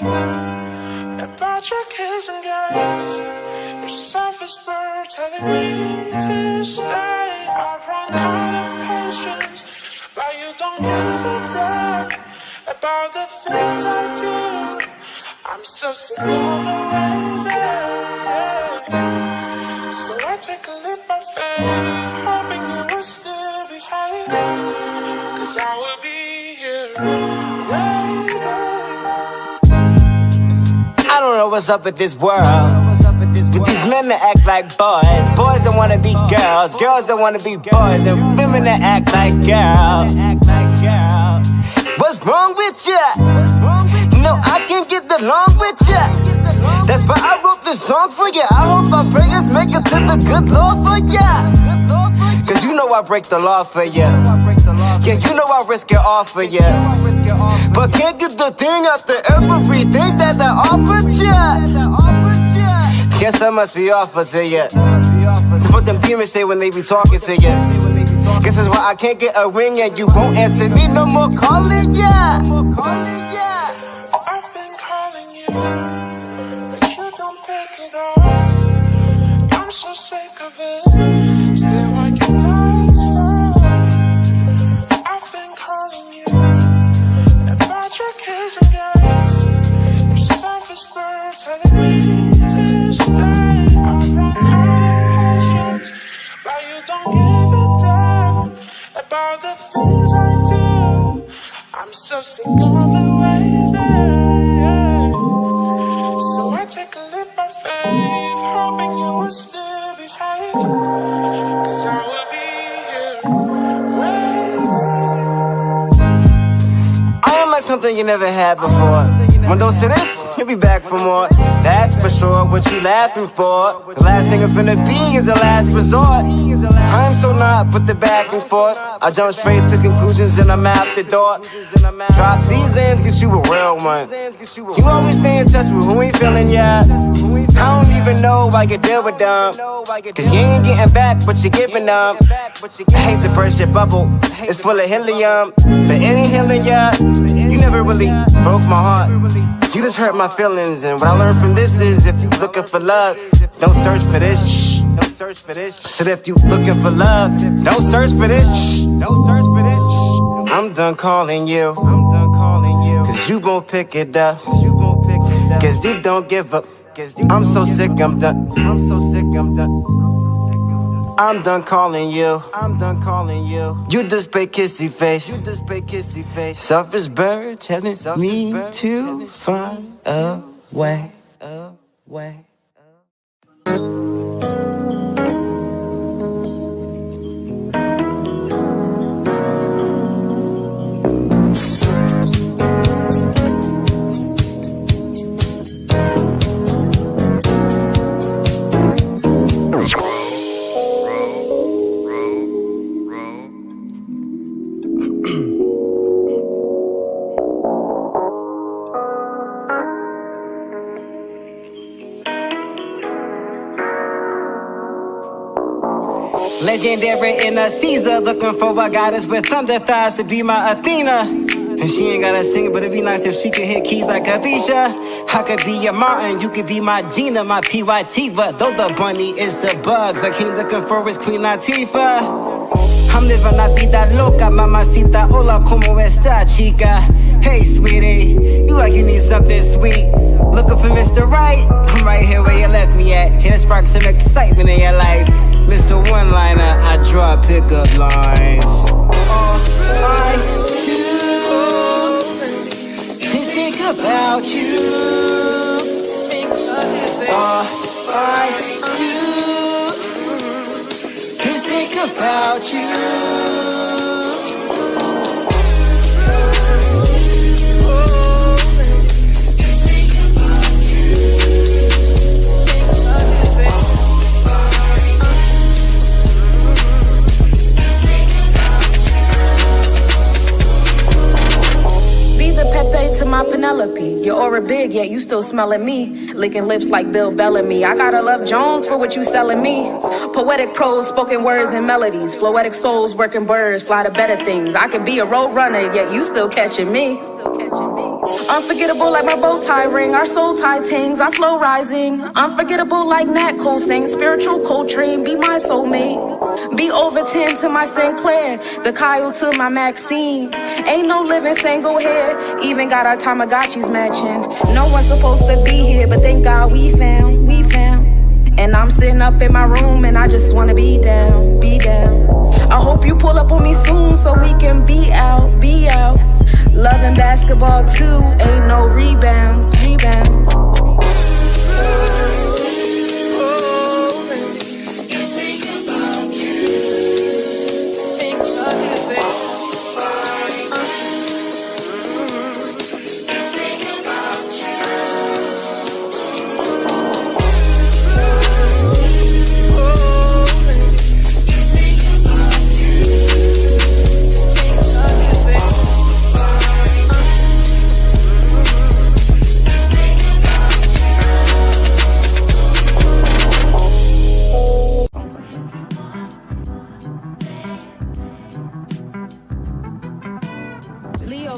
about your kiss and gaze. Your selfish bird telling me to stay. I've run out of patience, but you don't give a damn about the things I do. I'm so sick of the ways that so I take a leap of faith, hoping you will still behave, 'cause I will be here waiting. I don't know what's up with this world, with these men that act like boys, boys that wanna be girls, girls that wanna be boys, and women that act like girls. What's wrong with ya? No, I can't get along with ya. That's why I wrote this song for ya. I hope my prayers make it to the good Lord for ya. 'Cause you know I break the law for ya. Yeah, you know I risk it all for ya. But can't get the thing after everything that I offered ya. Guess I must be offered to ya. That's what them demons say when they be talking to ya. Guess that's why I can't get a ring and you won't answer me no more calling ya. I've been calling you, but you don't pick it up. I'm so sick of it, still I can't stop. I've been calling you about your kiss and gaze. Your selfish bird telling me to stay. I've run out of patience, but you don't give a damn about the things I do. I'm so sick of the ways that so I take a leap of faith, hoping you will still behave, 'cause I will be here waiting. I am like something you never had before. When those to this, you'll be back for more. That's for sure. What you laughing for? The last thing I'm finna be is the last resort. I'm so not with the back and forth. I jump straight to conclusions and I'm out the door. Drop these ends, get you a real one. You always stay in touch with who ain't feeling ya. I don't even know why you deal with them, 'cause you ain't getting back what you're giving them. I hate to burst your bubble, it's full of helium, but it ain't healing ya. You never really broke my heart, you just hurt my feelings. And what I learned from this is, if you looking for love, don't search for this. Shh. Don't search for this. Said if you looking for love, don't search for this. Shh. Don't search for this. Shh. I'm done calling you. I'm done calling you. 'Cause you won't pick it up. 'Cause deep don't give up. I'm so sick, I'm done. I'm so sick, I'm done. I'm done calling you. I'm done calling you. You just play kissy face. You just play kissy face. Selfish bird telling me to find a way. Legendary in a Caesar, looking for a goddess with thunder thighs to be my Athena. And she ain't gotta sing, but it'd be nice if she could hit keys like Alicia. I could be your Martin, you could be my Gina, my P.Y.T.Va. Though the bunny is the bugs, the king looking for is Queen Latifah. I'm living la vida loca, mamacita, hola, como esta, chica? Hey, sweetie, you like you need something sweet. Looking for Mr. Right? I'm right here where you left me at. Here to spark some excitement in your life. Mr. One-Liner, I draw pickup lines. All I do is think about you. All I do is think about you. To my Penelope, your aura big, yet you still smelling me. Licking lips like Bill Bellamy. I gotta love Jones for what you selling me. Poetic prose, spoken words and melodies. Floetic souls, working birds, fly to better things. I could be a road runner, yet you still catching me. Unforgettable like my bow tie ring, our soul tie tings, our flow rising. Unforgettable like Nat Cole sing, spiritual Coltrane, be my soulmate. Be over 10 to my Sinclair, the Kyle to my Maxine. Ain't no living single here, even got our Tamagotchis matching. No one's supposed to be here, but thank God we found. And I'm sitting up in my room and I just wanna be down. I hope you pull up on me soon so we can be out. Loving basketball too, ain't no rebounds.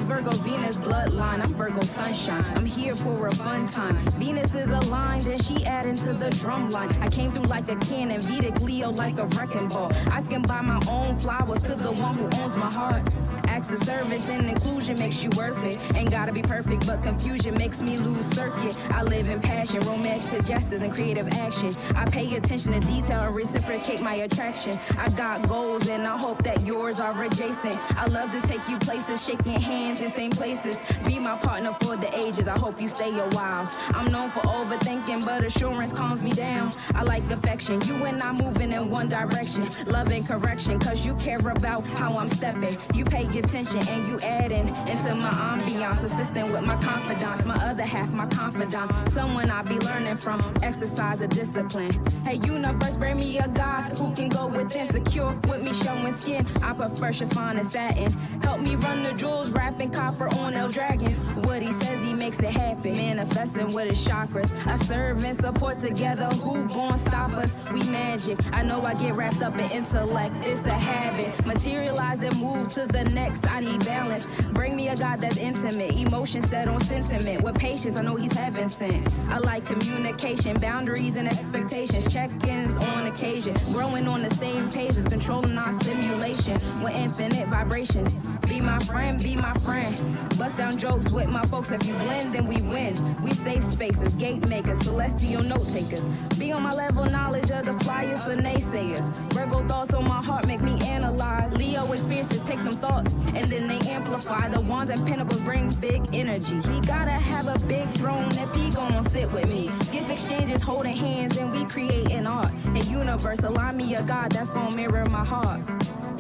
Virgo, Venus, bloodline, I'm Virgo sunshine. I'm here for a fun time. Venus is aligned and she adding to the drum line. I came through like a cannon, Vedic Leo like a wrecking ball. I can buy my own flowers to the one who owns my heart. Acts of service and inclusion makes you worth it. Ain't gotta be perfect, but confusion makes me lose circuit. I live in passion, romantic gestures and creative action. I pay attention to detail and reciprocate my attraction. I got goals and I hope that yours are adjacent. I love to take you places, shaking hands in same places. Be my partner for the ages, I hope you stay a while. I'm known for overthinking, but assurance calms me down. I like affection, you and I moving in one direction. Love and correction, cause you care about how I'm stepping. You pay attention and you adding into my ambiance. Assisting with my confidants, my other half, my confidant. Someone I be learning from, exercise a discipline. Hey universe, bring me a God who can go within, secure with me showing skin. I prefer chiffon and satin. Help me run the jewels, wrapping copper on L dragons. What he says he makes it happen, manifesting with his chakras. I serve and support together, who gon' stop us? We magic, I know I get wrapped up in intellect, it's a habit. Materialize and move to the next, I need balance. Bring me a God that's intimate, emotion set on sentiment. With patience, I know he's heaven sent. I like communication, boundaries and expectations. Check-ins on occasion, growing on the same pages, controlling our stimulation with infinite vibrations. Be my friend, be my friend. Bust down jokes with my folks. If you blend, then we win. We safe spaces, gate makers, celestial note takers. Be on my level, knowledge of the flyers for naysayers. Virgo thoughts on my heart make me analyze. Leo experiences take them thoughts and then they amplify. The wands and pentacles bring big energy. He gotta have a big throne if he gon' sit with me. Gift exchanges, holding hands, and we create an art. A universe, align me a God that's gon' mirror my heart.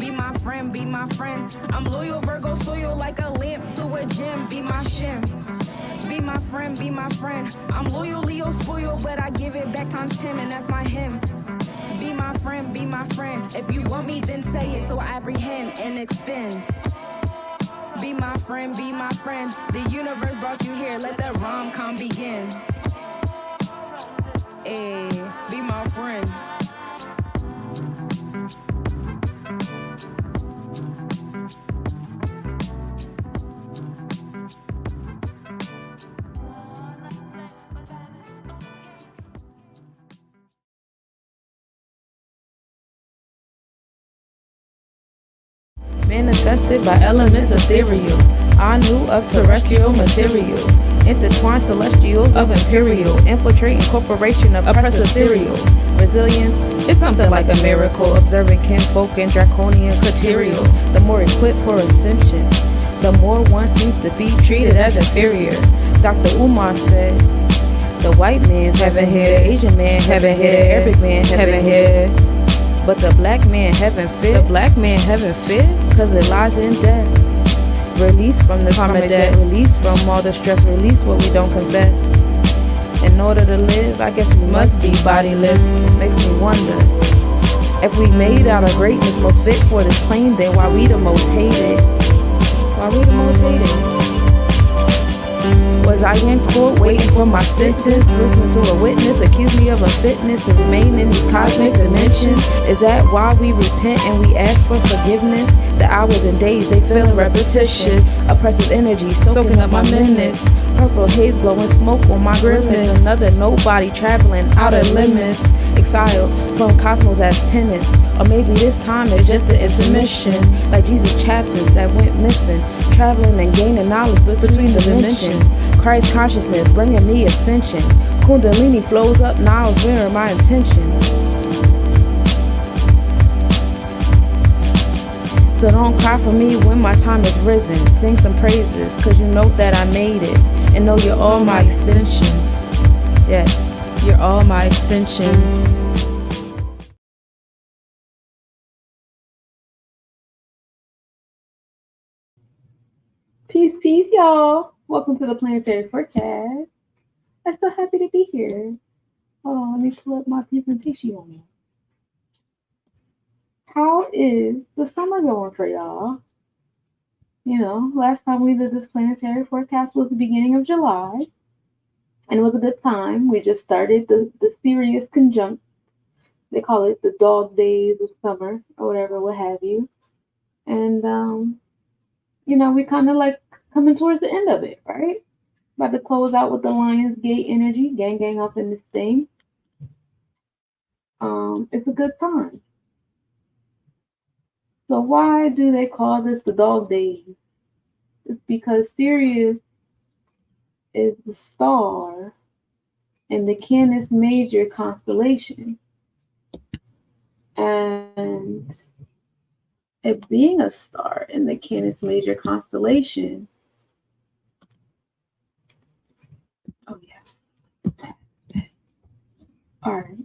Be my friend, be my friend. I'm loyal, Virgo, soil like a lamp to a gem. Be my shim. Be my friend, be my friend. I'm loyal, Leo, spoiled, but I give it back times 10, and that's my hymn. Be my friend, be my friend. If you want me, then say it, so I apprehend and expend. Be my friend, be my friend. The universe brought you here, let the rom-com begin. Hey, be my friend. Manifested by elements ethereal, I knew of terrestrial material, intertwined celestial of imperial, infiltrating corporation of oppressive serial. Resilience is something like a miracle, observing kinfolk and draconian material. The more equipped for ascension, the more one seems to be treated as inferior. Dr. Umar said, the white man's heaven here, Asian man heaven here, Arabic man heaven here. But the black man heaven fit. The black man heaven fit, cause it lies in death. Release from the karma debt, release from all the stress, release what we don't confess. In order to live, I guess we must be bodiless. Makes me wonder, if we made out of greatness most fit for this plane, then why we the most hated? Why we the most hated? Was I in court waiting for my sentence, listening to a witness accuse me of unfitness to remain in these cosmic dimensions? Is that why we repent and we ask for forgiveness? The hours and days, they feel repetitious. Oppressive energy soaking up my minutes. Purple haze blowing smoke on my grimace. Another nobody traveling out of limits. Exiled from cosmos as penance. Or maybe this time it's just the intermission. Like Jesus chapters that went missing. Traveling and gaining knowledge between the dimensions. Christ consciousness bringing me ascension. Kundalini flows up now, where are my intentions? So don't cry for me when my time is risen. Sing some praises, cause you know that I made it. And know you're all my extensions. Yes, you're all my extensions. Peace, peace, y'all. Welcome to the Planetary Forecast. I'm so happy to be here. Hold on, let me pull up my presentation on me. How is the summer going for y'all? You know, last time we did this planetary forecast was the beginning of July. And it was a good time. We just started the Sirius conjunct. They call it the dog days of summer or whatever, what have you. And, you know, we kind of like coming towards the end of it, right? About to close out with the Lions Gate energy, gang up in this thing. It's a good time. So why do they call this the dog days? It's because Sirius is the star in the Canis Major constellation. And it being a star in the Canis Major constellation, oh yeah. All right,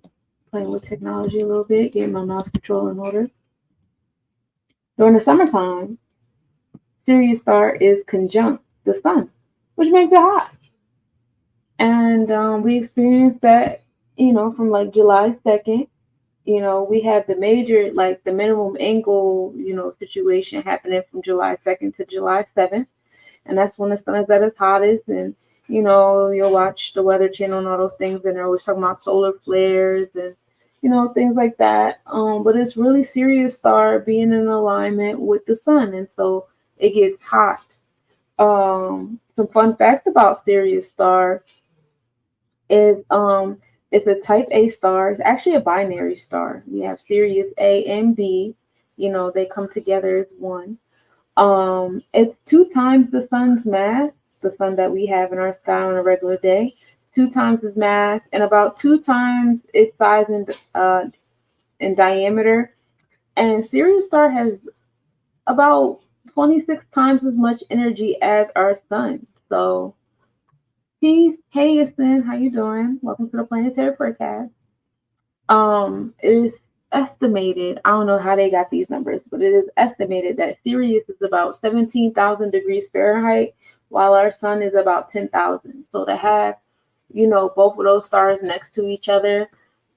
playing with technology a little bit, getting my mouse control in order. During the summertime, Sirius star is conjunct the sun, which makes it hot. And we experienced that, you know, from like July 2nd. You know, we have the major, like the minimum angle, you know, situation happening from July 2nd to July 7th. And that's when the sun is at its hottest. And, you know, you'll watch the Weather Channel and all those things, and they're always talking about solar flares and, you know, things like that. But it's really Sirius star being in alignment with the sun. And so it gets hot. Some fun facts about Sirius star is it's a type A star. It's actually a binary star. We have Sirius A and B. You know, they come together as one. It's 2 times the sun's mass, the sun that we have in our sky on a regular day. It's 2 times its mass and about 2 times its size and diameter. And Sirius star has about 26 times as much energy as our sun. So peace. Hey, Yasin, how you doing? Welcome to the Planetary Forecast. It is estimated, I don't know how they got these numbers, but it is estimated that Sirius is about 17,000 degrees Fahrenheit, while our sun is about 10,000. So to have, you know, both of those stars next to each other,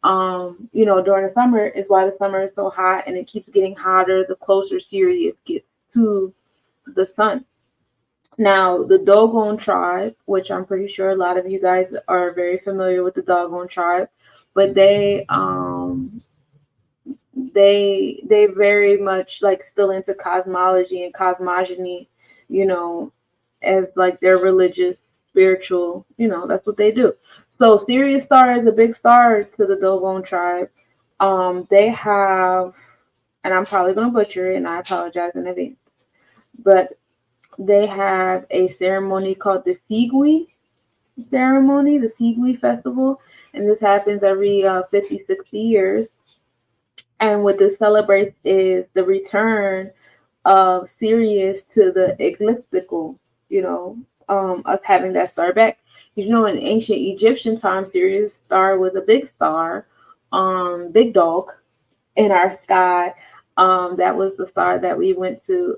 you know, during the summer is why the summer is so hot, and it keeps getting hotter the closer Sirius gets to the sun. Now, the Dogon tribe, which I'm pretty sure a lot of you guys are very familiar with the Dogon tribe, but they very much like still into cosmology and cosmogony, you know, as like their religious, spiritual, you know, that's what they do. So Sirius star is a big star to the Dogon tribe. They have, and I'm probably going to butcher it, and I apologize in advance, but they have a ceremony called the Sigui ceremony, the Sigui festival, and this happens every 50, 60 years. And what this celebrates is the return of Sirius to the ecliptical, you know, us having that star back. You know, in ancient Egyptian times, Sirius star was a big star, big dog in our sky. That was the star that we went to,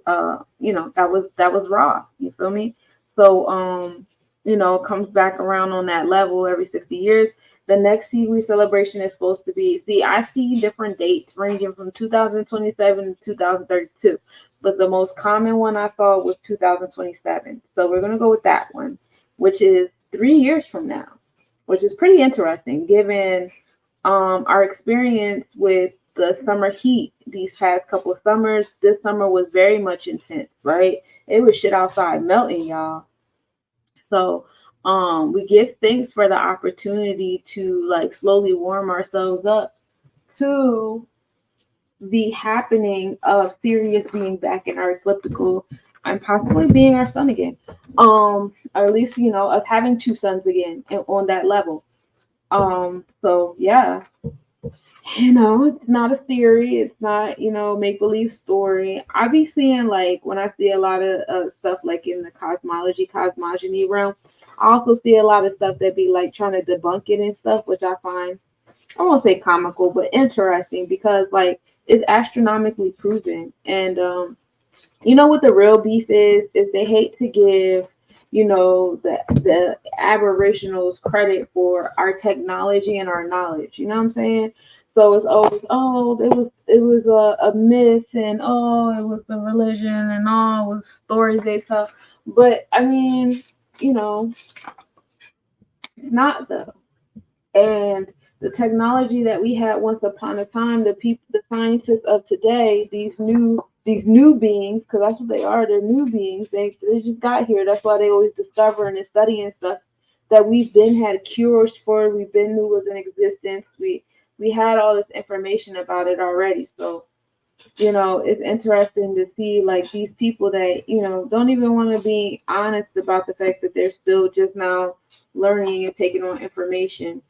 you know, that was Ra, you feel me? So, you know, it comes back around on that level every 60 years. The next Sigui celebration is supposed to be, I see different dates ranging from 2027 to 2032, but the most common one I saw was 2027. So we're going to go with that one, which is 3 years from now, which is pretty interesting given our experience with the summer heat these past couple of summers. This summer was very much intense, right? It was shit outside melting, y'all. So we give thanks for the opportunity to like slowly warm ourselves up to the happening of Sirius being back in our ecliptical and possibly being our sun again. Or at least, you know, us having two suns again and on that level. So yeah, you know, it's not a theory, it's not, you know, make-believe story. I be seeing, like, when I see a lot of stuff like in the cosmogony realm, I also see a lot of stuff that be like trying to debunk it and stuff, which I find, I won't say comical, but interesting, because like it's astronomically proven. And you know what the real beef is they hate to give, you know, the aboriginals credit for our technology and our knowledge. You know what I'm saying? So it's always, oh, it was a myth, and oh, it was the religion, and oh, it was stories they tell. But I mean, you know, not though. And the technology that we had once upon a time, the scientists of today, these new beings, because that's what they are, they're new beings. They just got here. That's why they always discovering and studying stuff that we've been had cures for, we've been knew was in existence. We had all this information about it already. So, you know, it's interesting to see like these people that, you know, don't even want to be honest about the fact that they're still just now learning and taking on information.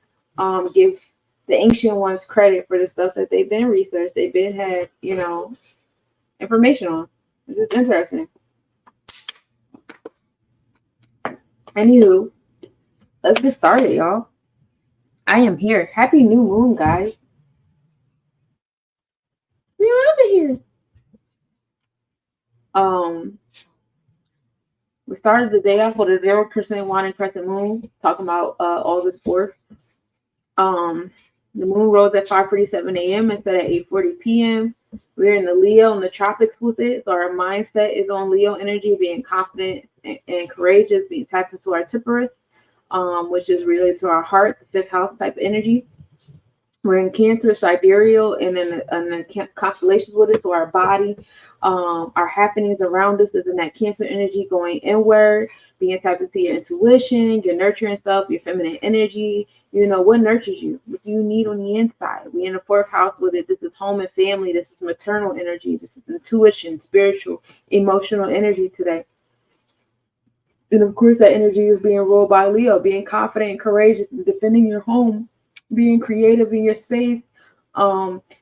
Give the ancient ones credit for the stuff that they've been researched, they've been had, you know, information on. It's just interesting. Anywho, let's get started, y'all. I am here. Happy new moon, guys. We love it here. We started the day off with a 0% wine and crescent moon, talking about August 4th. The moon rose at 5:47 a.m. instead of 8:40 p.m. We're in the Leo in the tropics with it, so our mindset is on Leo energy, being confident and courageous, being tapped into our Tippereth, which is related to our heart, the fifth house type energy. We're in Cancer, sidereal, and then the constellations with it, so our body, our happenings around us is in that Cancer energy, going inward, being tapped into your intuition, your nurturing self, your feminine energy. You know, what nurtures you? What do you need on the inside? We in the fourth house with it. This is home and family. This is maternal energy. This is intuition, spiritual, emotional energy today. And of course, that energy is being ruled by Leo, being confident and courageous and defending your home, being creative in your space,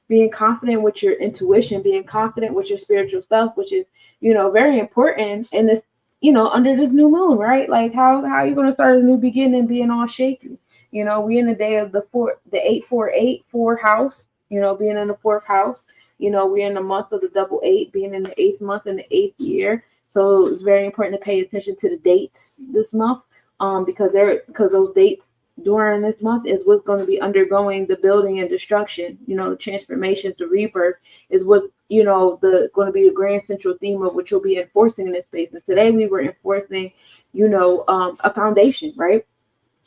being confident with your intuition, being confident with your spiritual self, which is, you know, very important in this, you know, under this new moon, right? Like how are you going to start a new beginning being all shaky? You know, we in the day of the 848 house, you know, being in the fourth house. You know, we're in the month of the double 8, being in the 8th month in the 8th year. So it's very important to pay attention to the dates this month, because those dates during this month is what's going to be undergoing the building and destruction. You know, the transformations, the rebirth is what, you know, going to be the grand central theme of what you'll be enforcing in this space. And today we were enforcing, you know, a foundation, right?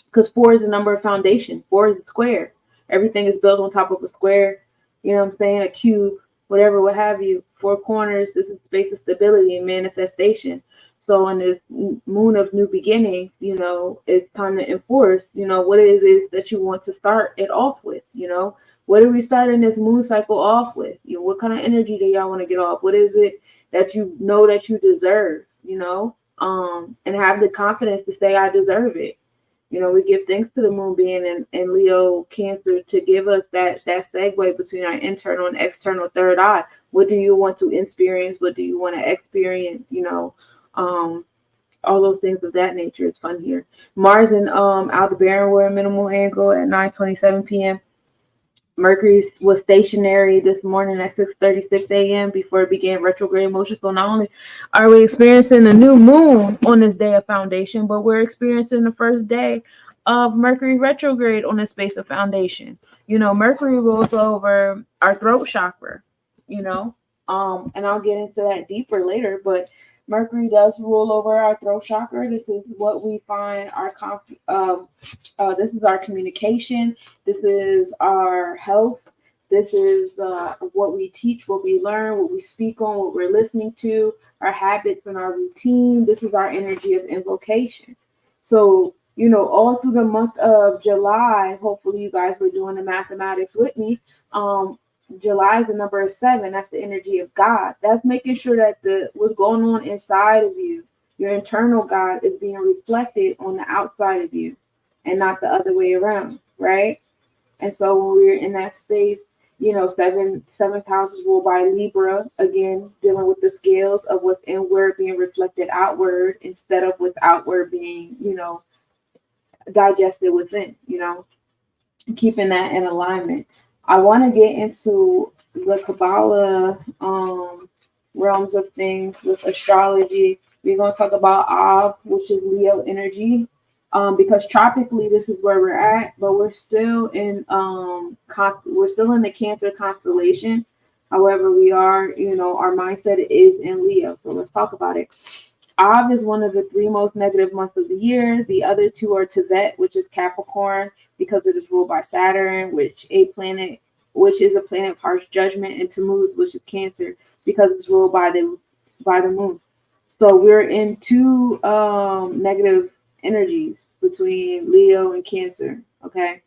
Because 4 is the number of foundation. 4 is a square. Everything is built on top of a square. You know what I'm saying? A cube, whatever, what have you. 4 corners. This is space of stability and manifestation. So in this moon of new beginnings, you know, it's time to enforce, you know, what it is that you want to start it off with. You know, what are we starting this moon cycle off with? You know, what kind of energy do y'all want to get off? What is it that you know that you deserve? You know, and have the confidence to say, I deserve it. You know, we give thanks to the moon being in Leo Cancer to give us that segue between our internal and external third eye. What do you want to experience? What do you want to experience? You know, all those things of that nature. It's fun here. Mars and Aldebaran were a minimal angle at 9:27 p.m. Mercury was stationary this morning at 6:36 a.m. before it began retrograde motion. So not only are we experiencing the new moon on this day of foundation, but we're experiencing the first day of Mercury retrograde on the space of foundation. You know, Mercury rules over our throat chakra, you know, and I'll get into that deeper later, but Mercury does rule over our throat chakra. This is what we find this is our communication. This is our health. This is what we teach, what we learn, what we speak on, what we're listening to, our habits and our routine. This is our energy of invocation. So, all through the month of July, hopefully you guys were doing the mathematics with me. July is the number 7. That's the energy of God. That's making sure that what's going on inside of you, your internal God, is being reflected on the outside of you and not the other way around, right? And so when we're in that space, seventh house is ruled by Libra, again, dealing with the scales of what's inward being reflected outward instead of what's outward being, digested within, keeping that in alignment. I want to get into the Kabbalah realms of things with astrology. We're going to talk about Av, which is Leo energy, because tropically this is where we're at, but we're still in the Cancer constellation. However, we are, our mindset is in Leo. So let's talk about it. Av is one of the 3 most negative months of the year. The other 2 are Tevet, which is Capricorn, because it is ruled by Saturn, which is a planet of harsh judgment, and Tammuz, which is Cancer, because it's ruled by the moon. So we're in 2 negative energies between Leo and Cancer. Okay.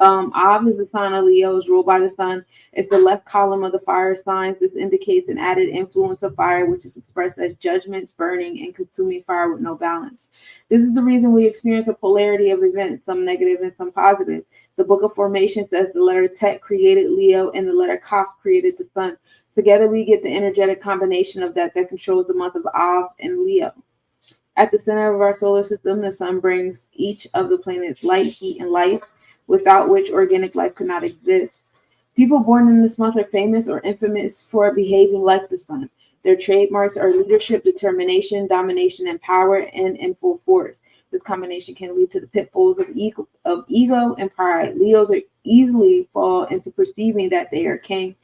Av is the sign of Leo, is ruled by the sun. It's the left column of the fire signs. This indicates an added influence of fire, which is expressed as judgments, burning, and consuming fire with no balance. This is the reason we experience a polarity of events, some negative and some positive. The Book of Formation says the letter Tet created Leo and the letter Kaf created the sun. Together we get the energetic combination of that controls the month of Av and Leo. At the center of our solar system, the sun brings each of the planets light, heat, and life, without which organic life could not exist. People born in this month are famous or infamous for behaving like the sun. Their trademarks are leadership, determination, domination, and power, and in full force. This combination can lead to the pitfalls of ego and pride. Leos are easily fall into perceiving that they are king.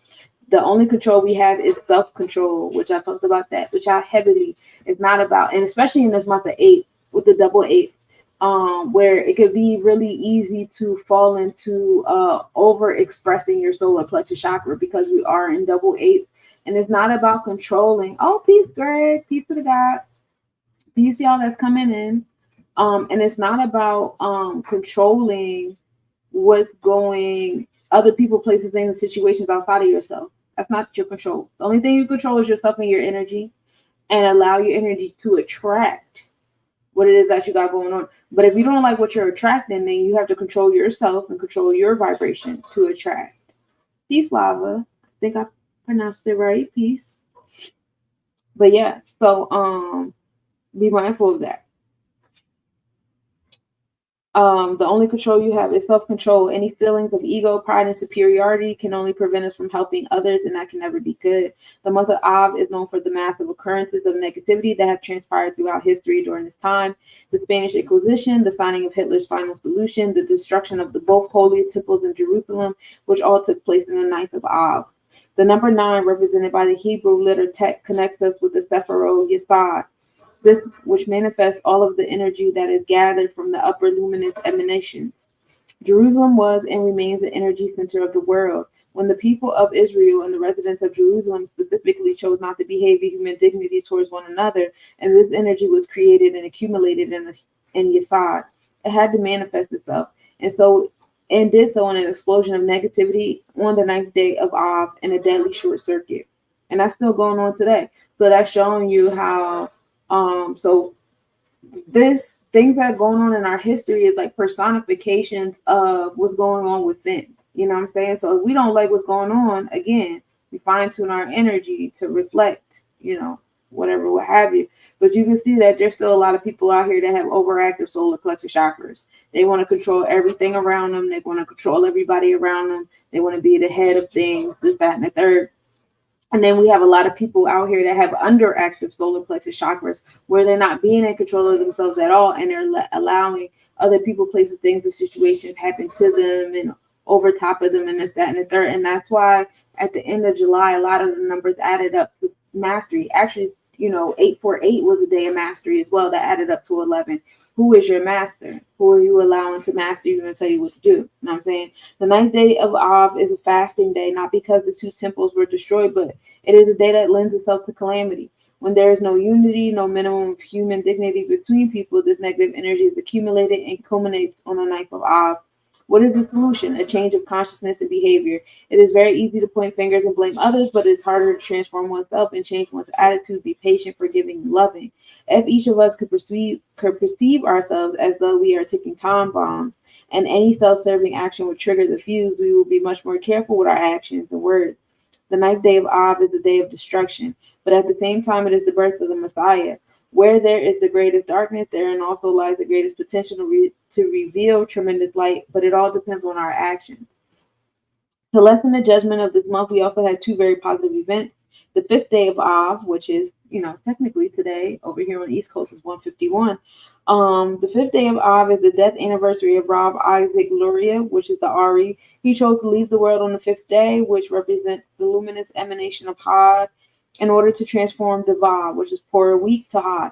The only control we have is self-control, which I talked about that, which I heavily is not about, and especially in this month of 8 with the double 8. Where it could be really easy to fall into over expressing your solar plexus chakra, because we are in double 8, and it's not about controlling. Oh, peace, Greg, peace to the God, peace y'all that's coming in. And it's not about controlling what's going other people, places, things, situations outside of yourself. That's not your control. The only thing you control is yourself and your energy, and allow your energy to attract what it is that you got going on. But if you don't like what you're attracting, then you have to control yourself and control your vibration to attract. Peace, Lava. I think I pronounced it right. Peace. But yeah, so be mindful of that. The only control you have is self-control. Any feelings of ego, pride, and superiority can only prevent us from helping others, and that can never be good. The month of Av is known for the massive occurrences of negativity that have transpired throughout history during this time. The Spanish Inquisition, the signing of Hitler's final solution, the destruction of the both holy temples in Jerusalem, which all took place in the 9th of Av. The number 9, represented by the Hebrew letter Tet, connects us with the Sephiro Yesod. This, which manifests all of the energy that is gathered from the upper luminous emanations. Jerusalem was and remains the energy center of the world. When the people of Israel and the residents of Jerusalem specifically chose not to behave with human dignity towards one another, and this energy was created and accumulated in Yesod, it had to manifest itself. And did so in an explosion of negativity on the 9th day of Av in a deadly short circuit. And that's still going on today. So that's showing you how so this things that are going on in our history is like personifications of what's going on within. You know what I'm saying? So if we don't like what's going on, again, we fine tune our energy to reflect, whatever, what have you. But you can see that there's still a lot of people out here that have overactive solar plexus chakras. They want to control everything around them. They want to control everybody around them. They want to be the head of things, this, that, and the third. And then we have a lot of people out here that have underactive solar plexus chakras, where they're not being in control of themselves at all, and they're allowing other people, places, things, and situations happen to them and over top of them, and this, that, and the third. And that's why at the end of July, a lot of the numbers added up to mastery. Actually, 848 was a day of mastery as well. That added up to 11. Who is your master? Who are you allowing to master you and tell you what to do? You know what I'm saying? The 9th day of Av is a fasting day, not because the 2 temples were destroyed, but it is a day that lends itself to calamity. When there is no unity, no minimum of human dignity between people, this negative energy is accumulated and culminates on the 9th of Av. What is the solution? A change of consciousness and behavior. It is very easy to point fingers and blame others, but it's harder to transform oneself and change one's attitude, be patient, forgiving, and loving. If each of us could perceive ourselves as though we are ticking time bombs, and any self-serving action would trigger the fuse, we will be much more careful with our actions and words. The 9th day of Av is the day of destruction, but at the same time, it is the birth of the Messiah. Where there is the greatest darkness, therein also lies the greatest potential to reveal tremendous light, but it all depends on our actions. To lessen the judgment of this month, we also had 2 very positive events. The 5th day of Av, which is, technically today, over here on the East Coast is 151. The 5th day of Av is the death anniversary of Rav Isaac Luria, which is the Ari. He chose to leave the world on the 5th day, which represents the luminous emanation of Had, in order to transform the Va, which is poor, weak, to Had.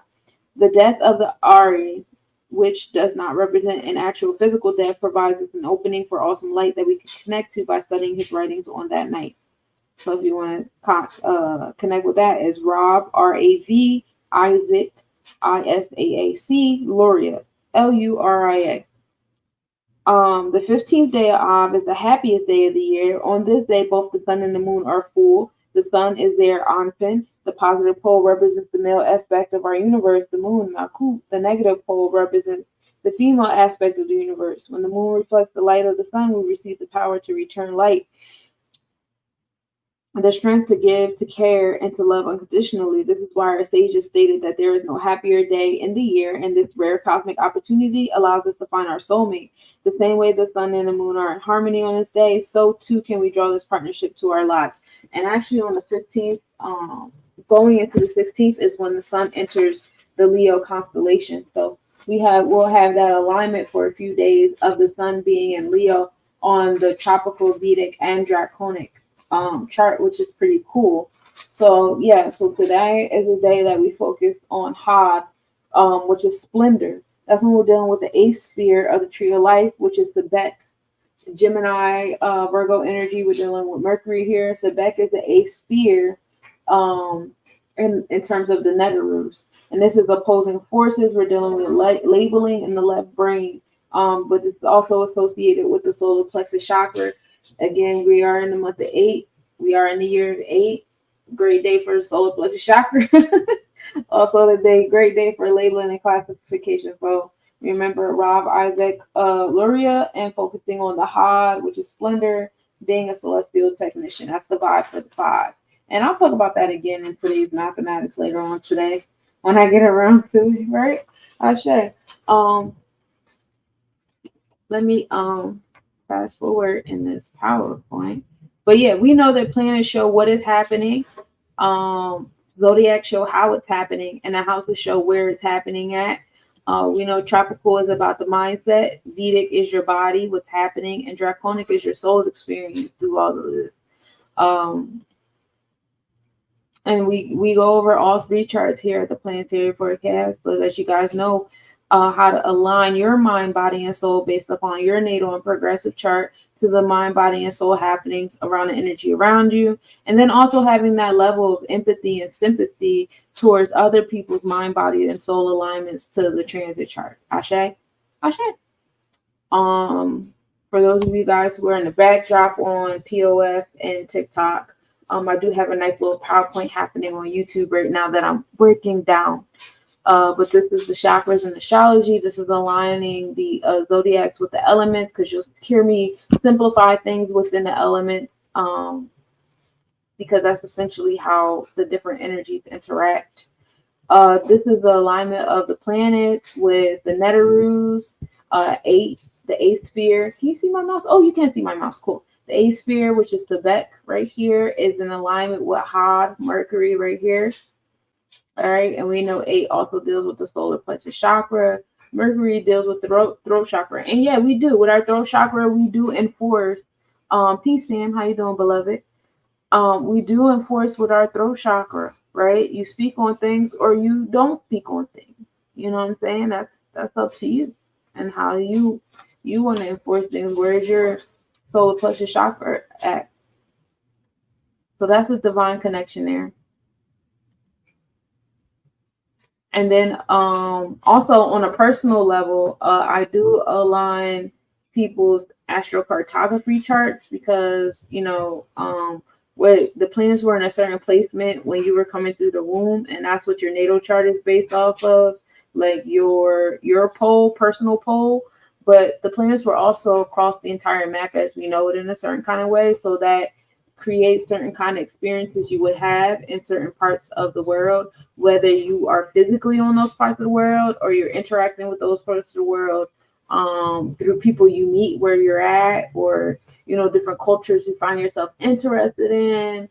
The death of the Ari, which does not represent an actual physical death, provides us an opening for awesome light that we can connect to by studying his writings on that night. So if you want to connect with that, is Rav, R-A-V, Isaac, I-S-A-A-C, Luria, L-U-R-I-A. The 15th day of Av is the happiest day of the year. On this day, both the sun and the moon are full. The sun is their Anpin. The positive pole represents the male aspect of our universe. The moon, Makut, the negative pole, represents the female aspect of the universe. When the moon reflects the light of the sun, we receive the power to return light, the strength to give, to care, and to love unconditionally. This is why our sages stated that there is no happier day in the year, and this rare cosmic opportunity allows us to find our soulmate. The same way the sun and the moon are in harmony on this day, so too can we draw this partnership to our lives. And actually on the 15th, going into the 16th is when the sun enters the Leo constellation. So we'll have that alignment for a few days of the sun being in Leo on the tropical, Vedic, and Draconic chart, which is pretty cool. So today is the day that we focus on Had, which is splendor. That's when we're dealing with the 8th sphere of the tree of life, which is Sebek. Gemini, Virgo energy. We're dealing with Mercury here. Sebek is the 8th sphere in terms of the Netarus. And this is opposing forces. We're dealing with labeling in the left brain. But it's also associated with the solar plexus chakra. Again, we are in the month of 8. We are in the year of 8. Great day for the solar plexus chakra. Also, great day for labeling and classification. So remember Rav Isaac Luria and focusing on the Had, which is splendor, being a celestial technician. That's the vibe for the 5. And I'll talk about that again in today's mathematics later on today when I get around to it, right? Ashe. Let me fast forward in this PowerPoint. But yeah, we know that planets show what is happening. Zodiac show how it's happening, and the houses show where it's happening at. We know tropical is about the mindset, Vedic is your body, what's happening, and Draconic is your soul's experience through all of this. And we go over all 3 charts here at the Planetary Forecast so that you guys know how to align your mind, body, and soul based upon your natal and progressive chart to the mind, body, and soul happenings around the energy around you. And then also having that level of empathy and sympathy towards other people's mind, body, and soul alignments to the transit chart. Ashe? Ashe. For those of you guys who are in the backdrop on POF and TikTok, I do have a nice little PowerPoint happening on YouTube right now that I'm breaking down. But this is the chakras and astrology. This is aligning the zodiacs with the elements, because you'll hear me simplify things within the elements, because that's essentially how the different energies interact. This is the alignment of the planets with the Netarus, the 8th sphere. Can you see my mouse? Oh, you can see my mouse. Cool. The 8th sphere, which is Sebek right here, is in alignment with Had, Mercury right here. All right, and we know 8 also deals with the solar plexus chakra. Mercury deals with the throat chakra. And yeah, we do. With our throat chakra, we do enforce. Peace, Sam. How you doing, beloved? We do enforce with our throat chakra. right? You speak on things or you don't speak on things. You know what I'm saying? That's up to you and how you want to enforce things. Where's your soul plexus chakra at? So that's the divine connection there. And then also on a personal level, I do align people's astrocartography charts because, where the planets were in a certain placement when you were coming through the womb, and that's what your natal chart is based off of, like your pole, personal pole. But the planets were also across the entire map as we know it in a certain kind of way, so that creates certain kind of experiences you would have in certain parts of the world, whether you are physically on those parts of the world or you're interacting with those parts of the world through people you meet where you're at, or different cultures you find yourself interested in,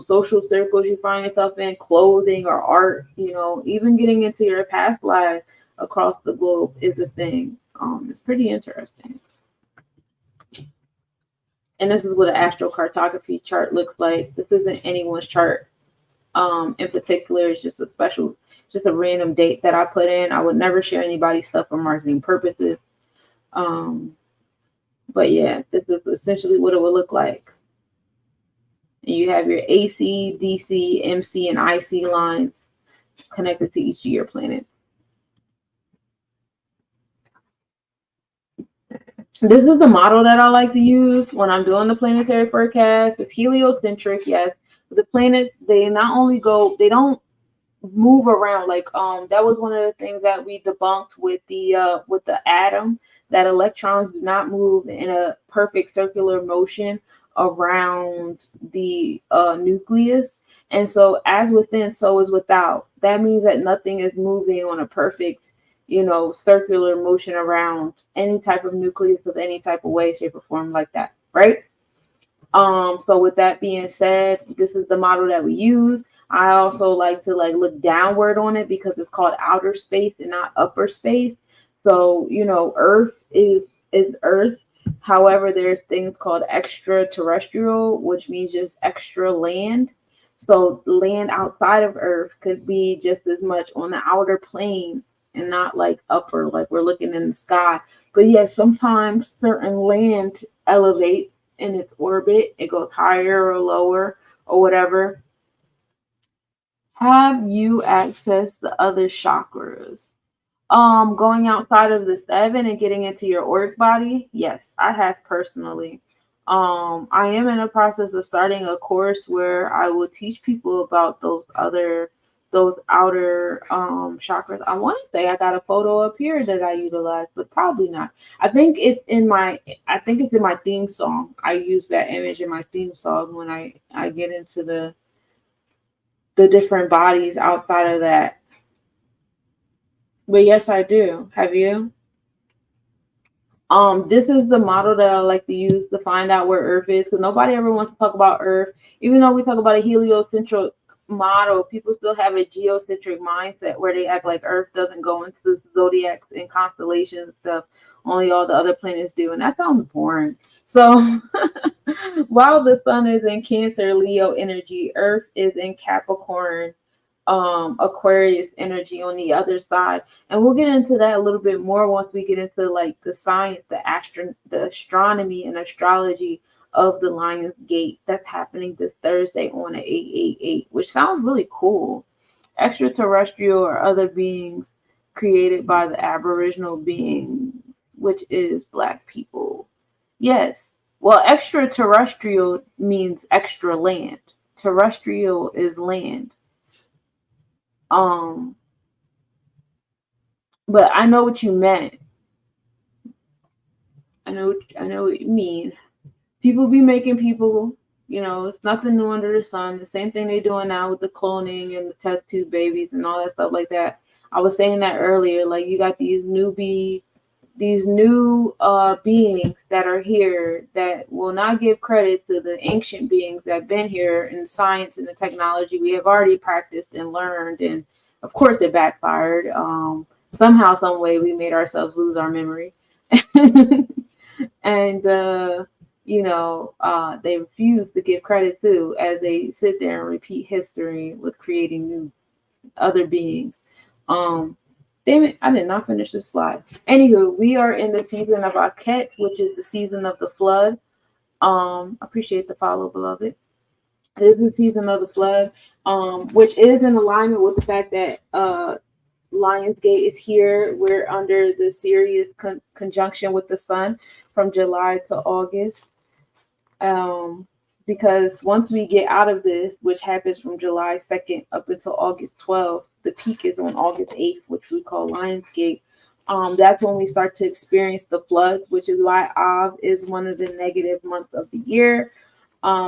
social circles you find yourself in, clothing or art, even getting into your past life across the globe is a thing. It's pretty interesting. And this is what an astrocartography chart looks like. This isn't anyone's chart in particular. It's just a random date that I put in. I would never share anybody's stuff for marketing purposes. But yeah, this is essentially what it would look like. And you have your AC, DC, MC, and IC lines connected to each of your planets. This is the model that I like to use when I'm doing the planetary forecast. It's heliocentric, yes. The planets, they not only they don't move around. Like that was one of the things that we debunked with the atom, that electrons do not move in a perfect circular motion around the nucleus. And so as within, so is without. That means that nothing is moving on a perfect circular motion around any type of nucleus of any type of way, shape, or form like that, right? So with that being said, this is the model that we use. I also like to look downward on it because it's called outer space and not upper space. So, Earth is Earth. However, there's things called extraterrestrial, which means just extra land. So land outside of Earth could be just as much on the outer plane and not like upper, like we're looking in the sky. But yes, sometimes certain land elevates in its orbit. It goes higher or lower or whatever. Have you accessed the other chakras? Going outside of the 7 and getting into your auric body? Yes, I have personally. I am in a process of starting a course where I will teach people about those outer chakras. I want to say I got a photo up here that I utilize, but probably not. I think it's in my theme song. I use that image in my theme song when I get into the different bodies outside of that. But yes, I do. Have you? This is the model that I like to use to find out where Earth is, because nobody ever wants to talk about Earth. Even though we talk about a heliocentric model, people still have a geocentric mindset where they act like Earth doesn't go into the zodiacs and constellations and stuff. Only all the other planets do, and that sounds boring. So while the sun is in Cancer, Leo energy, Earth is in Capricorn, Aquarius energy on the other side. And we'll get into that a little bit more once we get into like the science, the astronomy and astrology of the Lion's Gate that's happening this Thursday on at 888, which sounds really cool. Extraterrestrial or other beings created by the Aboriginal beings, which is Black people. Yes. Well, extraterrestrial means extra land. Terrestrial is land. But I know what you meant. I know what you mean. People be making people, it's nothing new under the sun. The same thing they're doing now with the cloning and the test tube babies and all that stuff like that. I was saying that earlier. Like, you got these new beings that are here that will not give credit to the ancient beings that have been here in the science and the technology we have already practiced and learned. And of course it backfired. Somehow, some way we made ourselves lose our memory. And they refuse to give credit to, as they sit there and repeat history with creating new other beings. Damn it, I did not finish this slide. Anywho, we are in the season of Aket, which is the season of the flood. Appreciate the follow, beloved. It is the season of the flood, which is in alignment with the fact that Lionsgate is here. We're under the Sirius conjunction with the sun from July to August. Because once we get out of this, which happens from July 2nd up until August 12th, the peak is on August 8th, which we call Lionsgate. That's when we start to experience the floods, which is why Av is one of the negative months of the year,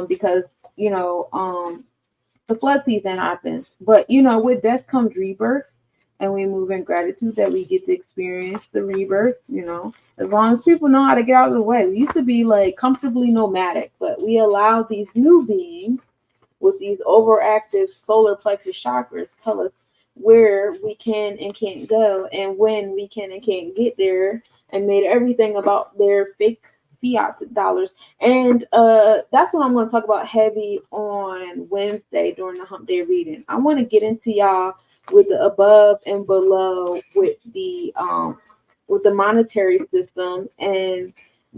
because, the flood season happens. But, with death comes rebirth, and we move in gratitude that we get to experience the rebirth, as long as people know how to get out of the way. We used to be like comfortably nomadic, but we allow these new beings with these overactive solar plexus chakras tell us where we can and can't go and when we can and can't get there, and made everything about their fake fiat dollars. And that's what I'm going to talk about heavy on Wednesday during the Hump Day reading. I want to get into y'all with the above and below, with the monetary system and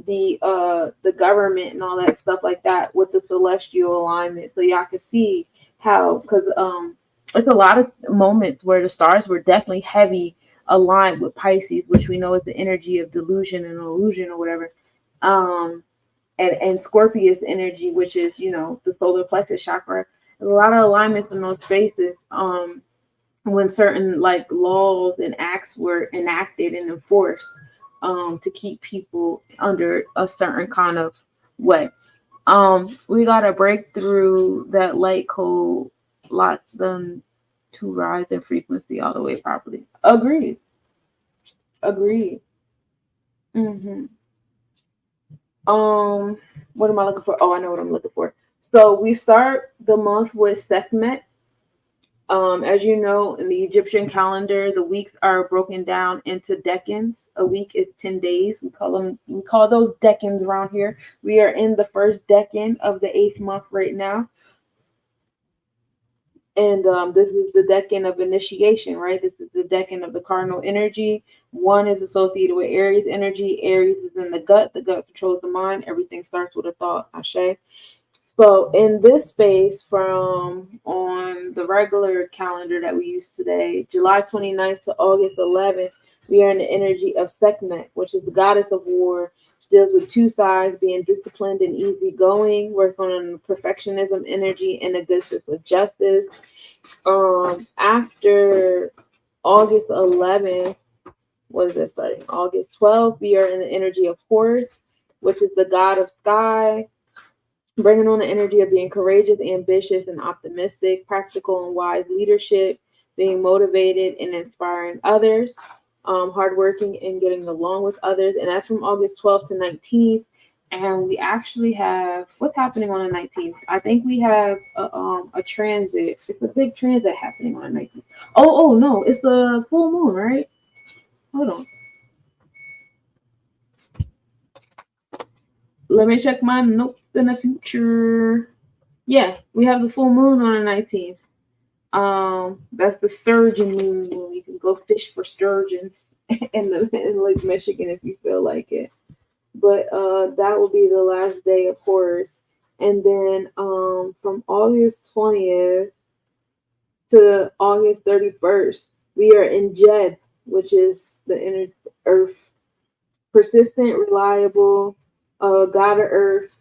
the government and all that stuff like that, with the celestial alignment, so y'all can see how, because it's a lot of moments where the stars were definitely heavy aligned with Pisces, which we know is the energy of delusion and illusion or whatever, and Scorpius energy, which is the solar plexus chakra. There's a lot of alignments in those spaces. When certain laws and acts were enacted and enforced to keep people under a certain kind of way. We gotta break through that light code, lot them to rise in frequency all the way properly. Agreed. What am I looking for? Oh, I know what I'm looking for. So we start the month with Sekhmet. As you know, in the Egyptian calendar, the weeks are broken down into decans. A week is 10 days. We call those decans around here. We are in the first decan of the 8th month right now. And this is the decan of initiation, right? This is the decan of the cardinal energy. 1 is associated with Aries energy. Aries is in the gut. The gut controls the mind. Everything starts with a thought. Ashe. So in this space, from on the regular calendar that we use today, July 29th to August 11th, we are in the energy of Sekhmet, which is the goddess of war. She deals with 2 sides, being disciplined and easygoing, working on perfectionism energy and a good sense of justice. After August 11th, what is that starting? August 12th, we are in the energy of Horus, which is the god of sky, bringing on the energy of being courageous, ambitious, and optimistic, practical and wise leadership, being motivated and inspiring others, hardworking and getting along with others. And that's from August 12th to 19th. And we actually have, what's happening on the 19th? I think we have a transit. It's a big transit happening on the 19th. Oh, no, it's the full moon, right? Hold on. Let me check my notes in the future. Yeah, we have the full moon on the 19th. That's the sturgeon moon. You can go fish for sturgeons in Lake Michigan if you feel like it. But that will be the last day of Horus. And then from August 20th to August 31st, we are in Jed, which is the inner earth. Persistent, reliable, god of earth,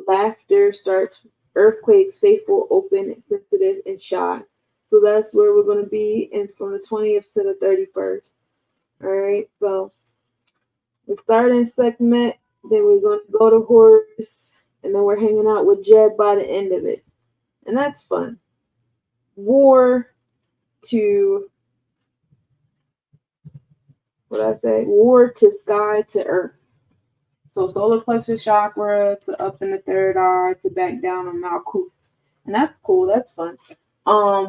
laughter starts, earthquakes, faithful, open, sensitive, and shy. So that's where we're going to be, and from the 20th to the 31st. All right, so we start in Sekhmet, then we're going to go to Horus, and then we're hanging out with Jed by the end of it. And that's fun. War to, war to sky to earth. So solar plexus chakra to up in the 3rd eye to back down on Malkuth. And that's cool. That's fun.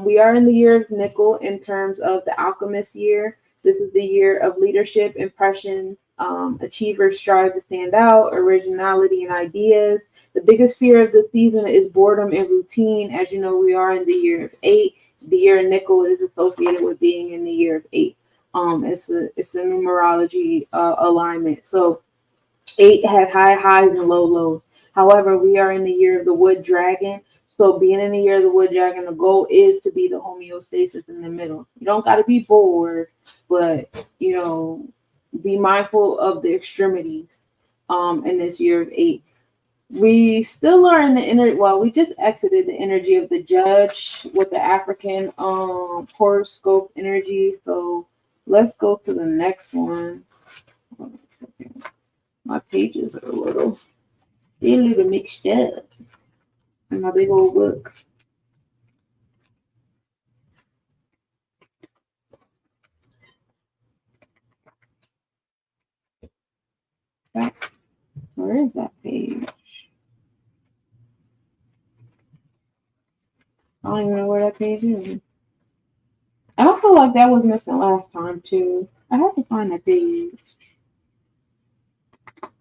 We are in the year of nickel in terms of the alchemist year. This is the year of leadership, impressions, Achievers strive to stand out, originality and ideas. The biggest fear of the season is boredom and routine. As you know, we are in the year of 8. The year of nickel is associated with being in the year of 8. It's a numerology alignment. So 8 has high highs and low lows. However, we are in the year of the wood dragon. So being in the year of the wood dragon, the goal is to be the homeostasis in the middle. You don't got to be bored, but be mindful of the extremities in this year of 8. We still are in the we just exited the energy of the judge with the African horoscope energy. So let's go to the next one. My pages are they're a little mixed up in my big old book. Where is that page? I don't even know where that page is. I don't feel like that was missing last time too. I have to find that page.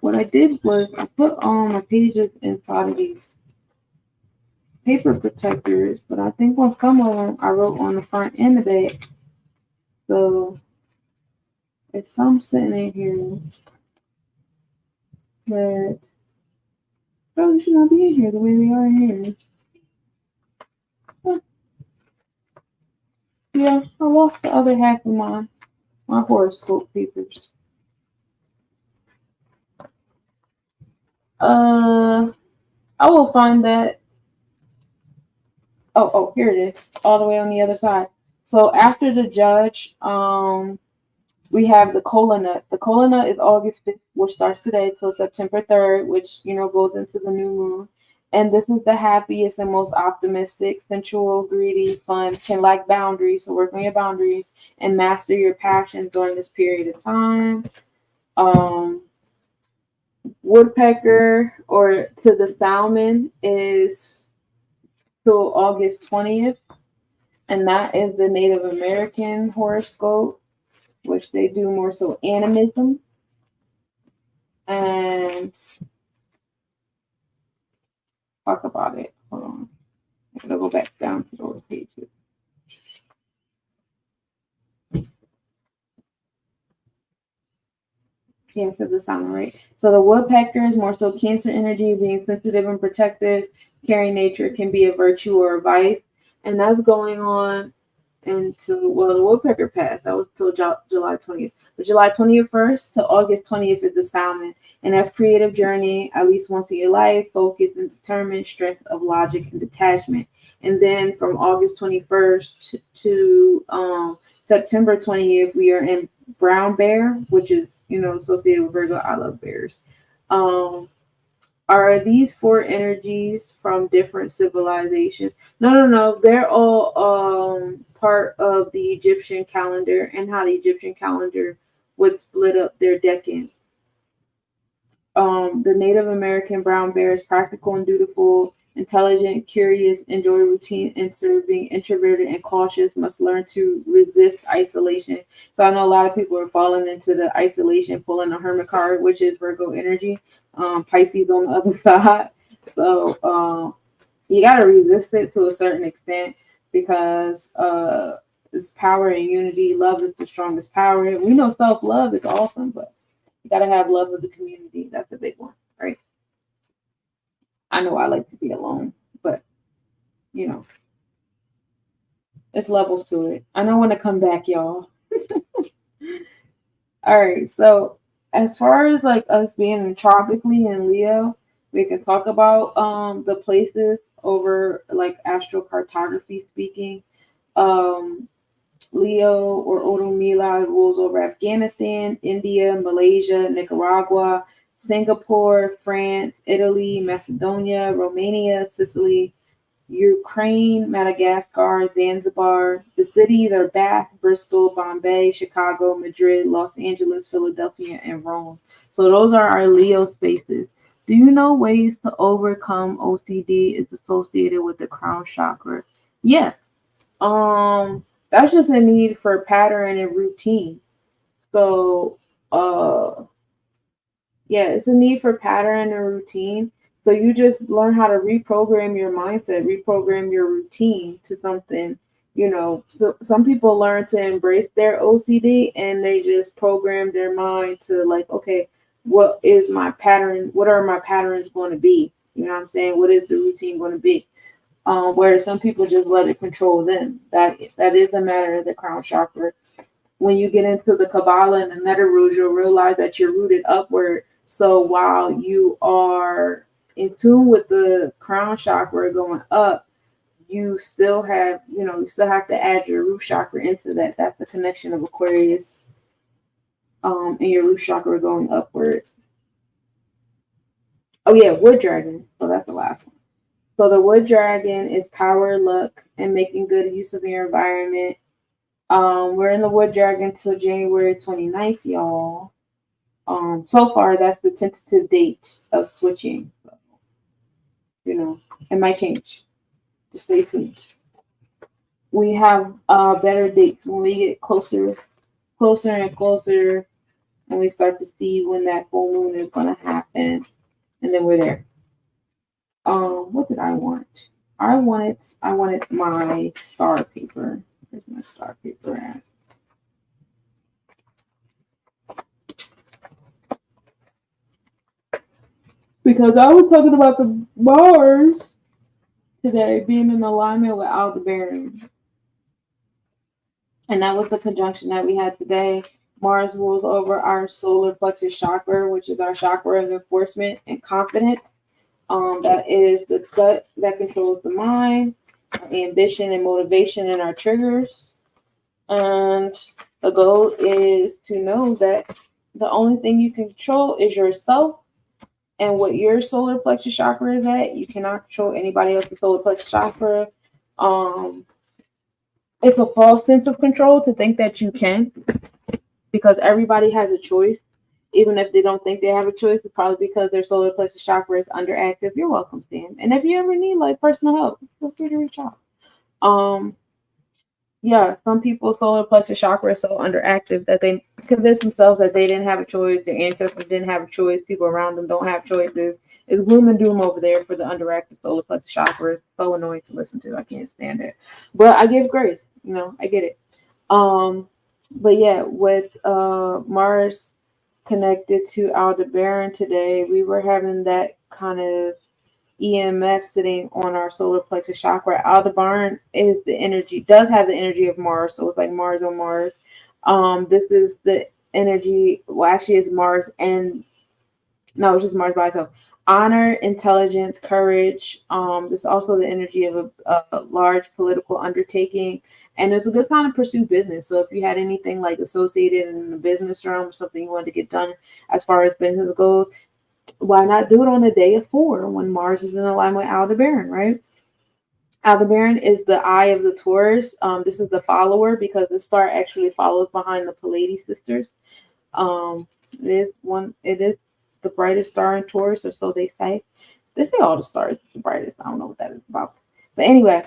What I did was I put all my pages inside of these paper protectors, but I think on some of them I wrote on the front and the back. So it's some sitting in here that probably should not be in here the way they are in here. Yeah, I lost the other half of my horoscope papers. I will find that. Oh, here it is, all the way on the other side. So after the judge, we have the kola nut. The kola nut is August 5th, which starts today till September 3rd, which goes into the new moon. And this is the happiest and most optimistic, sensual, greedy, fun, can lack boundaries. So work on your boundaries and master your passions during this period of time. Woodpecker or to the salmon is till August 20th. And that is the Native American horoscope, which they do more so animism. And talk about it. Hold on. I'm going to go back down to those pages. Yeah, I said the salmon, right? So the woodpecker is more so Cancer energy, being sensitive and protective. Caring nature can be a virtue or a vice. And that's going on until, the woodpecker passed. That was till July 20th. But July 20th first to August 20th is the salmon. And that's creative journey, at least once in your life, focused and determined, strength of logic and detachment. And then from August 21st to September 20th, we are in brown bear, which is, associated with Virgo. I love bears. Are these 4 energies from different civilizations? No. They're all part of the Egyptian calendar and how the Egyptian calendar would split up their decades. The Native American brown bear is practical and dutiful, intelligent, curious, enjoy routine and serving, introverted and cautious, must learn to resist isolation. So I know a lot of people are falling into the isolation, pulling the hermit card, which is Virgo energy. Pisces on the other side. So you got to resist it to a certain extent because it's power and unity. Love is the strongest power. We know self-love is awesome, but you got to have love of the community. That's a big one, right? I know I like to be alone, but it's levels to it. I know when to come back, y'all. All right, so as far as like us being tropically in Leo, we can talk about the places over like astrocartography speaking. Leo or Odom Mila rules over Afghanistan, India, Malaysia, Nicaragua, Singapore, France, Italy, Macedonia, Romania, Sicily, Ukraine, Madagascar, Zanzibar. The cities are Bath, Bristol, Bombay, Chicago, Madrid, Los Angeles, Philadelphia, and Rome. So those are our Leo spaces. Do you know ways to overcome OCD is associated with the crown chakra? Yeah. That's just a need for pattern and routine. So Yeah, it's a need for pattern and routine. So you just learn how to reprogram your mindset, reprogram your routine to something, So some people learn to embrace their OCD and they just program their mind to like, okay, what is my pattern? What are my patterns going to be? You know what I'm saying? What is the routine going to be? Whereas some people just let it control them. That is a matter of the crown chakra. When you get into the Kabbalah and the Meta rules, you'll realize that you're rooted upward. So while you are in tune with the crown chakra going up, you still have, you still have to add your root chakra into that. That's the connection of Aquarius, and your root chakra going upwards. Oh yeah, wood dragon. So that's the last one. So the wood dragon is power, luck, and making good use of your environment. We're in the wood dragon till January 29th, y'all. So far, that's the tentative date of switching. So, it might change. Just stay tuned. We have better dates when we get closer and closer, and we start to see when that full moon is going to happen, and then we're there. What did I want? I wanted my star paper. Where's my star paper at? Because I was talking about the Mars today being in alignment with Aldebaran. And that was the conjunction that we had today. Mars rules over our solar plexus chakra, which is our chakra of enforcement and confidence. That is the gut that controls the mind, our ambition and motivation, and our triggers. And the goal is to know that the only thing you can control is yourself and what your solar plexus chakra is at. You cannot control anybody else's solar plexus chakra. It's a false sense of control to think that you can, because everybody has a choice. Even if they don't think they have a choice, it's probably because their solar plexus chakra is underactive. You're welcome, Sam. And if you ever need like personal help, feel free to reach out. Yeah, some people's solar plexus chakra is so underactive that they convince themselves that they didn't have a choice, their ancestors didn't have a choice, people around them don't have choices. It's gloom and doom over there for the underactive solar plexus chakra. It's so annoying to listen to. I can't stand it. But I give grace, I get it. But yeah, with Mars connected to Aldebaran today, we were having that kind of EMF sitting on our solar plexus chakra. Aldebaran is the energy, does have the energy of Mars, so it's like Mars on Mars. This is the energy. Well, actually, it's Mars and no, it's just Mars by itself. Honor, intelligence, courage. This is also the energy of a large political undertaking, and it's a good time to pursue business. So if you had anything like associated in the business realm, something you wanted to get done as far as business goes, why not do it on a day of 4 when Mars is in alignment with Aldebaran, right? Aldebaran is the eye of the Taurus. This is the follower because the star actually follows behind the Pleiades sisters. It is the brightest star in Taurus, or so they say. They say all the stars are the brightest. I don't know what that is about. But anyway,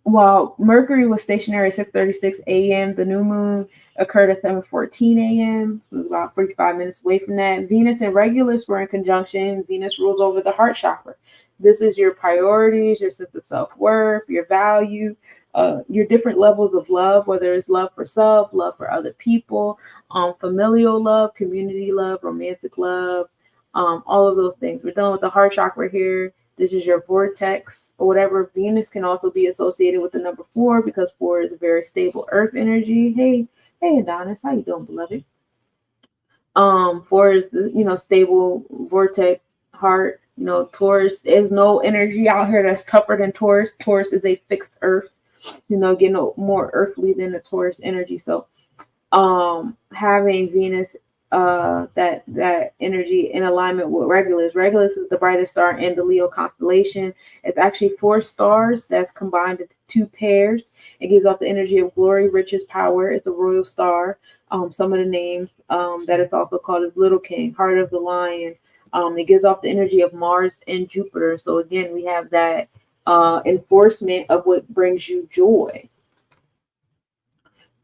while Mercury was stationary at 6:36 a.m., the new moon occurred at 7:14 a.m. It was about 45 minutes away from that. Venus and Regulus were in conjunction. Venus rules over the heart chakra. This is your priorities, your sense of self-worth, your value, your different levels of love, whether it's love for self, love for other people, familial love, community love, romantic love, all of those things. We're dealing with the heart chakra here. This is your vortex or whatever. Venus can also be associated with the number 4 because 4 is a very stable earth energy. Hey, Adonis, how you doing, beloved? 4 is the, stable vortex heart. Taurus, there's no energy out here that's tougher than Taurus. Taurus is a fixed earth, getting more earthly than the Taurus energy. So having Venus that energy in alignment with Regulus. Regulus is the brightest star in the Leo constellation. It's actually 4 stars that's combined into 2 pairs. It gives off the energy of glory, riches, power. It's a royal star. Some of the names that it's also called is Little King, Heart of the Lion. It gives off the energy of Mars and Jupiter. So again, we have that enforcement of what brings you joy.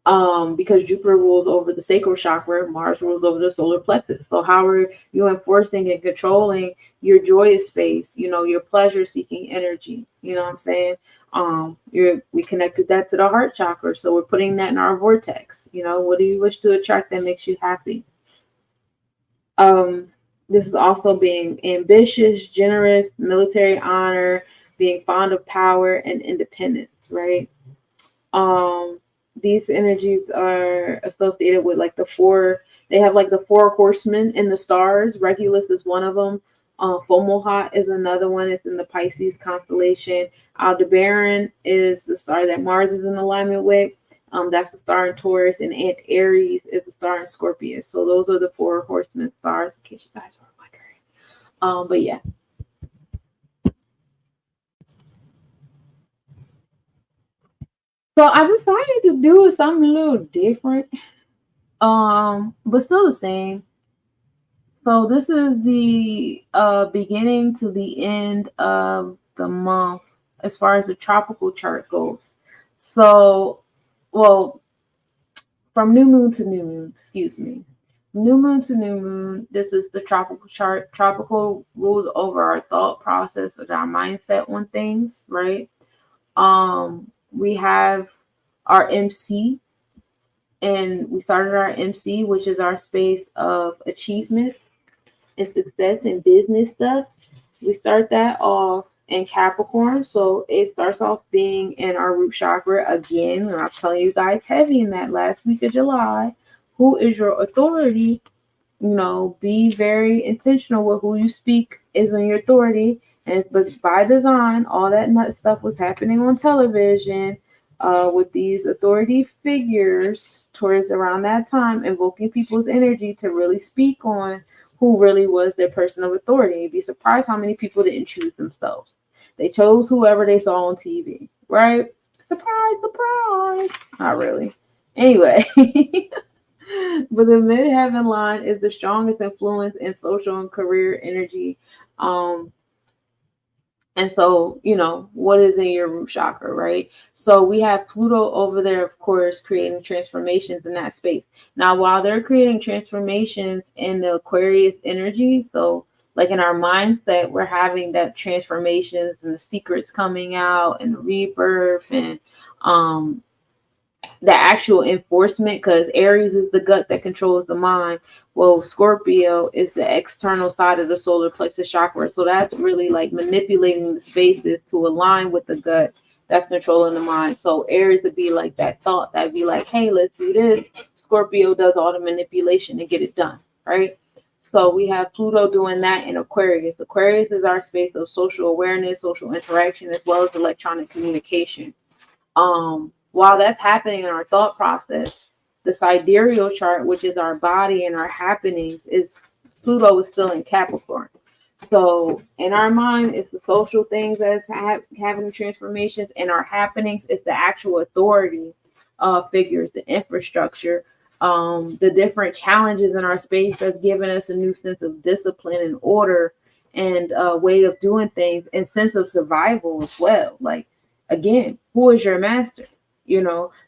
Because Jupiter rules over the sacral chakra, Mars rules over the solar plexus. So how are you enforcing and controlling your joyous space, your pleasure seeking energy? You know what I'm saying? We connected that to the heart chakra, so we're putting that in our vortex. What do you wish to attract that makes you happy? This is also being ambitious, generous, military honor, being fond of power and independence, right? These energies are associated with like they have like the four horsemen in the stars. Regulus is one of them. Fomalhaut is another one. It's in the Pisces constellation. Aldebaran is the star that Mars is in alignment with. That's the star in Taurus, and Aries is the star in Scorpius. So those are the four horsemen stars, in case you guys were wondering. But yeah. So I decided to do something a little different, but still the same. So this is the beginning to the end of the month as far as the tropical chart goes. So, well, from new moon to new moon, excuse me. New moon to new moon, this is the tropical chart. Tropical rules over our thought process and our mindset on things, right? We have our MC, and we started our MC, which is our space of achievement and success and business stuff. We start that off in Capricorn. So it starts off being in our root chakra again. And I'm telling you guys heavy in that last week of July. Who is your authority? Be very intentional with who you speak is on your authority. But by design, all that nut stuff was happening on television with these authority figures towards around that time, invoking people's energy to really speak on who really was their person of authority. You'd be surprised how many people didn't choose themselves. They chose whoever they saw on TV, right? Surprise, surprise. Not really. Anyway. But the midheaven line is the strongest influence in social and career energy. And so, what is in your root chakra, right? So we have Pluto over there, of course, creating transformations in that space. Now, while they're creating transformations in the Aquarius energy, so like in our mindset, we're having that transformations and the secrets coming out and the rebirth and the actual enforcement, because Aries is the gut that controls the mind. Well, Scorpio is the external side of the solar plexus chakra. So that's really like manipulating the spaces to align with the gut that's controlling the mind. So Aries would be like that thought that'd be like, hey, let's do this. Scorpio does all the manipulation to get it done, right? So we have Pluto doing that in Aquarius. Aquarius is our space of social awareness, social interaction, as well as electronic communication. While that's happening in our thought process, the sidereal chart, which is our body and our happenings, is Pluto is still in Capricorn. So in our mind, it's the social things that's having transformations. In our happenings, it's the actual authority figures, the infrastructure, the different challenges in our space that's given us a new sense of discipline and order and way of doing things and sense of survival as well. Like, again, who is your master?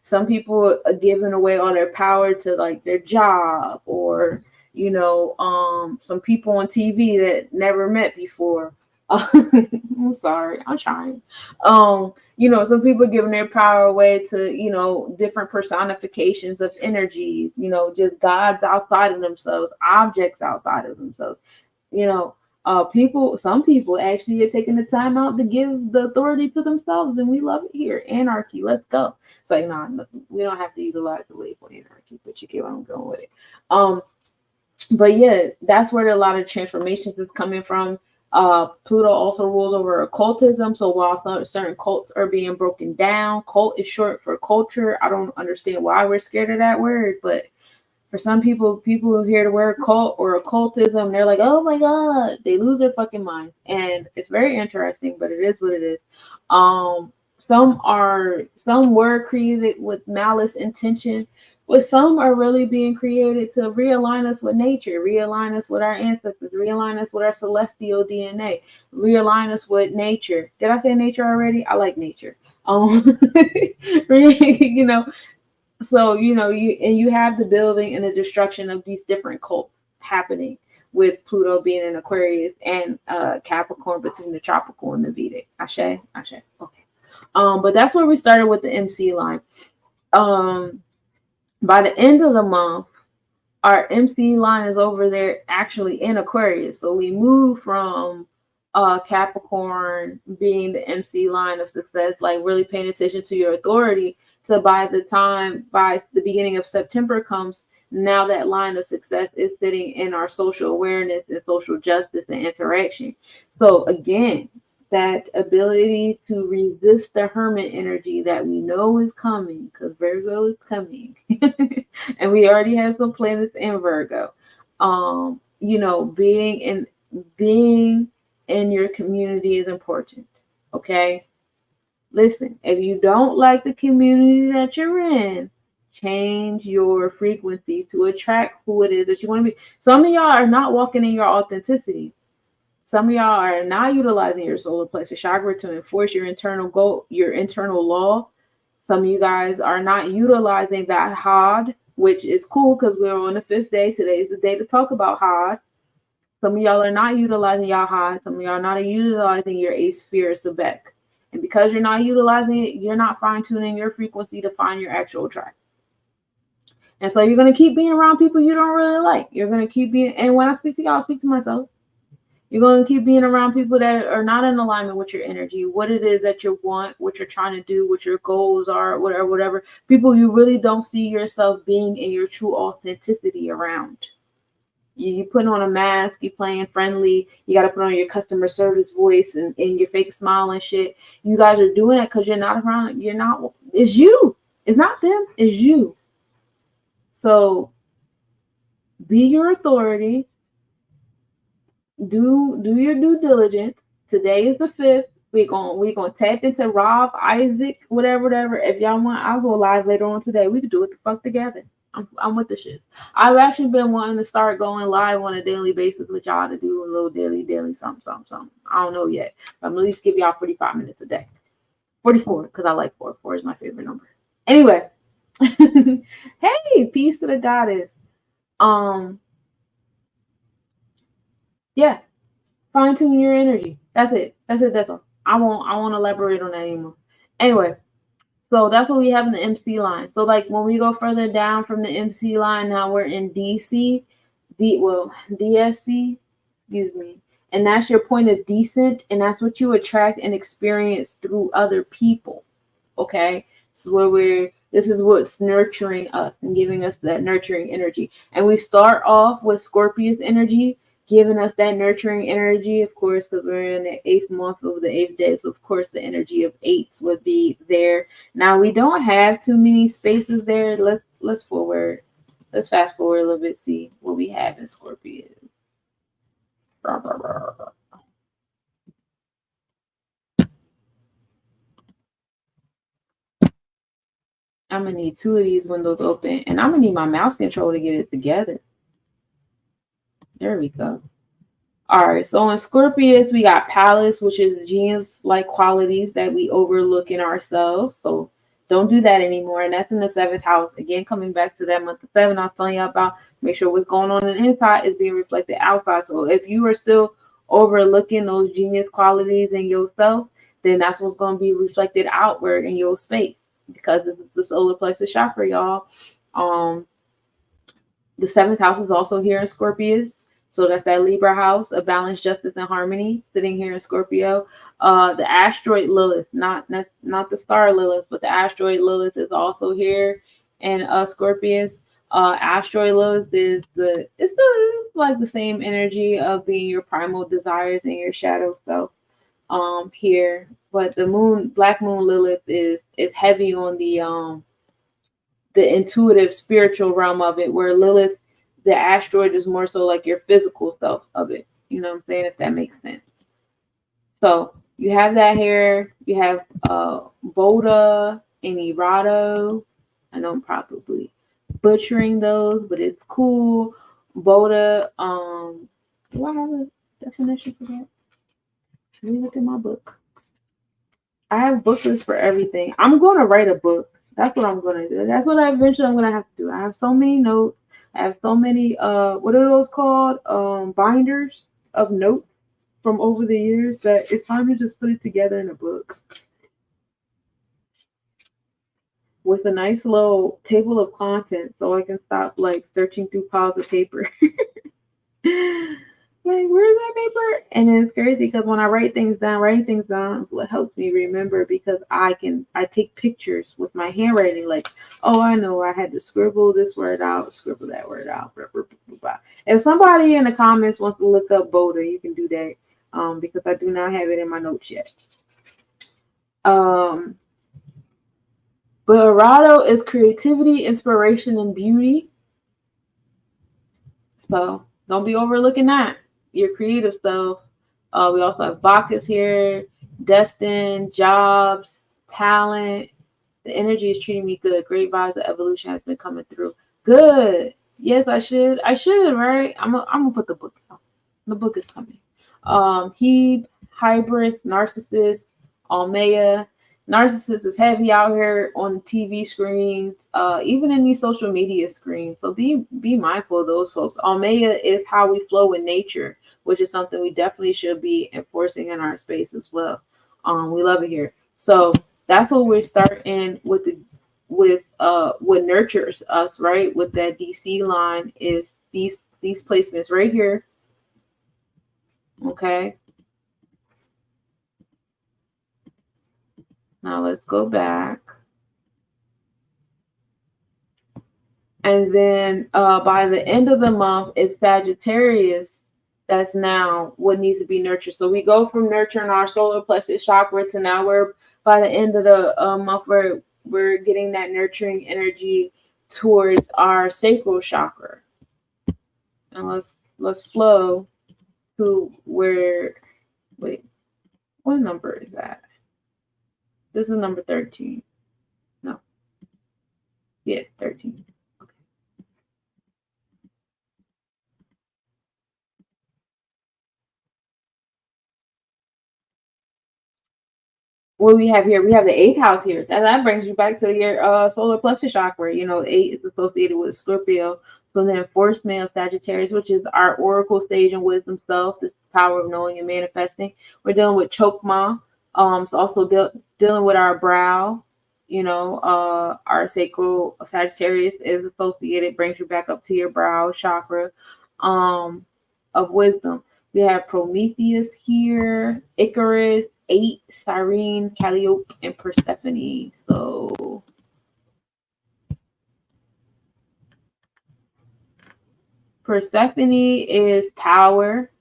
Some people are giving away all their power to like their job or, some people on TV that never met before. I'm sorry, I'm trying. Some people giving their power away to, different personifications of energies, just gods outside of themselves, objects outside of themselves, some people actually are taking the time out to give the authority to themselves, and we love it here. Anarchy, let's go. It's like, nah, we don't have to utilize the label anarchy, but you get where I'm going with it. But yeah, that's where a lot of transformations is coming from. Pluto also rules over occultism. So while certain cults are being broken down, cult is short for culture. I don't understand why we're scared of that word, but for some people who hear the word cult or occultism, they're like, oh my God, they lose their fucking mind. And it's very interesting, but it is what it is. Some were created with malice intention, but some are really being created to realign us with nature, realign us with our ancestors, realign us with our celestial DNA, realign us with nature. Did I say nature already? I like nature. So, you have the building and the destruction of these different cults happening with Pluto being in Aquarius and Capricorn between the tropical and the Vedic. Ashe. Okay. But that's where we started with the MC line. By the end of the month, our MC line is over there actually in Aquarius. So we move from Capricorn being the MC line of success, like really paying attention to your authority, to by the beginning of September comes, now that line of success is sitting in our social awareness and social justice and interaction. So again, that ability to resist the hermit energy that we know is coming, because Virgo is coming. And we already have some planets in Virgo. Being in your community is important. Okay. Listen, if you don't like the community that you're in, change your frequency to attract who it is that you want to be. Some of y'all are not walking in your authenticity. Some of y'all are not utilizing your solar plexus chakra to enforce your internal goal, your internal law. Some of you guys are not utilizing that Had, which is cool because we're on the 5th day. Today is the day to talk about Had. Some of y'all are not utilizing your Had. Some of y'all are not utilizing your Ace Sphere Sebek. And because you're not utilizing it, you're not fine-tuning your frequency to find your actual track. And so you're going to keep being around people you don't really like. You're going to keep being, and when I speak to y'all, I speak to myself. You're going to keep being around people that are not in alignment with your energy, what it is that you want, what you're trying to do, what your goals are, whatever. People you really don't see yourself being in your true authenticity around. You putting on a mask, you playing friendly, you got to put on your customer service voice and your fake smile and shit. You guys are doing it because you're not around, it's you. It's not them, it's you. So be your authority. Do your due diligence. Today is the 5th. We're gonna tap into Rob, Isaac, whatever. If y'all want, I'll go live later on today. We could do it the fuck together. I'm with the shit. I've actually been wanting to start going live on a daily basis with y'all to do a little daily something. I don't know yet. But I'm at least give y'all 45 minutes a day. 44, because I like 4. 4 is my favorite number. Anyway. Hey, peace to the goddess. Yeah, fine tune your energy. That's it. That's all. I won't elaborate on that anymore. Anyway, so that's what we have in the MC line. So like when we go further down from the MC line, now we're in DSC, excuse me. And that's your point of descent, and that's what you attract and experience through other people. Okay, so this is what's nurturing us and giving us that nurturing energy. And we start off with Scorpius energy, giving us that nurturing energy, of course, because we're in the 8th month of the 8th day. So, of course, the energy of 8s would be there. Now, we don't have too many spaces there. Let's fast forward a little bit, see what we have in Scorpius. I'm going to need 2 of these windows open, and I'm going to need my mouse control to get it together. There we go. All right, so in Scorpius, we got Palace, which is genius-like qualities that we overlook in ourselves. So don't do that anymore. And that's in the 7th house. Again, coming back to that month of 7, I'm telling you about, make sure what's going on in the inside is being reflected outside. So if you are still overlooking those genius qualities in yourself, then that's what's going to be reflected outward in your space, because this is the solar plexus chakra, y'all. The 7th house is also here in Scorpius. So that's that Libra house of balance, justice, and harmony, sitting here in Scorpio. The asteroid Lilith, not the star Lilith, but the asteroid Lilith is also here in Scorpius. Asteroid Lilith is like the same energy of being your primal desires and your shadow self here. But the Black Moon Lilith is heavy on the intuitive spiritual realm of it, where Lilith, the asteroid, is more so like your physical self of it. You know what I'm saying? If that makes sense. So you have that here. You have Boda and Irado. I know I'm probably butchering those, but it's cool. Boda. Do I have a definition for that? Let me look at my book. I have book lists for everything. I'm going to write a book. That's what I'm gonna do. That's what eventually I'm gonna have to do. I have so many notes. I have so many what are those called? Binders of notes from over the years that it's time to just put it together in a book with a nice little table of contents so I can stop like searching through piles of paper. Like, where's that paper? And it's crazy because when I writing things down is what helps me remember, because I take pictures with my handwriting, like, oh, I know I had to scribble this word out, scribble that word out. Blah, blah, blah, blah. If somebody in the comments wants to look up Boda, you can do that, because I do not have it in my notes yet. But Arado is creativity, inspiration, and beauty. So don't be overlooking that. Your creative stuff. We also have Bacchus here, Destin, jobs, talent. The energy is treating me good. Great vibes of evolution has been coming through. Good. Yes, I should. I should, right? I'm gonna put the book out. The book is coming. Hebe, Hybris, Narcissist, Almea. Narcissist is heavy out here on TV screens, even in these social media screens. So be mindful of those folks. Almea is how we flow in nature, which is something we definitely should be enforcing in our space as well. We love it here. So that's what we're starting with what nurtures us, right? With that DC line is these placements right here. Okay. Now let's go back. And then by the end of the month, it's Sagittarius. That's now what needs to be nurtured. So we go from nurturing our solar plexus chakra to now by the end of the month, we're getting that nurturing energy towards our sacral chakra. And let's flow to where, wait, what number is that? This is number 13. No. Yeah, 13. Okay. What we have here, we have the 8th house here. And that brings you back to your solar plexus chakra. You know, 8 is associated with Scorpio. So the enforcement of Sagittarius, which is our oracle stage and wisdom self, this power of knowing and manifesting. We're dealing with Chokma. It's also dealing with our brow. You know, our sacral Sagittarius is associated, brings you back up to your brow chakra of wisdom. We have Prometheus here, Icarus, 8, Cyrene, Calliope, and Persephone. So Persephone is power.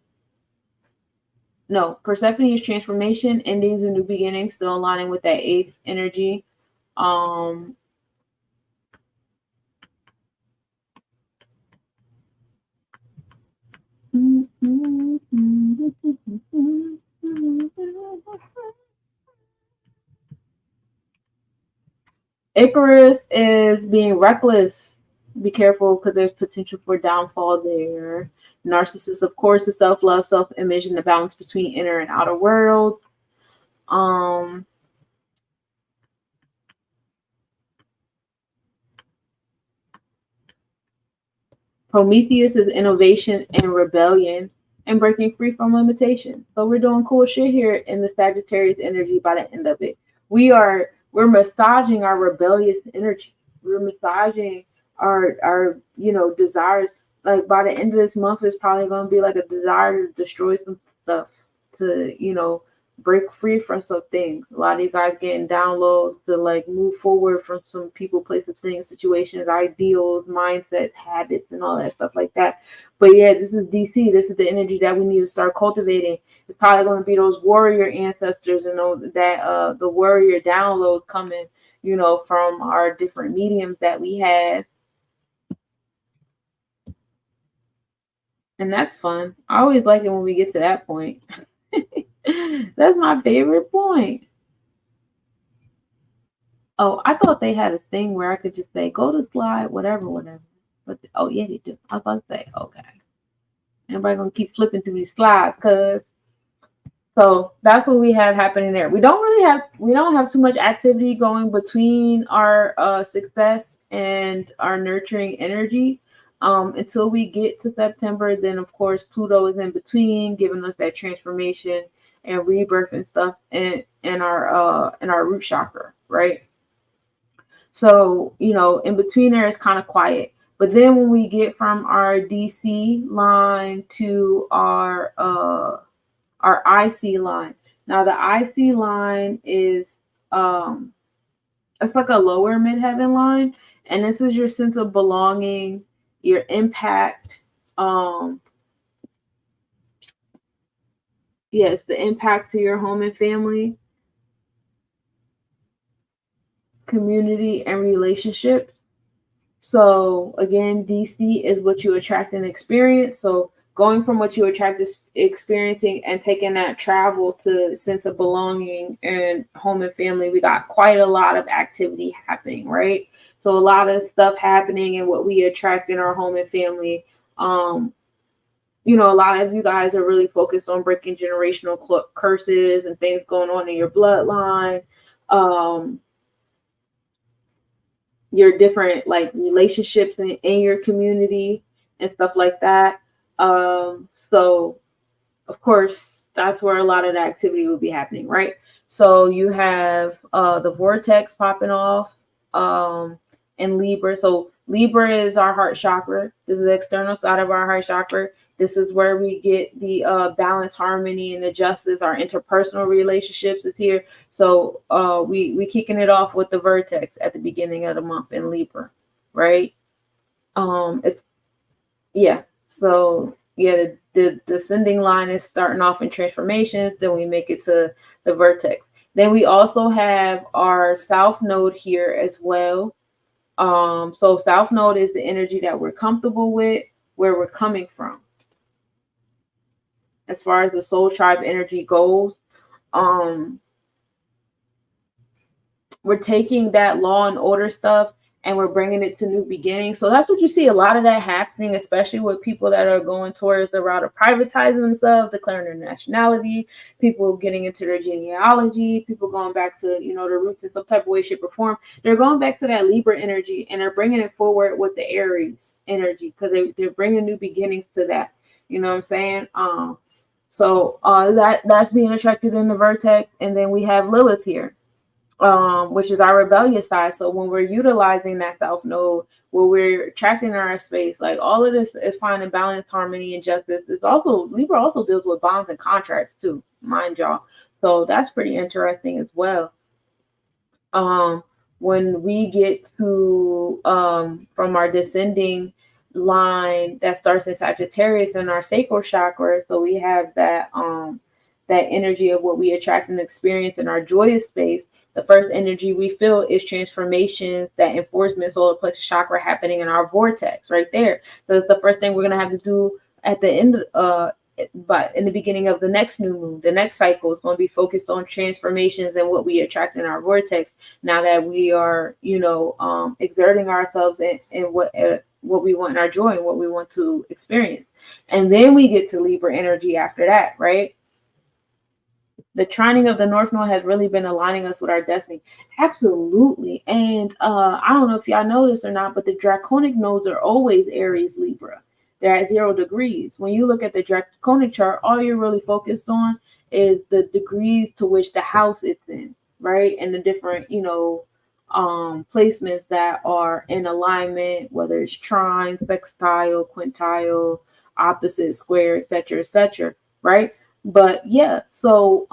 No, Persephone is transformation, endings, and new beginnings, still aligning with that 8th energy. Icarus is being reckless. Be careful because there's potential for downfall there. Narcissist, of course, the self-love, self-image, and the balance between inner and outer world. Prometheus is innovation and rebellion and breaking free from limitation. So we're doing cool shit here in the Sagittarius energy by the end of it. We're massaging our rebellious energy. We're massaging our desires. Like by the end of this month, it's probably going to be like a desire to destroy some stuff, to break free from some things. A lot of you guys getting downloads to like move forward from some people, places, things, situations, ideals, mindsets, habits, and all that stuff like that. But yeah, this is DC. This is the energy that we need to start cultivating. It's probably going to be those warrior ancestors and that the warrior downloads coming, from our different mediums that we have. And that's fun. I always like it when we get to that point. That's my favorite point. Oh, I thought they had a thing where I could just say, go to slide, whatever. But, oh, yeah, they do. I was about to say, okay. Everybody going to keep flipping through these slides, cuz. So that's what we have happening there. We don't have too much activity going between our success and our nurturing energy until we get to September. Then of course Pluto is in between, giving us that transformation and rebirth and stuff in our root chakra, right? So, in between there is kind of quiet. But then when we get from our DC line to our IC line. Now the IC line is it's like a lower midheaven line, and this is your sense of belonging, your impact. Yes, the impact to your home and family, community, and relationships. So again, DC is what you attract and experience. So going from what you attract is experiencing and taking that travel to sense of belonging and home and family, we got quite a lot of activity happening, right? So a lot of stuff happening in what we attract in our home and family. A lot of you guys are really focused on breaking generational curses and things going on in your bloodline. Your different like relationships in your community and stuff like that. So of course that's where a lot of the activity will be happening, right? So you have the vortex popping off in Libra. So Libra is our heart chakra. This is the external side of our heart chakra. This is where we get the balance, harmony, and the justice. Our interpersonal relationships is here. So we kicking it off with the vertex at the beginning of the month in Libra, right? It's So the descending line is starting off in transformations. Then we make it to the vertex. Then we also have our South Node here as well. So South Node is the energy that we're comfortable with, where we're coming from. As far as the soul tribe energy goes, we're taking that law and order stuff and we're bringing it to new beginnings. So that's what you see a lot of that happening, especially with people that are going towards the route of privatizing themselves, declaring their nationality, people getting into their genealogy, people going back to, the roots in some type of way, shape, or form. They're going back to that Libra energy and they're bringing it forward with the Aries energy because they're bringing new beginnings to that. You know what I'm saying? So that's being attracted in the vertex. And then we have Lilith here, which is our rebellious side. So when we're utilizing that South Node, where we're attracting our space, like all of this is finding balance, harmony, and justice. It's also, Libra also deals with bonds and contracts too, mind y'all. So that's pretty interesting as well. When we get to from our descending line that starts in Sagittarius in our sacral chakra, so we have that that energy of what we attract and experience in our joyous space. The first energy we feel is transformations, that enforcement solar plexus chakra happening in our vortex right there. So it's the first thing we're gonna have to do at the end but in the beginning of the next new moon. The next cycle is going to be focused on transformations and what we attract in our vortex now that we are exerting ourselves in what we want in our joy and what we want to experience. And then we get to Libra energy after that, right? The trining of the North Node has really been aligning us with our destiny. Absolutely. And I don't know if y'all know this or not, but the Draconic nodes are always Aries, Libra. They're at 0 degrees. When you look at the Draconic chart, all you're really focused on is the degrees to which the house it's in, right? And the different, placements that are in alignment, whether it's trine, sextile, quintile, opposite, square, etc., right? But yeah, so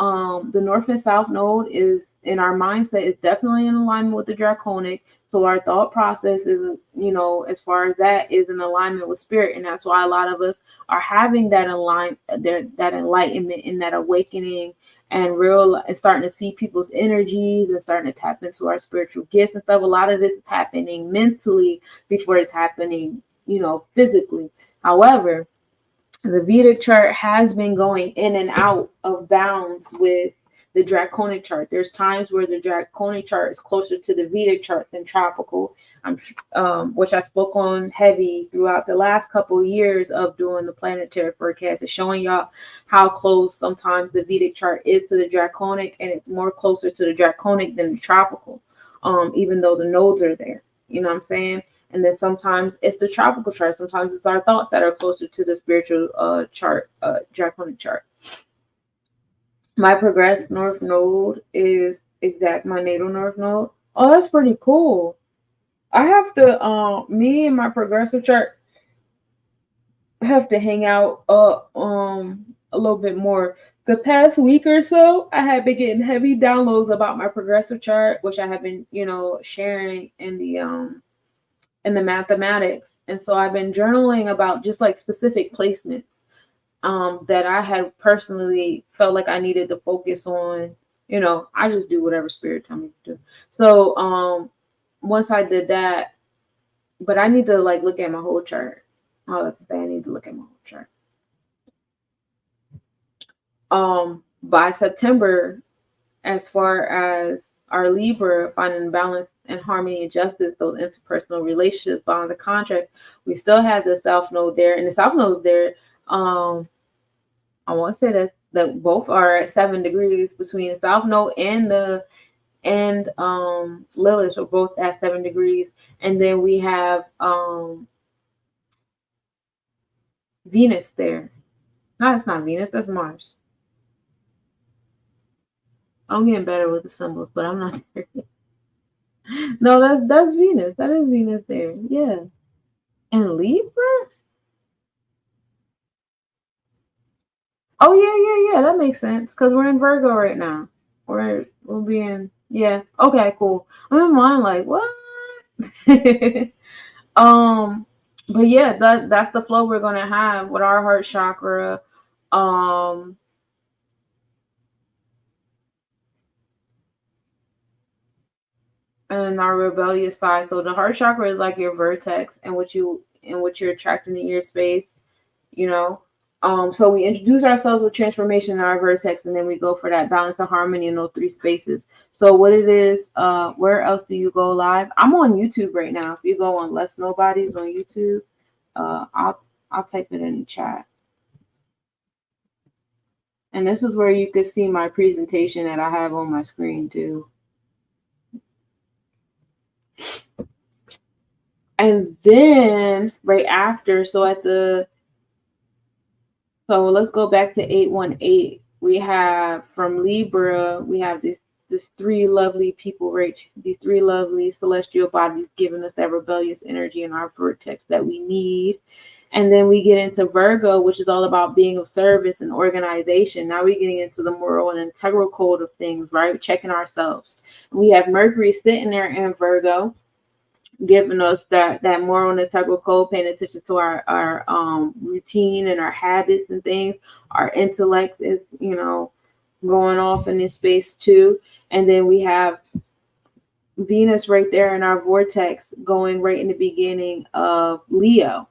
the North and South Node is in our mindset is definitely in alignment with the Draconic. So our thought process is, as far as that is in alignment with spirit. And that's why a lot of us are having that that enlightenment and that awakening and starting to see people's energies and starting to tap into our spiritual gifts and stuff. A lot of this is happening mentally before it's happening, physically. However, the Vedic chart has been going in and out of bounds with the Draconic chart. There's times where the Draconic chart is closer to the Vedic chart than tropical, which I spoke on heavy throughout the last couple of years of doing the planetary forecast, is showing y'all how close sometimes the Vedic chart is to the Draconic, and it's more closer to the Draconic than the tropical, even though the nodes are there. You know what I'm saying? And then sometimes it's the tropical chart. Sometimes it's our thoughts that are closer to the spiritual chart, Draconic chart. My progressed north node is exact my natal north node. Oh, that's pretty cool. I have to, me and my progressive chart have to hang out a little bit more. The past week or so, I have been getting heavy downloads about my progressive chart, which I have been, sharing in the mathematics. And so I've been journaling about just like specific placements that I had personally felt like I needed to focus on. I just do whatever spirit tell me to do. So once I did that, but I need to like look at my whole chart. Oh, that's to say I need to look at my whole chart. By September, as far as our Libra finding balance and harmony and justice, those interpersonal relationships, bonds, and contracts, we still have the South Node there, and the South Node there. I want to say that both are at 7 degrees between the South Node and Lilith are both at 7 degrees, and then we have Venus there. No, it's not Venus. That's Mars. I'm getting better with the symbols, but I'm not there yet. No, that's Venus. That is Venus there. Yeah. And Libra? Oh, yeah. That makes sense. Because we're in Virgo right now. We'll be in, yeah. Okay, cool. I'm in mine like, what? But yeah, that's the flow we're gonna have with our heart chakra. And our rebellious side. So the heart chakra is like your vertex and what you're attracting in your space, So we introduce ourselves with transformation in our vertex, and then we go for that balance and harmony in those 3 spaces. So what it is, where else do you go live? I'm on YouTube right now. If you go on lesnobodies on YouTube, I'll type it in the chat. And this is where you can see my presentation that I have on my screen too. And then right after, so let's go back to 818. We have from Libra, we have this 3 lovely people, right? These 3 lovely celestial bodies giving us that rebellious energy in our vortex that we need. And then we get into Virgo, which is all about being of service and organization. Now we're getting into the moral and integral code of things, right? Checking ourselves. We have Mercury sitting there in Virgo, giving us that moral and integral code, paying attention to our routine and our habits and things. Our intellect is, going off in this space too. And then we have Venus right there in our vortex going right in the beginning of Leo.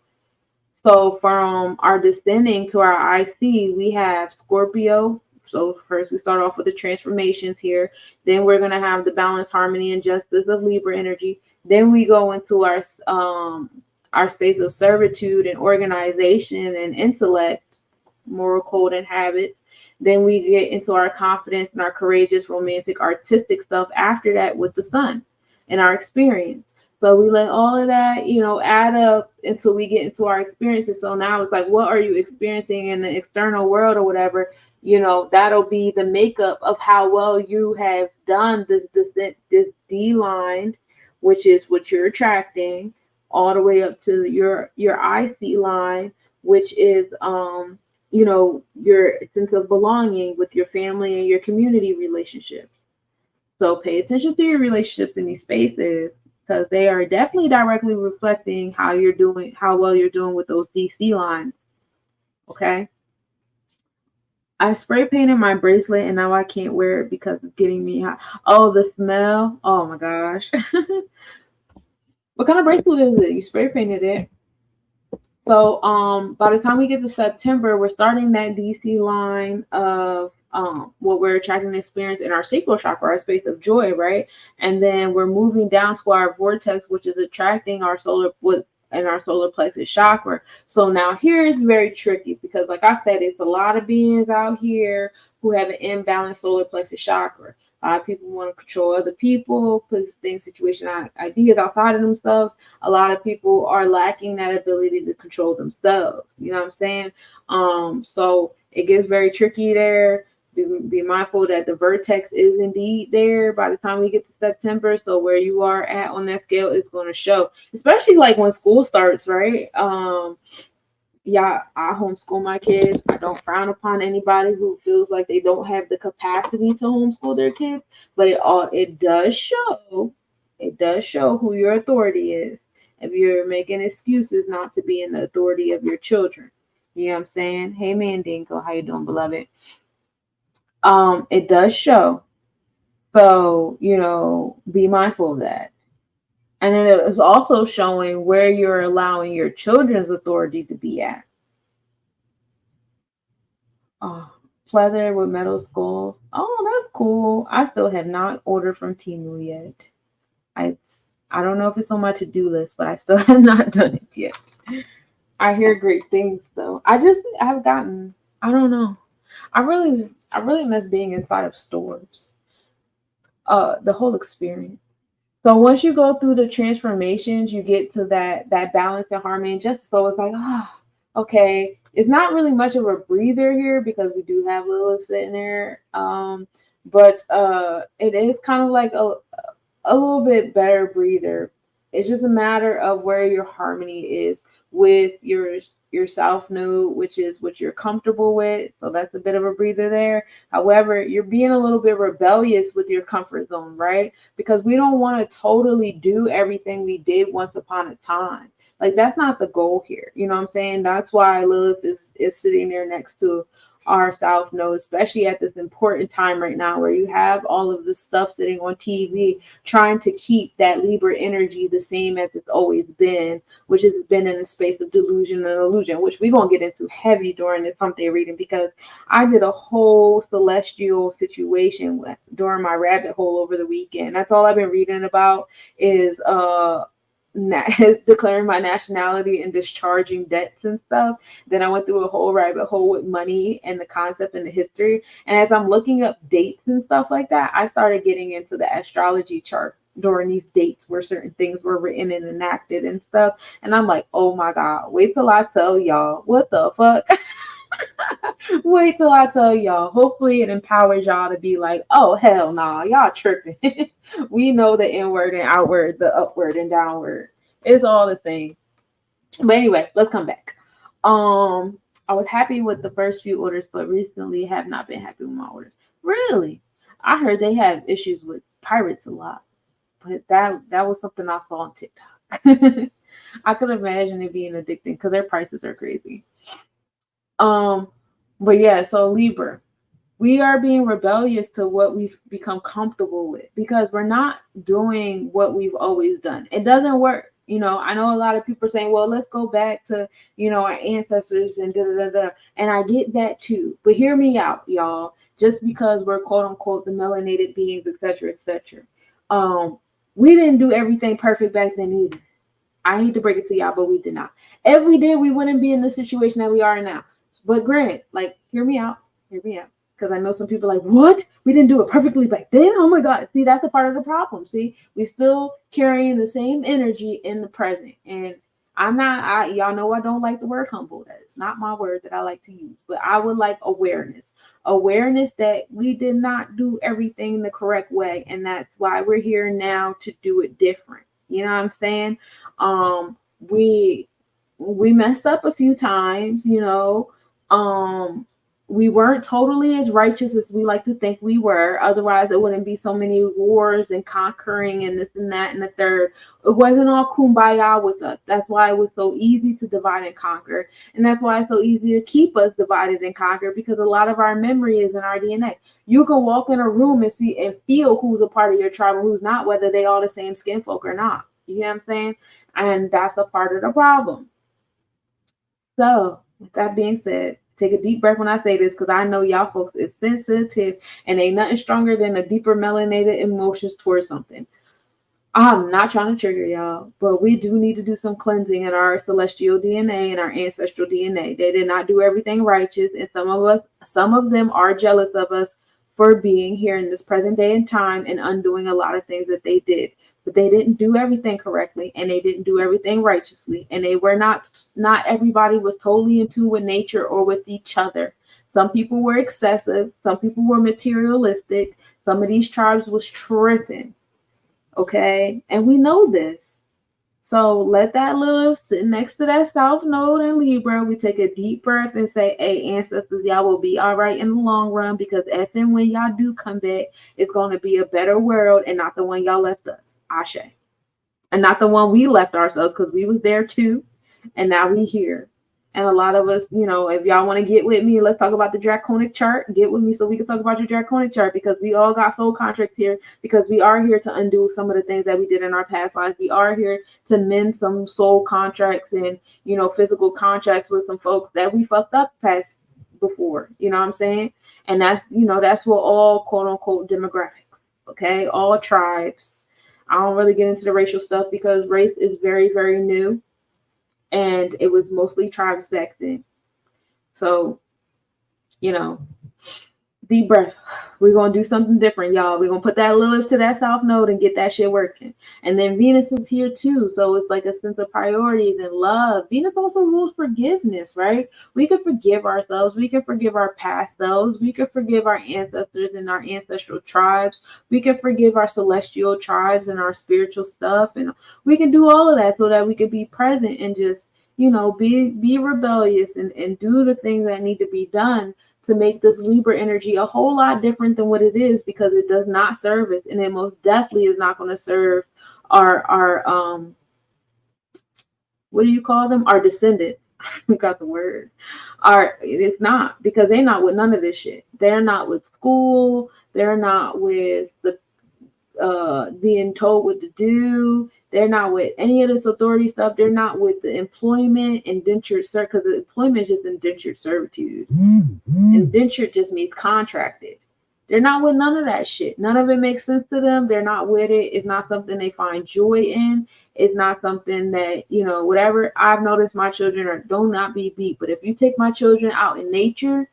So from our descending to our IC, we have Scorpio. So first we start off with the transformations here. Then we're going to have the balance, harmony, and justice of Libra energy. Then we go into our space of servitude and organization and intellect, moral code and habits. Then we get into our confidence and our courageous, romantic, artistic stuff after that with the sun and our experience. So we let all of that, add up until we get into our experiences. So now it's like, what are you experiencing in the external world or whatever? That'll be the makeup of how well you have done this D line, which is what you're attracting, all the way up to your IC line, which is your sense of belonging with your family and your community relationships. So pay attention to your relationships in these spaces, because they are definitely directly reflecting how well you're doing with those DC lines. Okay. I spray painted my bracelet and now I can't wear it because it's getting me hot. Oh, the smell. Oh my gosh. What kind of bracelet is it? You spray painted it. So by the time we get to September, we're starting that DC line of what we're attracting to experience in our sacral chakra, our space of joy, right? And then we're moving down to our vortex, which is attracting our solar and our solar plexus chakra. So now here is very tricky because, like I said, it's a lot of beings out here who have an imbalanced solar plexus chakra. A lot of people want to control other people, put things, situation, ideas outside of themselves. A lot of people are lacking that ability to control themselves. You know what I'm saying? So it gets very tricky there. Be mindful that the vertex is indeed there by the time we get to September. So where you are at on that scale is going to show, especially like when school starts, right? Yeah, I homeschool my kids. I don't frown upon anybody who feels like they don't have the capacity to homeschool their kids, but it does show who your authority is if you're making excuses not to be in the authority of your children. You know what I'm saying? Hey Mandingo, how you doing, beloved? It does show. So, be mindful of that. And then it is also showing where you're allowing your children's authority to be at. Oh, pleather with metal skulls. Oh, that's cool. I still have not ordered from Temu yet. I don't know if it's on my to-do list, but I still have not done it yet. I hear great things though. I don't know. I really miss being inside of stores. The whole experience. So once you go through the transformations, you get to that balance and harmony. And just so it's like, okay, it's not really much of a breather here because we do have Lilith sitting there. But it is kind of like a little bit better breather. It's just a matter of where your harmony is with your south node, which is what you're comfortable with. So that's a bit of a breather there. However, you're being a little bit rebellious with your comfort zone, right? Because we don't want to totally do everything we did once upon a time. Like, that's not the goal here. You know what I'm saying? That's why Lilith is sitting there next to our south node, especially at this important time right now where you have all of this stuff sitting on TV trying to keep that Libra energy the same as it's always been, which has been in a space of delusion and illusion, which we're going to get into heavy during this hump day reading because I did a whole celestial situation during my rabbit hole over the weekend. That's all I've been reading about is declaring my nationality and discharging debts and stuff. Then I went through a whole rabbit hole with money and the concept and the history. And as I'm looking up dates and stuff like that, I started getting into the astrology chart during these dates where certain things were written and enacted and stuff. And I'm like, oh my God, wait till I tell y'all. What the fuck? Wait till I tell y'all. Hopefully it empowers y'all to be like, oh, hell nah, y'all tripping. We know the inward and outward, the upward and downward. It's all the same. But anyway, let's come back. I was happy with the first few orders, but recently have not been happy with my orders. Really? I heard they have issues with pirates a lot. But that was something I saw on TikTok. I could imagine it being addicting because their prices are crazy. But yeah, so Libra, we are being rebellious to what we've become comfortable with because we're not doing what we've always done. It doesn't work. I know a lot of people are saying, well, let's go back to, our ancestors and da-da-da-da. And I get that too. But hear me out, y'all. Just because we're quote unquote the melanated beings, etc., etc. We didn't do everything perfect back then either. I hate to break it to y'all, but we did not. If we did, we wouldn't be in the situation that we are now. But granted, hear me out. Because I know some people are like, what? We didn't do it perfectly back then? Oh my God. See, that's a part of the problem. See, we still carrying the same energy in the present. And y'all know I don't like the word humble. That is not my word that I like to use. But I would like awareness. Awareness that we did not do everything the correct way. And that's why we're here now to do it different. You know what I'm saying? We messed up a few times, we weren't totally as righteous as we like to think we were. Otherwise, it wouldn't be so many wars and conquering and this and that and the third. It wasn't all kumbaya with us. That's why it was so easy to divide and conquer. And that's why it's so easy to keep us divided and conquered because a lot of our memory is in our DNA. You can walk in a room and see and feel who's a part of your tribe and who's not, whether they all the same skin folk or not. You know what I'm saying? And that's a part of the problem. So, with that being said, take a deep breath when I say this, because I know y'all folks is sensitive and ain't nothing stronger than a deeper melanated emotions towards something. I'm not trying to trigger y'all, but we do need to do some cleansing in our celestial DNA and our ancestral DNA. They did not do everything righteous, and some of them are jealous of us for being here in this present day and time and undoing a lot of things that they did. But they didn't do everything correctly, and they didn't do everything righteously, and they were not everybody was totally in tune with nature or with each other. Some people were excessive, some people were materialistic, some of these tribes was tripping. Okay, and we know this. So let that little sit next to that South Node in Libra. We take a deep breath and say, hey, ancestors, y'all will be all right in the long run, because if and when y'all do come back, it's going to be a better world and not the one y'all left us. Ashe. And not the one we left ourselves, because we was there too. And now we here. And a lot of us, you know, if y'all want to get with me, let's talk about the Draconic chart. Get with me so we can talk about your Draconic chart, because we all got soul contracts here, because we are here to undo some of the things that we did in our past lives. We are here to mend some soul contracts and, you know, physical contracts with some folks that we fucked up past before. You know what I'm saying? And that's, you know, that's what all quote unquote demographics. Okay. All tribes. I don't really get into the racial stuff because race is very, very new. And it was mostly tribes back then. So, you know, deep breath. We're going to do something different, y'all. We're going to put that Lilith to that South Node and get that shit working. And then Venus is here too. So it's like a sense of priorities and love. Venus also rules forgiveness, right? We can forgive ourselves. We can forgive our past selves. We can forgive our ancestors and our ancestral tribes. We can forgive our celestial tribes and our spiritual stuff. And we can do all of that so that we can be present and just, you know, be rebellious and do the things that need to be done to make this Libra energy a whole lot different than what it is, because it does not serve us, and it most definitely is not going to serve our what do you call them? Our descendants. We got the word. It's not, because they're not with none of this shit. They're not with school. They're not with the being told what to do. They're not with any of this authority stuff. They're not with the employment, indentured servitude, because the employment is just indentured servitude. Indentured just means contracted. They're not with none of that shit. None of it makes sense to them. They're not with it. It's not something they find joy in. It's not something that, you know, whatever. I've noticed my children do not be beat. But if you take my children out in nature,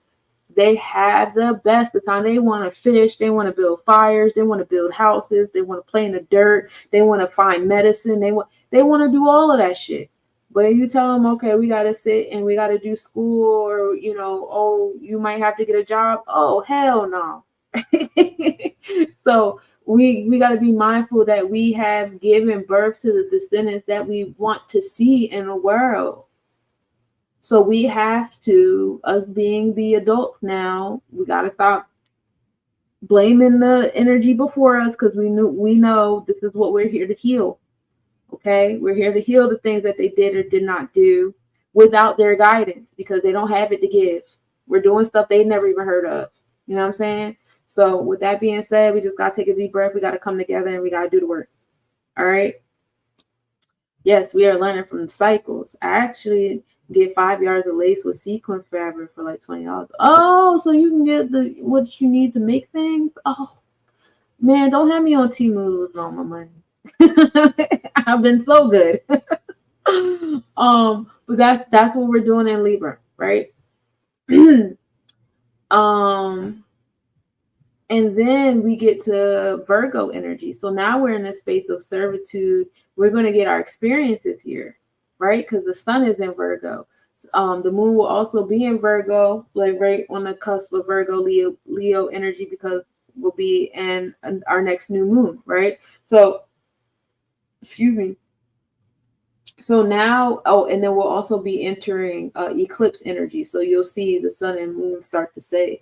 they have the best of time. They want to fish. They want to build fires. They want to build houses. They want to play in the dirt. They want to find medicine. They want to do all of that shit. But if you tell them, okay, we got to sit and we got to do school, or, you know, oh, you might have to get a job. Oh, hell no. So we got to be mindful that we have given birth to the descendants that we want to see in the world. So we have to, us being the adults now, we got to stop blaming the energy before us, because we know this is what we're here to heal. Okay, we're here to heal the things that they did or did not do without their guidance, because they don't have it to give. We're doing stuff they never even heard of. You know what I'm saying? So with that being said, we just got to take a deep breath. We got to come together and we got to do the work. All right. Yes, we are learning from the cycles. I actually get 5 yards of lace with sequin fabric for like $20. Oh, so you can get what you need to make things. Oh man, don't have me on Temu with all my money. I've been so good. But that's what we're doing in Libra, right? And then we get to Virgo energy. So now we're in a space of servitude. We're going to get our experiences here, right? Because the sun is in Virgo. The moon will also be in Virgo, like right on the cusp of Virgo, Leo energy, because we'll be in our next new moon, right? So, excuse me. So now, and then we'll also be entering eclipse energy. So you'll see the sun and moon start to stay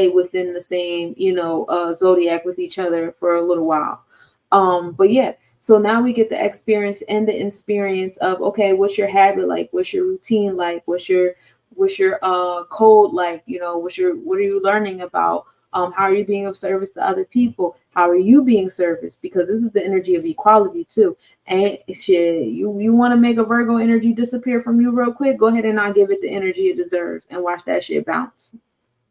within the same, zodiac with each other for a little while. But yeah, so now we get the experience and the experience of, okay, what's your habit like? What's your routine like? What's your code like? What are you learning about How are you being of service to other people? How are you being serviced? Because this is the energy of equality too. And shit, you want to make a Virgo energy disappear from you real quick? Go ahead and not give it the energy it deserves and watch that shit bounce.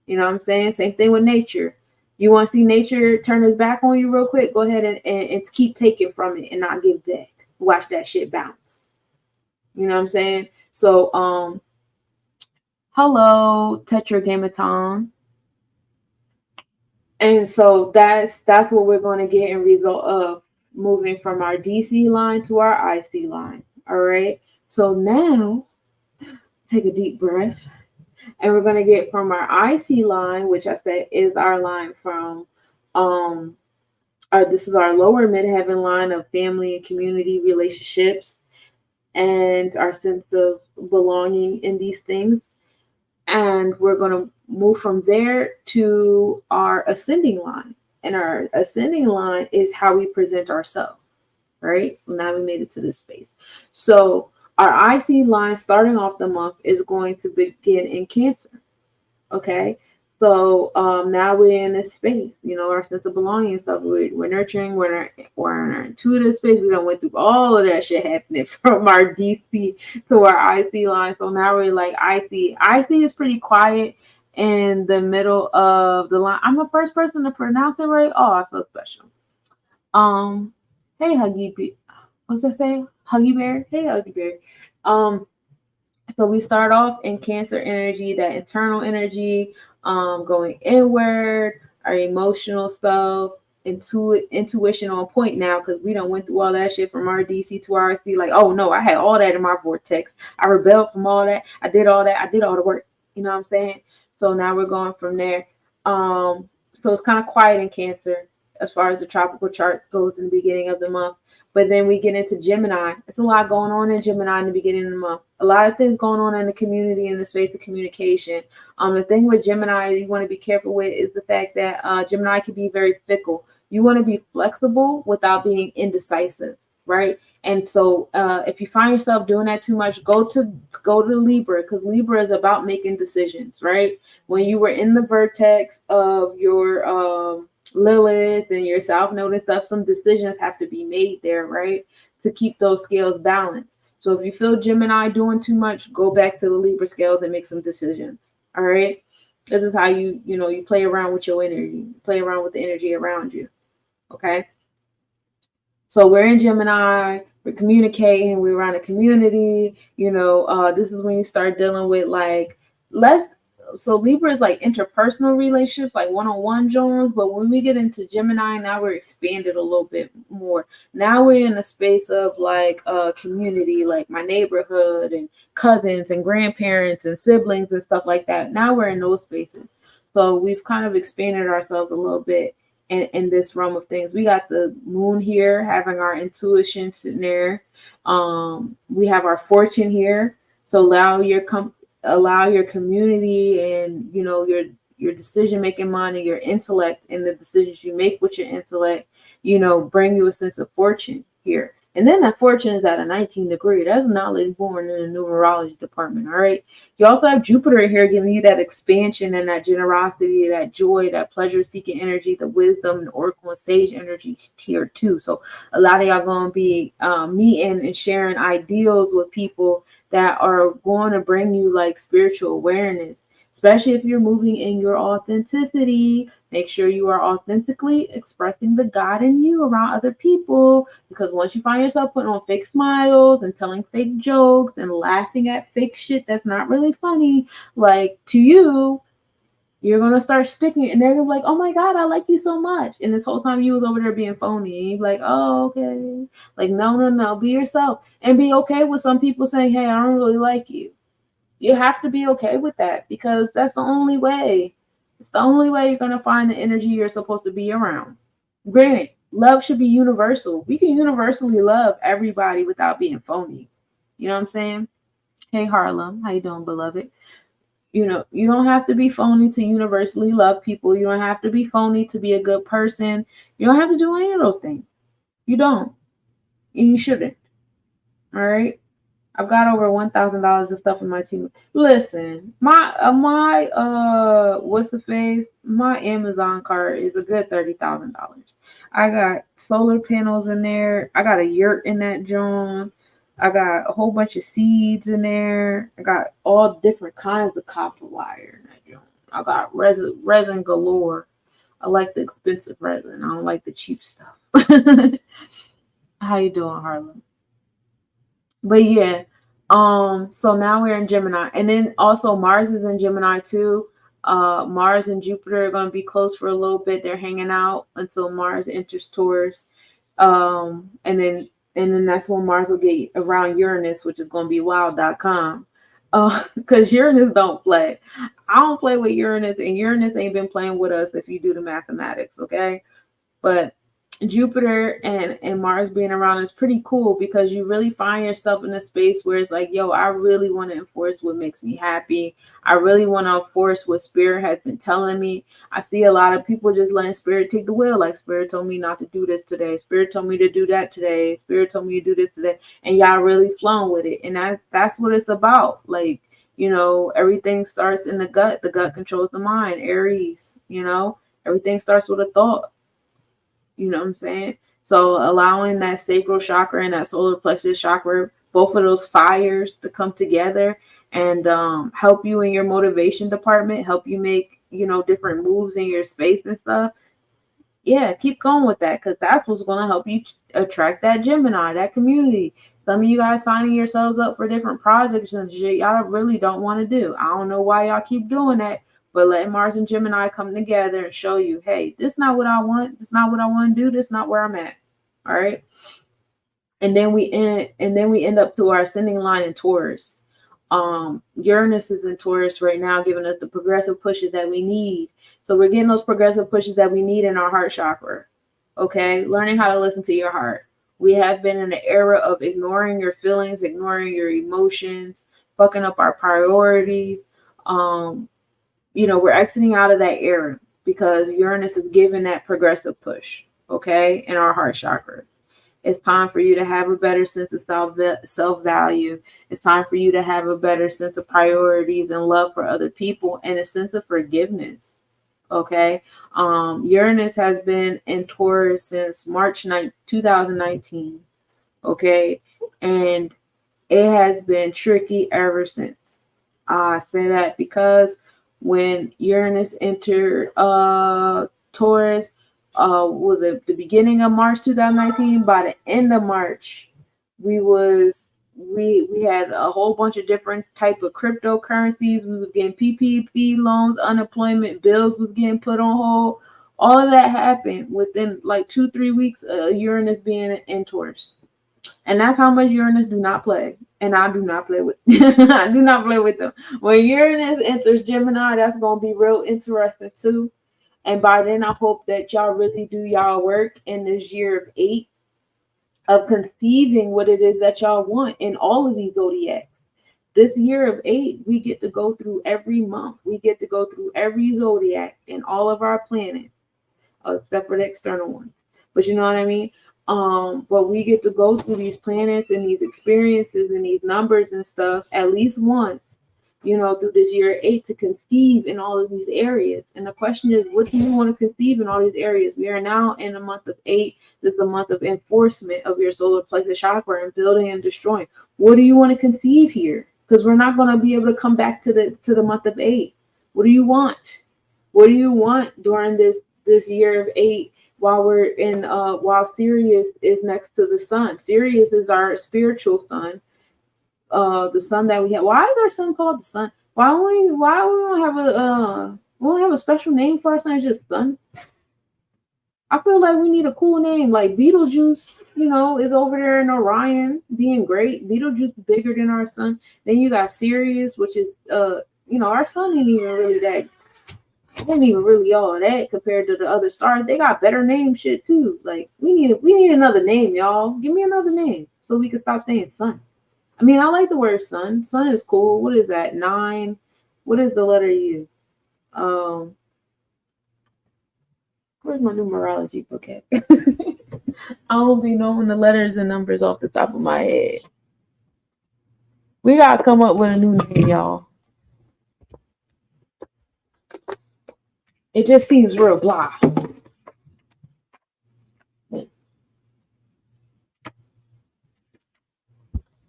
You know what I'm saying? Same thing with nature. You want to see nature turn its back on you real quick? Go ahead and keep taking from it and not give back. Watch that shit bounce. You know what I'm saying? So, hello, Tetragrammaton. And so that's what we're going to get in result of moving from our DC line to our IC line. All right. So now take a deep breath. And we're going to get from our IC line, which I said is our line from, this is our lower midheaven line of family and community relationships and our sense of belonging in these things. And we're going to move from there to our ascending line. And our ascending line is how we present ourselves, right? So now we made it to this space. So our IC line starting off the month is going to begin in Cancer. Okay. So now we're in this space, you know, our sense of belonging and stuff. We're nurturing, we're in our intuitive space. We done went through all of that shit happening from our DC to our IC line. So now we're like IC. IC is pretty quiet in the middle of the line. I'm the first person to pronounce it right. Oh, I feel special. Hey, Huggy Bear. What's that saying? Huggy Bear? Hey, Huggy Bear. So we start off in Cancer energy, that internal energy, going inward, our emotional self, intuition on point now, because we done went through all that shit from our DC to our RC. Like, oh no, I had all that in my vortex. I rebelled from all that. I did all that. I did all the work. You know what I'm saying? So now we're going from there. So it's kind of quiet in Cancer as far as the tropical chart goes in the beginning of the month. But then we get into Gemini. It's a lot going on in Gemini in the beginning of the month. A lot of things going on in the community, in the space of communication. The thing with Gemini you want to be careful with is the fact that Gemini can be very fickle. You want to be flexible without being indecisive, right? And so if you find yourself doing that too much, go to Libra, because Libra is about making decisions, right? When you were in the vertex of your Lilith and your South Node and stuff, some decisions have to be made there, right? To keep those scales balanced. So if you feel Gemini doing too much, go back to the Libra scales and make some decisions. All right. This is how you play around with your energy, play around with the energy around you. Okay. So we're in Gemini, we're communicating, we're around a community, this is when you start dealing with so Libra is like interpersonal relationships, like one-on-one joins. But when we get into Gemini, now we're expanded a little bit more. Now we're in a space of like a community, like my neighborhood and cousins and grandparents and siblings and stuff like that. Now we're in those spaces. So we've kind of expanded ourselves a little bit in this realm of things. We got the moon here, having our intuition sitting there. We have our fortune here. So allow your community and your decision-making mind and your intellect and the decisions you make with your intellect, bring you a sense of fortune here. And then that fortune is at a 19 degree. That's knowledge born in the numerology department. All right. You also have Jupiter here giving you that expansion and that generosity, that joy, that pleasure-seeking energy, the wisdom and oracle and sage energy here too. So a lot of y'all going to be meeting and sharing ideals with people that are going to bring you like spiritual awareness, especially if you're moving in your authenticity. Make sure you are authentically expressing the God in you around other people, because once you find yourself putting on fake smiles and telling fake jokes and laughing at fake shit that's not really funny, like to you, you're going to start sticking it, and they're going to be like, oh my God, I like you so much. And this whole time you was over there being phony. And you're like, oh, okay. Like, no, be yourself, and be okay with some people saying, hey, I don't really like you. You have to be okay with that, because that's the only way. It's the only way you're going to find the energy you're supposed to be around. Granted, love should be universal. We can universally love everybody without being phony. You know what I'm saying? Hey, Harlem. How you doing, beloved? You don't have to be phony to universally love people. You don't have to be phony to be a good person. You don't have to do any of those things. You don't. And you shouldn't. All right? I've got over $1,000 of stuff in my team. Listen, my what's the face? My Amazon cart is a good $30,000. I got solar panels in there. I got a yurt in that joint. I got a whole bunch of seeds in there. I got all different kinds of copper wire in that joint. I got resin galore. I like the expensive resin. I don't like the cheap stuff. How you doing, Harlem? But yeah, so now we're in Gemini, and then also Mars is in Gemini too. Mars and Jupiter are going to be close for a little bit. They're hanging out until Mars enters Taurus, and then that's when Mars will get around Uranus, which is going to be wild.com. Because Uranus don't play. I don't play with Uranus, and Uranus ain't been playing with us if you do the mathematics, okay? But Jupiter and Mars being around is pretty cool because you really find yourself in a space where it's like, yo, I really want to enforce what makes me happy. I really want to enforce what Spirit has been telling me. I see a lot of people just letting Spirit take the wheel. Like, Spirit told me not to do this today. Spirit told me to do that today. Spirit told me to do this today. And y'all really flown with it. And that's what it's about. Like, everything starts in the gut. The gut controls the mind. Aries, everything starts with a thought. You know what I'm saying? So allowing that sacral chakra and that solar plexus chakra, both of those fires to come together and help you in your motivation department, help you make, different moves in your space and stuff. Yeah, keep going with that because that's what's going to help you attract that Gemini, that community. Some of you guys signing yourselves up for different projects and shit y'all really don't want to do. I don't know why y'all keep doing that. But let Mars and Gemini come together and show you, hey, this is not what I want. This is not what I want to do. This is not where I'm at. All right. And then we end up to our ascending line in Taurus. Uranus is in Taurus right now, giving us the progressive pushes that we need. So we're getting those progressive pushes that we need in our heart chakra. Okay. Learning how to listen to your heart. We have been in an era of ignoring your feelings, ignoring your emotions, fucking up our priorities. We're exiting out of that era because Uranus is giving that progressive push, okay, in our heart chakras. It's time for you to have a better sense of self-value. It's time for you to have a better sense of priorities and love for other people and a sense of forgiveness, okay? Uranus has been in Taurus since March 2019, okay? And it has been tricky ever since. I say that because when Uranus entered Taurus, was it the beginning of March 2019? By the end of March, we had a whole bunch of different type of cryptocurrencies. We was getting PPP loans, unemployment bills was getting put on hold. All of that happened within like 2-3 weeks of Uranus being in Taurus. And that's how much Uranus do not play. And I do not play with I do not play with them. When Uranus enters Gemini, that's going to be real interesting too. And by then, I hope that y'all really do y'all work in this year of 8 of conceiving what it is that y'all want in all of these zodiacs. This year of 8, we get to go through every month. We get to go through every zodiac and all of our planets, except for the external ones. But you know what I mean? But we get to go through these planets and these experiences and these numbers and stuff at least once, through this year 8 to conceive in all of these areas. And the question is, what do you want to conceive in all these areas? We are now in the month of 8. This is the month of enforcement of your solar plexus chakra and building and destroying. What do you want to conceive here? Because we're not going to be able to come back to the month of 8. What do you want? What do you want during this year of 8? While Sirius is next to the sun. Sirius is our spiritual sun. The sun that we have. Why is our sun called the sun? Why we don't have a special name for our sun? It's just sun. I feel like we need a cool name, like Beetlejuice. Is over there in Orion, being great. Beetlejuice is bigger than our sun. Then you got Sirius, which is our sun ain't even really that. It ain't even really all that compared to the other stars. They got better name shit too. Like we need another name, y'all. Give me another name so we can stop saying sun. I mean, I like the word sun. Sun is cool. What is that? 9. What is the letter U? Where's my numerology book at? I don't be knowing the letters and numbers off the top of my head. We gotta come up with a new name, y'all. It just seems real blah.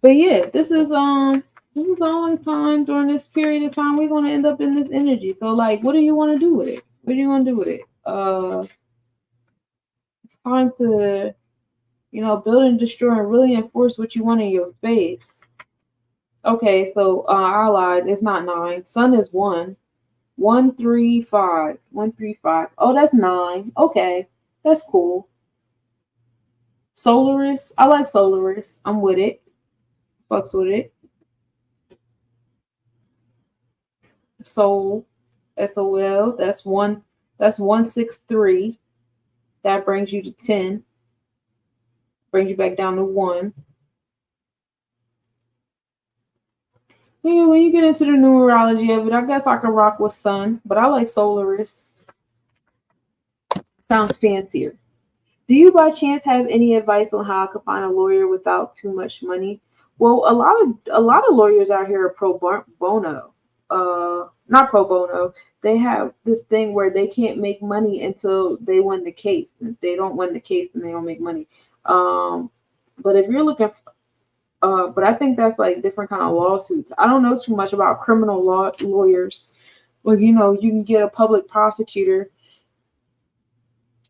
But yeah, this is the only time during this period of time we're gonna end up in this energy. So like, what do you want to do with it? What do you want to do with it? It's time to, build and destroy and really enforce what you want in your space. Okay, so I lied. It's not 9. Sun is 1. 1, 3, 5. 1, 3, 5. Oh, that's 9. Okay, that's cool. Solaris. I like Solaris. I'm with it. Fucks with it. Soul. SOL. That's 1. That's 163. That brings you to 10. Brings you back down to 1. Yeah, when you get into the numerology of it, I guess I could rock with Sun, but I like Solaris. Sounds fancier. Do you by chance have any advice on how I could find a lawyer without too much money? Well, a lot of lawyers out here are pro bono. Not pro bono. They have this thing where they can't make money until they win the case. If they don't win the case, then they don't make money. But if you're looking, but I think that's like different kind of lawsuits. I don't know too much about criminal lawyers. Well, you can get a public prosecutor.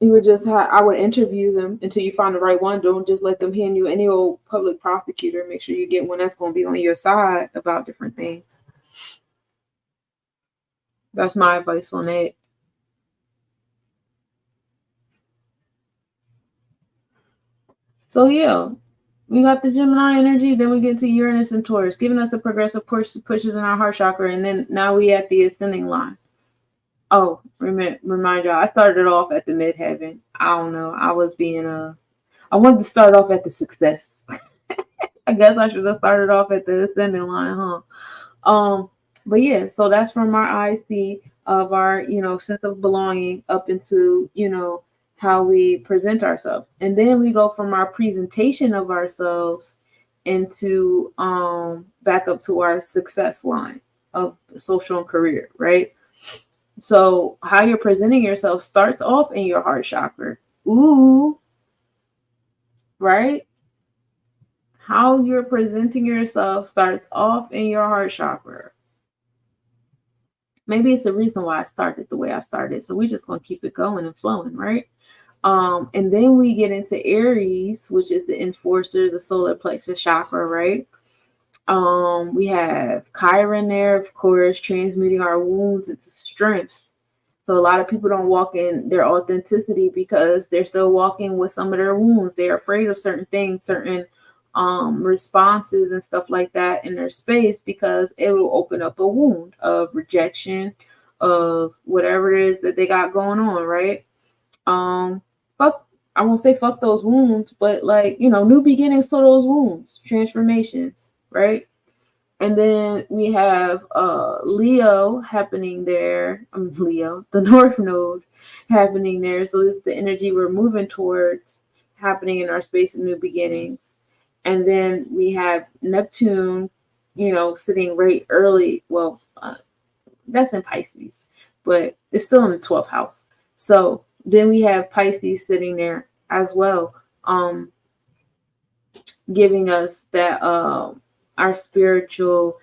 You would just I would interview them until you find the right one. Don't just let them hand you any old public prosecutor. Make sure you get one that's going to be on your side about different things. That's my advice on it. So yeah, we got the Gemini energy, then we get to Uranus and Taurus, giving us the progressive pushes in our heart chakra, and then now we at the ascending line. Oh, remind y'all, I started off at the midheaven. I don't know. I wanted to start off at the success. I guess I should have started off at the ascending line, huh? But yeah, so that's from our IC of our, sense of belonging up into, how we present ourselves. And then we go from our presentation of ourselves into back up to our success line of social and career, right? So how you're presenting yourself starts off in your heart chakra. Ooh, right? How you're presenting yourself starts off in your heart chakra. Maybe it's the reason why I started the way I started. So we're just going to keep it going and flowing, right? And then we get into Aries, which is the enforcer, the solar plexus chakra, right? We have Chiron there, of course, transmuting our wounds into strengths. So a lot of people don't walk in their authenticity because they're still walking with some of their wounds. They're afraid of certain things, certain responses and stuff like that in their space because it will open up a wound of rejection, of whatever it is that they got going on, right? I won't say fuck those wounds, but new beginnings to those wounds, transformations, right? And then we have Leo happening there. Leo, the North Node happening there. So this is the energy we're moving towards happening in our space of new beginnings. And then we have Neptune, sitting right early. Well, that's in Pisces, but it's still in the 12th house. So then we have Pisces sitting there as well, giving us that our spiritual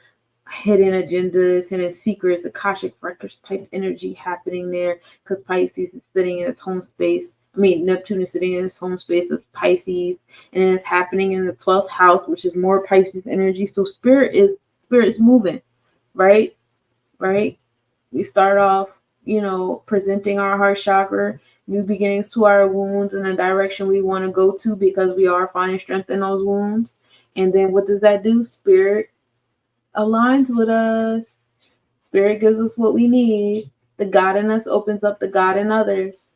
hidden agendas, hidden secrets, Akashic records type energy happening there because Pisces is sitting in its home space. Neptune is sitting in its home space as Pisces, and it's happening in the 12th house, which is more Pisces energy. So spirit is moving, right? We start off, presenting our heart chakra, new beginnings to our wounds in the direction we want to go to because we are finding strength in those wounds. And then what does that do? Spirit aligns with us. Spirit gives us what we need. The God in us opens up the God in others.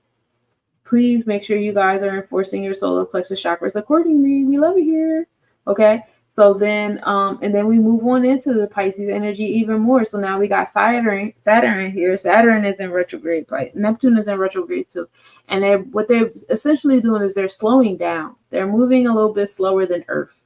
Please make sure you guys are enforcing your solar plexus chakras accordingly. We love it here. Okay. So then, and then we move on into the Pisces energy even more. So now we got Saturn here. Saturn is in retrograde. Neptune is in retrograde too. And what they're essentially doing is they're slowing down. They're moving a little bit slower than Earth.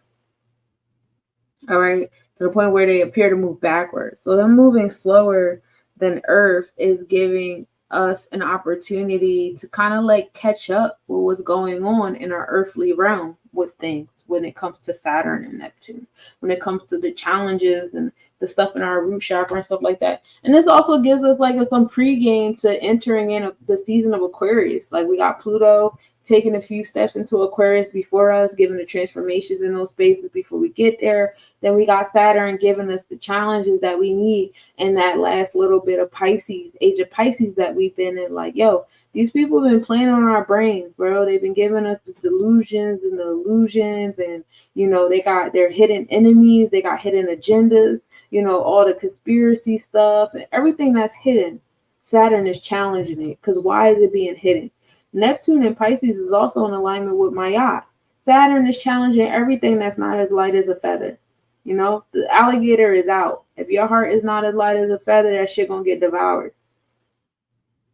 All right. to the point where they appear to move backwards. So them moving slower than Earth is giving us an opportunity to kind of like catch up with what's going on in our earthly realm with things when it comes to Saturn and Neptune, when it comes to the challenges and the stuff in our root chakra and stuff like that. And this also gives us like some pregame to entering in the season of Aquarius. Like we got Pluto taking a few steps into Aquarius before us, giving the transformations in those spaces before we get there. Then we got Saturn giving us the challenges that we need in that last little bit of Pisces, age of Pisces that we've been in. Like, yo, these people have been playing on our brains, bro. They've been giving us the delusions and the illusions, and, you know, they got their hidden enemies, they got hidden agendas, you know, all the conspiracy stuff and everything that's hidden. Saturn is challenging it, because why is it being hidden? Neptune and Pisces is also in alignment with Maya. Saturn is challenging everything that's not as light as a feather. You know, the alligator is out. If your heart is not as light as a feather, that shit gonna get devoured.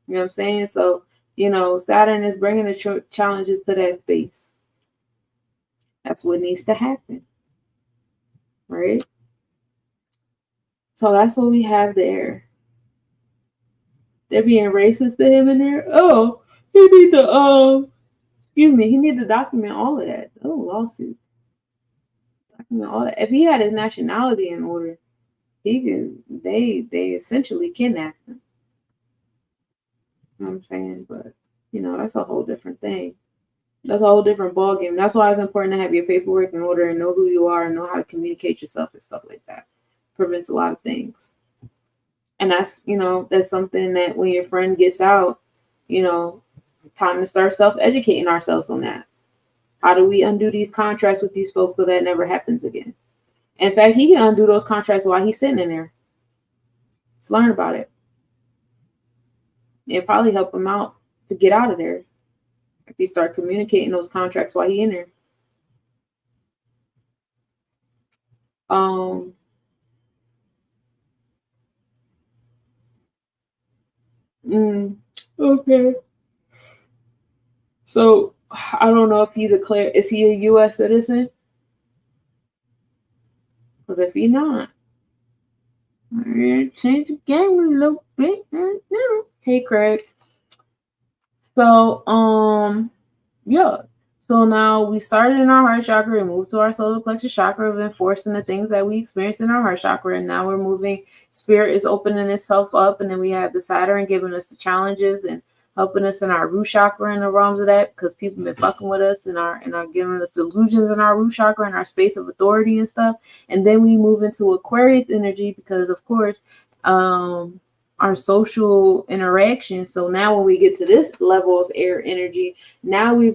You know what I'm saying? So, you know, Saturn is bringing the challenges to that space. That's what needs to happen. Right? So that's what we have there. They're being racist to him in there. Oh, he need to he need to document all of that. Oh, lawsuit. Document all that. If he had his nationality in order, he can they essentially kidnapped him. You know what I'm saying? But, you know, that's a whole different thing. That's a whole different ballgame. That's why it's important to have your paperwork in order and know who you are and know how to communicate yourself and stuff like that. Prevents a lot of things. And that's, you know, that's something that when your friend gets out, you know, time to start self-educating ourselves on that. How do we undo these contracts with these folks so that never happens again? In fact, he can undo those contracts while he's sitting in there. Let's learn about it. It'll probably help him out to get out of there if he start communicating those contracts while he's in there. Okay. So I don't know if he declared, is he a U.S. citizen? Because if he's not, change the game a little bit. Hey, Craig. So, yeah. So now we started in our heart chakra and moved to our solar plexus chakra of enforcing the things that we experienced in our heart chakra. And now we're moving, spirit is opening itself up. And then we have the Saturn giving us the challenges and helping us in our root chakra in the realms of that, because people have been fucking with us and are giving us delusions in our root chakra and our space of authority and stuff. And then we move into Aquarius energy because, of course, our social interaction. So now when we get to this level of air energy, now we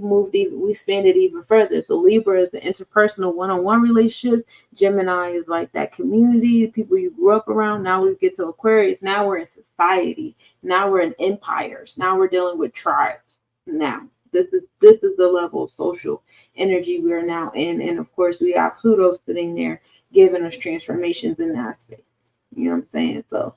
expanded even further. So Libra is the interpersonal one-on-one relationship. Gemini is like that community, people you grew up around. Now we get to Aquarius. Now we're in society. Now we're in empires. Now we're dealing with tribes. Now this is the level of social energy we are now in. And of course we got Pluto sitting there giving us transformations in that space. You know what I'm saying? So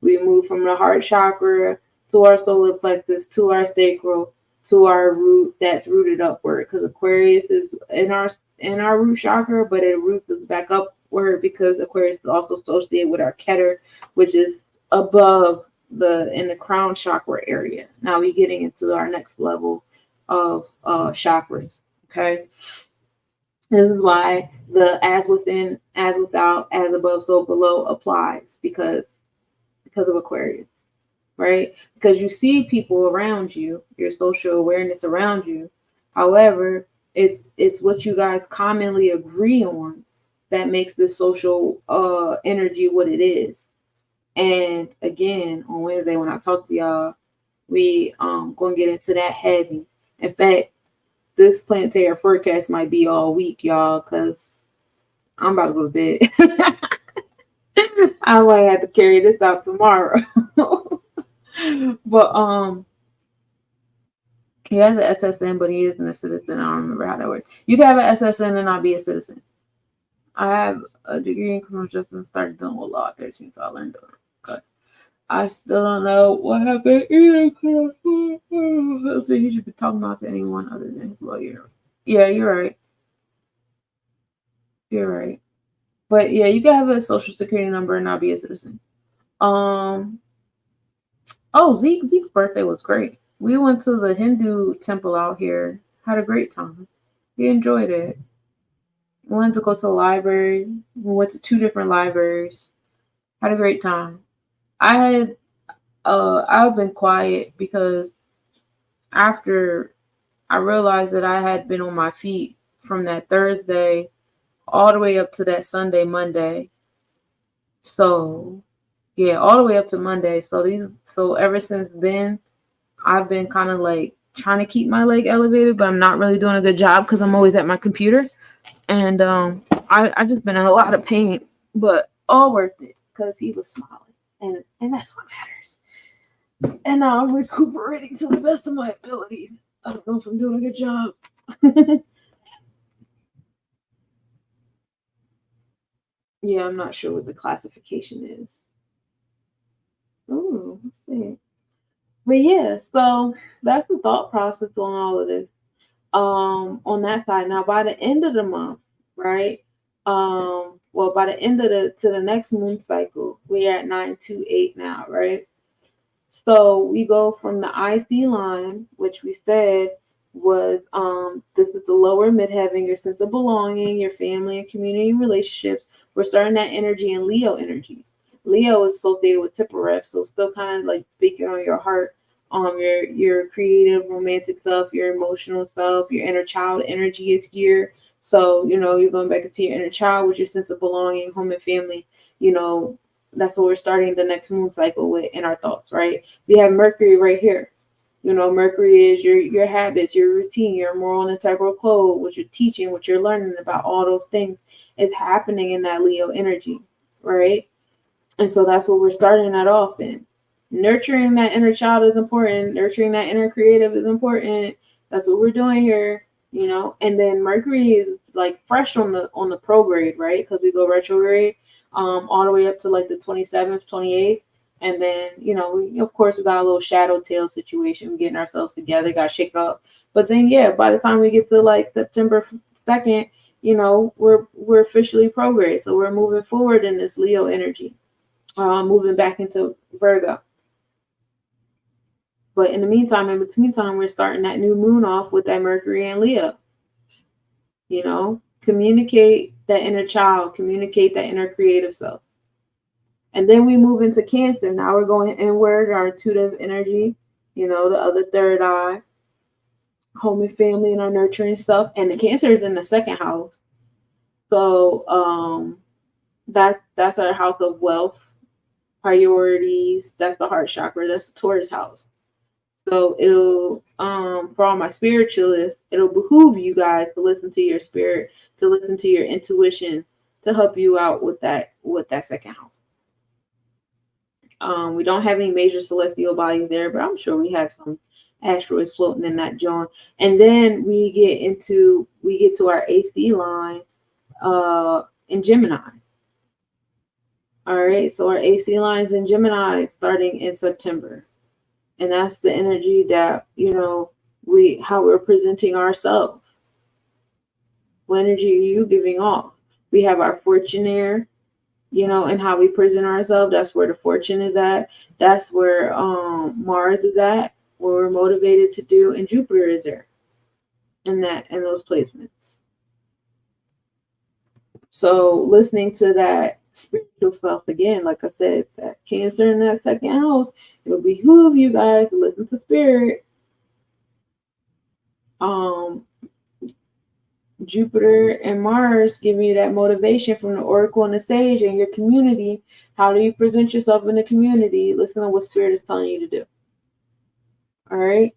we move from the heart chakra to our solar plexus, to our sacral, to our root that's rooted upward. Because Aquarius is in our root chakra, but it roots us back upward because Aquarius is also associated with our Keter, which is above in the crown chakra area. Now we're getting into our next level of chakras. Okay. This is why the as within, as without, as above, so below applies because of Aquarius, right? Because you see people around you, your social awareness around you. However, it's what you guys commonly agree on that makes this social energy what it is. And again, on Wednesday when I talk to y'all, we gonna get into that heavy. In fact, this planetary forecast might be all week, y'all, because I'm about to go to bed. I might have to carry this out tomorrow. But he has an SSN, but he isn't a citizen. I don't remember how that works. You can have an SSN and not be a citizen. I have a degree in criminal justice and started dealing with law at 13, so I learned it. Because I still don't know what happened either. So he should be talking about to anyone other than his lawyer. Yeah, you're right. You're right. But yeah, you can have a social security number and not be a citizen. Oh, Zeke's birthday was great. We went to the Hindu temple out here. Had a great time. He enjoyed it. We wanted to go to the library. We went to 2 different libraries. Had a great time. I've been quiet because after I realized that I had been on my feet from that Thursday all the way up to that Sunday, Monday. So yeah, all the way up to Monday. So ever since then, I've been kind of like trying to keep my leg elevated, but I'm not really doing a good job because I'm always at my computer. And I just been in a lot of pain, but all worth it because he was smiling, and that's what matters. And now I'm recuperating to the best of my abilities. I don't know if I'm doing a good job. Yeah, I'm not sure what the classification is. Oh, let's see. But yeah, so that's the thought process on all of this. On that side. Now by the end of the month, right? Well, by the end of the next moon cycle, we're at 928 now, right? So we go from the IC line, which we said was this is the lower midheaven, your sense of belonging, your family and community relationships. We're starting that energy in Leo energy. Leo is associated with Tippereth, so still kind of like speaking on your heart, your creative, romantic self, your emotional self, your inner child energy is here. So, you're going back into your inner child with your sense of belonging, home and family. That's what we're starting the next moon cycle with in our thoughts, right? We have Mercury right here. Mercury is your habits, your routine, your moral and integral code, what you're teaching, what you're learning about, all those things is happening in that Leo energy, right? And so that's what we're starting that off in. Nurturing that inner child is important. Nurturing that inner creative is important. That's what we're doing here, And then Mercury is like fresh on the prograde, right? Because we go retrograde all the way up to like the 27th, 28th. And then, of course, we got a little shadow tail situation, getting ourselves together, got shake up. But then, yeah, by the time we get to like September 2nd, we're officially prograde. So we're moving forward in this Leo energy, moving back into Virgo. But in the meantime, in between time, we're starting that new moon off with that Mercury and Leo. Communicate that inner child, communicate that inner creative self. And then we move into Cancer. Now we're going inward, our intuitive energy, the other third eye, home and family, and our nurturing self. And the Cancer is in the 2nd house. So that's our house of wealth, priorities. That's the heart chakra. That's the Taurus house. So it'll, for all my spiritualists, it'll behoove you guys to listen to your spirit, to listen to your intuition, to help you out with that 2nd house. We don't have any major celestial bodies there, but I'm sure we have some asteroids floating in that joint. And then we get to our AC line in Gemini. All right, so our AC lines in Gemini starting in September. And that's the energy that, how we're presenting ourselves. What energy are you giving off? We have our fortune there, and how we present ourselves. That's where the fortune is at. That's where Mars is at, what we're motivated to do, and Jupiter is there in those placements. So listening to that spiritual self again, like I said, that Cancer in that 2nd house, it'll behoove you guys to listen to spirit. Jupiter and Mars give you that motivation from the Oracle and the Sage and your community. How do you present yourself in the community? Listen to what spirit is telling you to do. All right.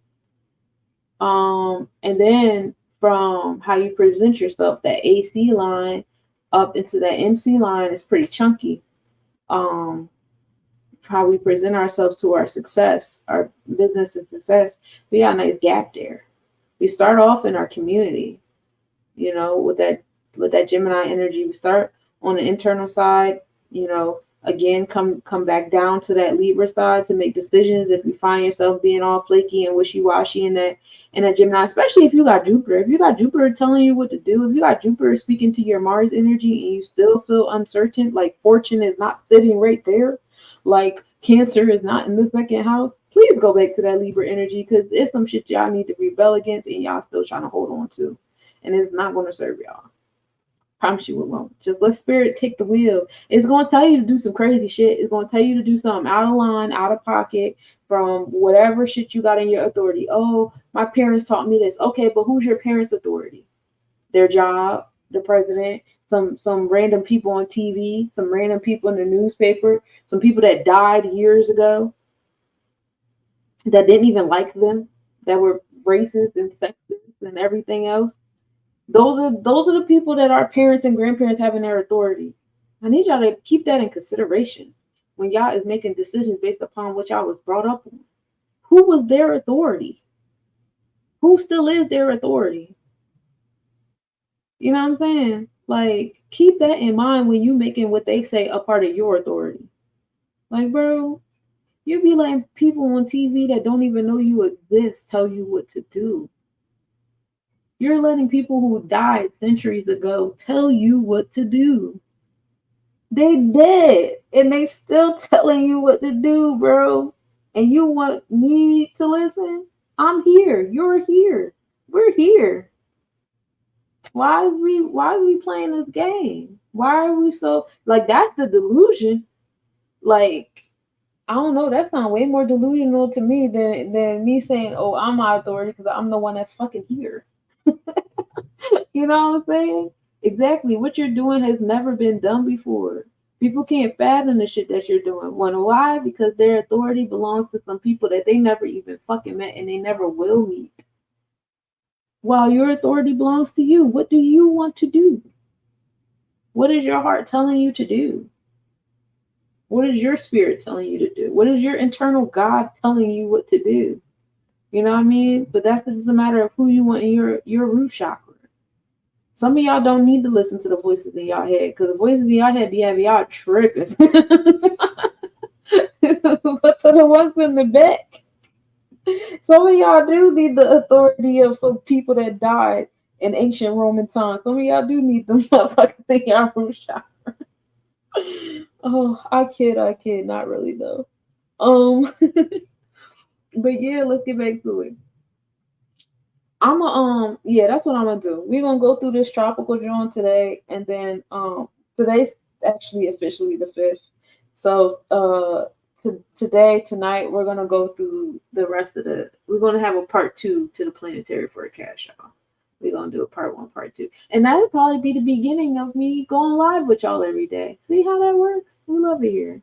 And then from how you present yourself, that AC line up into that MC line is pretty chunky. How we present ourselves to our success, our business and success, we got a nice gap there. We start off in our community, with that Gemini energy. We start on the internal side, Again, come back down to that Libra side to make decisions. If you find yourself being all flaky and wishy-washy in that Gemini, especially if you got Jupiter. If you got Jupiter telling you what to do, if you got Jupiter speaking to your Mars energy and you still feel uncertain, like fortune is not sitting right there, like Cancer is not in the second house, please go back to that Libra energy, because it's some shit y'all need to rebel against and y'all still trying to hold on to. And it's not going to serve y'all. Promise you it won't. Just let spirit take the wheel. It's going to tell you to do some crazy shit. It's going to tell you to do something out of line, out of pocket from whatever shit you got in your authority. Oh, my parents taught me this. Okay, but who's your parents' authority? Their job, the president, some random people on TV, some random people in the newspaper, some people that died years ago that didn't even like them, that were racist and sexist and everything else. Those are the people that our parents and grandparents have in their authority. I need y'all to keep that in consideration when y'all is making decisions based upon what y'all was brought up on. Who was their authority? Who still is their authority? You know what I'm saying? Like, keep that in mind when you making what they say a part of your authority. Like, bro, you be letting people on TV that don't even know you exist tell you what to do. You're letting people who died centuries ago tell you what to do. They dead and they still telling you what to do, bro. And you want me to listen? I'm here. You're here. We're here. Why is we playing this game? Why are we so, like, that's the delusion. Like, I don't know, that sounds way more delusional to me than me saying, oh, I'm my authority because I'm the one that's fucking here. You know what I'm saying? Exactly. What you're doing has never been done before. People can't fathom the shit that you're doing. Why? Because their authority belongs to some people that they never even fucking met and they never will meet. While your authority belongs to you, what do you want to do? What is your heart telling you to do? What is your spirit telling you to do? What is your internal God telling you what to do? You know what I mean? But that's just a matter of who you want in your root chakra. Some of y'all don't need to listen to the voices in y'all head, because the voices in y'all head be having y'all tripping. But to the ones in the back, some of y'all do need the authority of some people that died in ancient Roman times. Some of y'all do need them motherfuckers in y'all root chakra. Oh, I kid, not really though. But yeah, let's get back to it. That's what I'm gonna do. We're gonna go through this tropical joint today, and then today's actually officially the 5th. So tonight we're gonna go through the rest of we're gonna have a part 2 to the planetary forecast, y'all. We're gonna do a part 1, part 2. And that would probably be the beginning of me going live with y'all every day. See how that works? We love it here.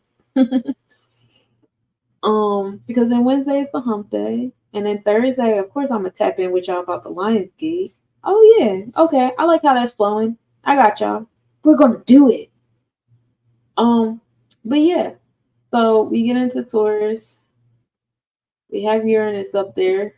Because then Wednesday is the hump day. And then Thursday, of course, I'm gonna tap in with y'all about the Lionsgate. Oh yeah, okay. I like how that's flowing. I got y'all. We're gonna do it. But yeah. So we get into Taurus. We have Uranus up there,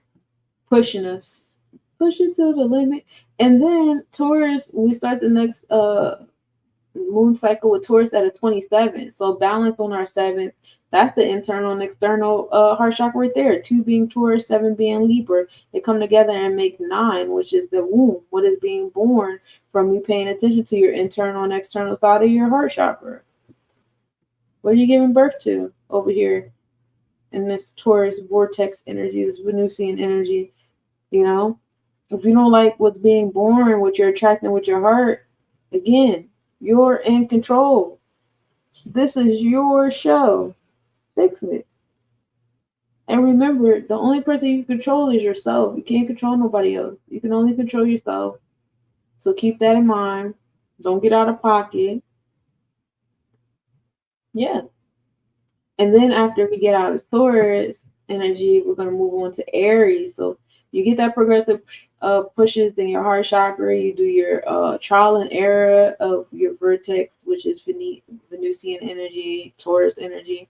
pushing us to the limit. And then Taurus, we start the next moon cycle with Taurus at a 27. So balance on our 7th. That's the internal and external heart chakra right there. 2 being Taurus, 7 being Libra. They come together and make 9, which is the womb. What is being born from you paying attention to your internal and external side of your heart chakra? What are you giving birth to over here in this Taurus vortex energy, this Venusian energy? You know, if you don't like what's being born, what you're attracting with your heart, again, you're in control. This is your show. Fix it. And remember, the only person you can control is yourself. You can't control nobody else. You can only control yourself. So keep that in mind. Don't get out of pocket. Yeah. And then after we get out of Taurus energy, we're going to move on to Aries. So you get that progressive pushes in your heart chakra. You do your trial and error of your vertex, which is Venusian energy, Taurus energy.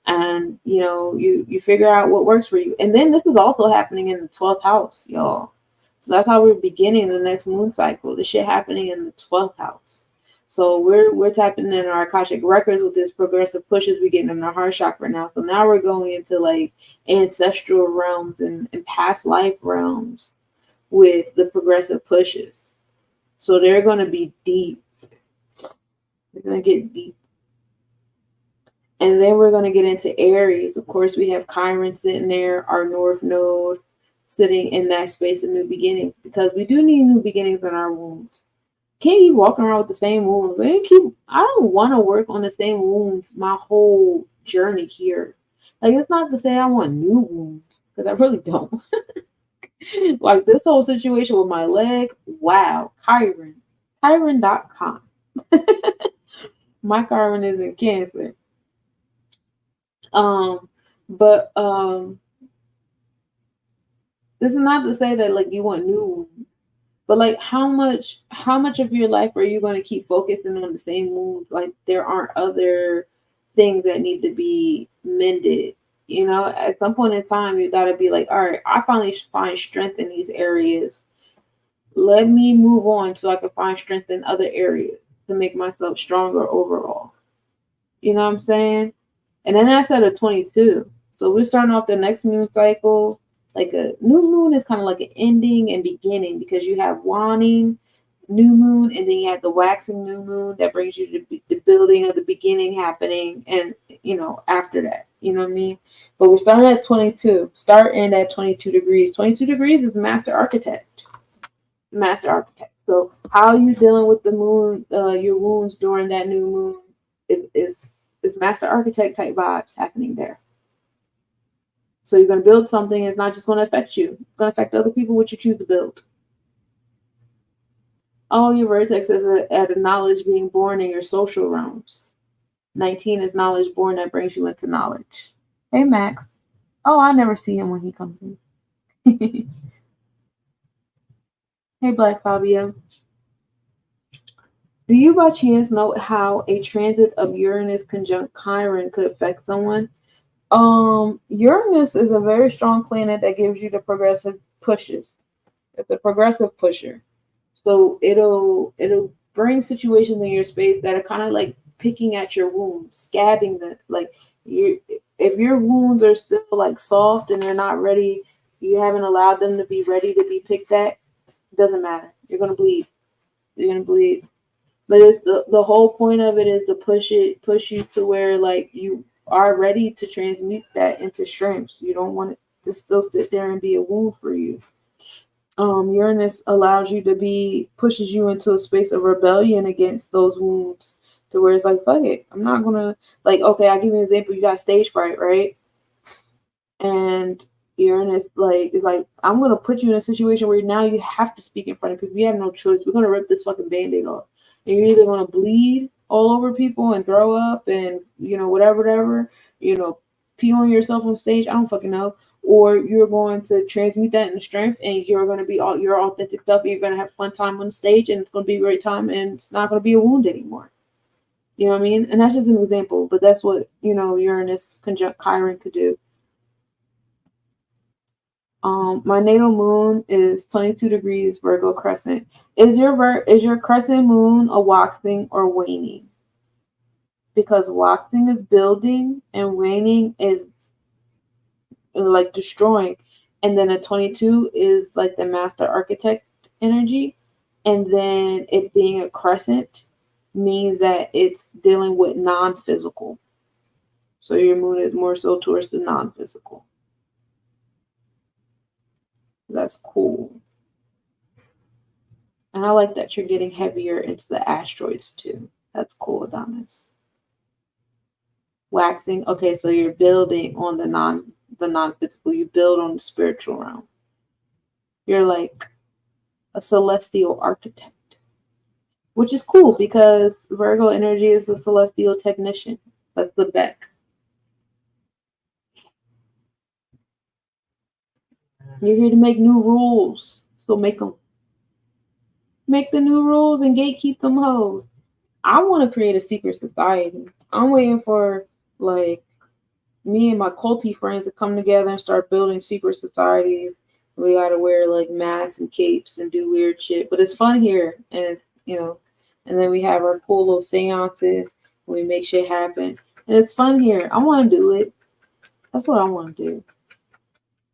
And, you know, you figure out what works for you. And then this is also happening in the 12th house, y'all. So that's how we're beginning the next moon cycle. The shit happening in the 12th house. So we're tapping in our Akashic records with this progressive pushes. We're getting in our heart chakra now. So now we're going into like ancestral realms and past life realms with the progressive pushes. So they're going to be deep. They're going to get deep. And then we're going to get into Aries. Of course, we have Chiron sitting there, our North Node sitting in that space of new beginnings, because we do need new beginnings in our wounds. Can't keep walking around with the same wounds. I don't want to work on the same wounds my whole journey here. Like, it's not to say I want new wounds, because I really don't. Like this whole situation with my leg, wow, Chiron.com. My Chiron is in Cancer. But this is not to say that like you want new wounds, but like how much of your life are you going to keep focusing on the same wounds? Like there aren't other things that need to be mended. You know, at some point in time, you got to be like, all right, I finally find strength in these areas. Let me move on so I can find strength in other areas to make myself stronger overall. You know what I'm saying? And then I said a 22. So we're starting off the next moon cycle. Like a new moon is kind of like an ending and beginning, because you have waning new moon, and then you have the waxing new moon that brings you to the building of the beginning happening, and you know, after that, you know what I mean? But we're starting at 22. Start in at 22 degrees. 22 degrees is the master architect. Master architect. So how are you dealing with the moon, your wounds during that new moon is master architect type vibes happening there. So you're going to build something. It's not just going to affect you. It's going to affect other people, what you choose to build. Oh, your vertex is at a knowledge being born in your social realms. 19 is knowledge born that brings you into knowledge. Hey, Max. Oh, I never see him when he comes in. Hey, Black Fabio. Do you by chance know how a transit of Uranus conjunct Chiron could affect someone? Uranus is a very strong planet that gives you the progressive pushes. It's a progressive pusher. So it'll bring situations in your space that are kind of like picking at your wounds, scabbing the if your wounds are still like soft and they're not ready, you haven't allowed them to be ready to be picked at, it doesn't matter. You're gonna bleed. You're gonna bleed. But it's the whole point of it is to push you to where like you are ready to transmute that into strengths. You don't want it to still sit there and be a wound for you. Uranus allows you to pushes you into a space of rebellion against those wounds, to where it's like, fuck it, I'm not gonna, like, okay, I'll give you an example. You got stage fright, right? And Uranus is like, I'm gonna put you in a situation where now you have to speak in front of people. You have no choice. We're gonna rip this fucking band-aid off. And you're either gonna bleed all over people and throw up and whatever, pee on yourself on stage. I don't fucking know. Or you're going to transmute that into strength, and you're going to be all your authentic self, and you're going to have a fun time on the stage, and it's going to be a great time, and it's not going to be a wound anymore. You know what I mean? And that's just an example, but that's what, Uranus conjunct Chiron could do. My natal moon is 22 degrees Virgo crescent. Is your crescent moon a waxing or waning? Because waxing is building and waning is like destroying, and then a 22 is like the master architect energy, and then it being a crescent means that it's dealing with non-physical. So your moon is more so towards the non-physical. That's cool. And I like that you're getting heavier into the asteroids too. That's cool, Adonis. Waxing, okay, so you're building on the non-physical, you build on the spiritual realm. You're like a celestial architect, which is cool because Virgo energy is a celestial technician. That's the Beck. You're here to make new rules, so make them. Make the new rules and gatekeep them hoes. I want to create a secret society. I'm waiting for like me and my culty friends to come together and start building secret societies. We gotta wear like masks and capes and do weird shit, but it's fun here, and it's And then we have our cool little seances. We make shit happen. And it's fun here. I want to do it. That's what I want to do.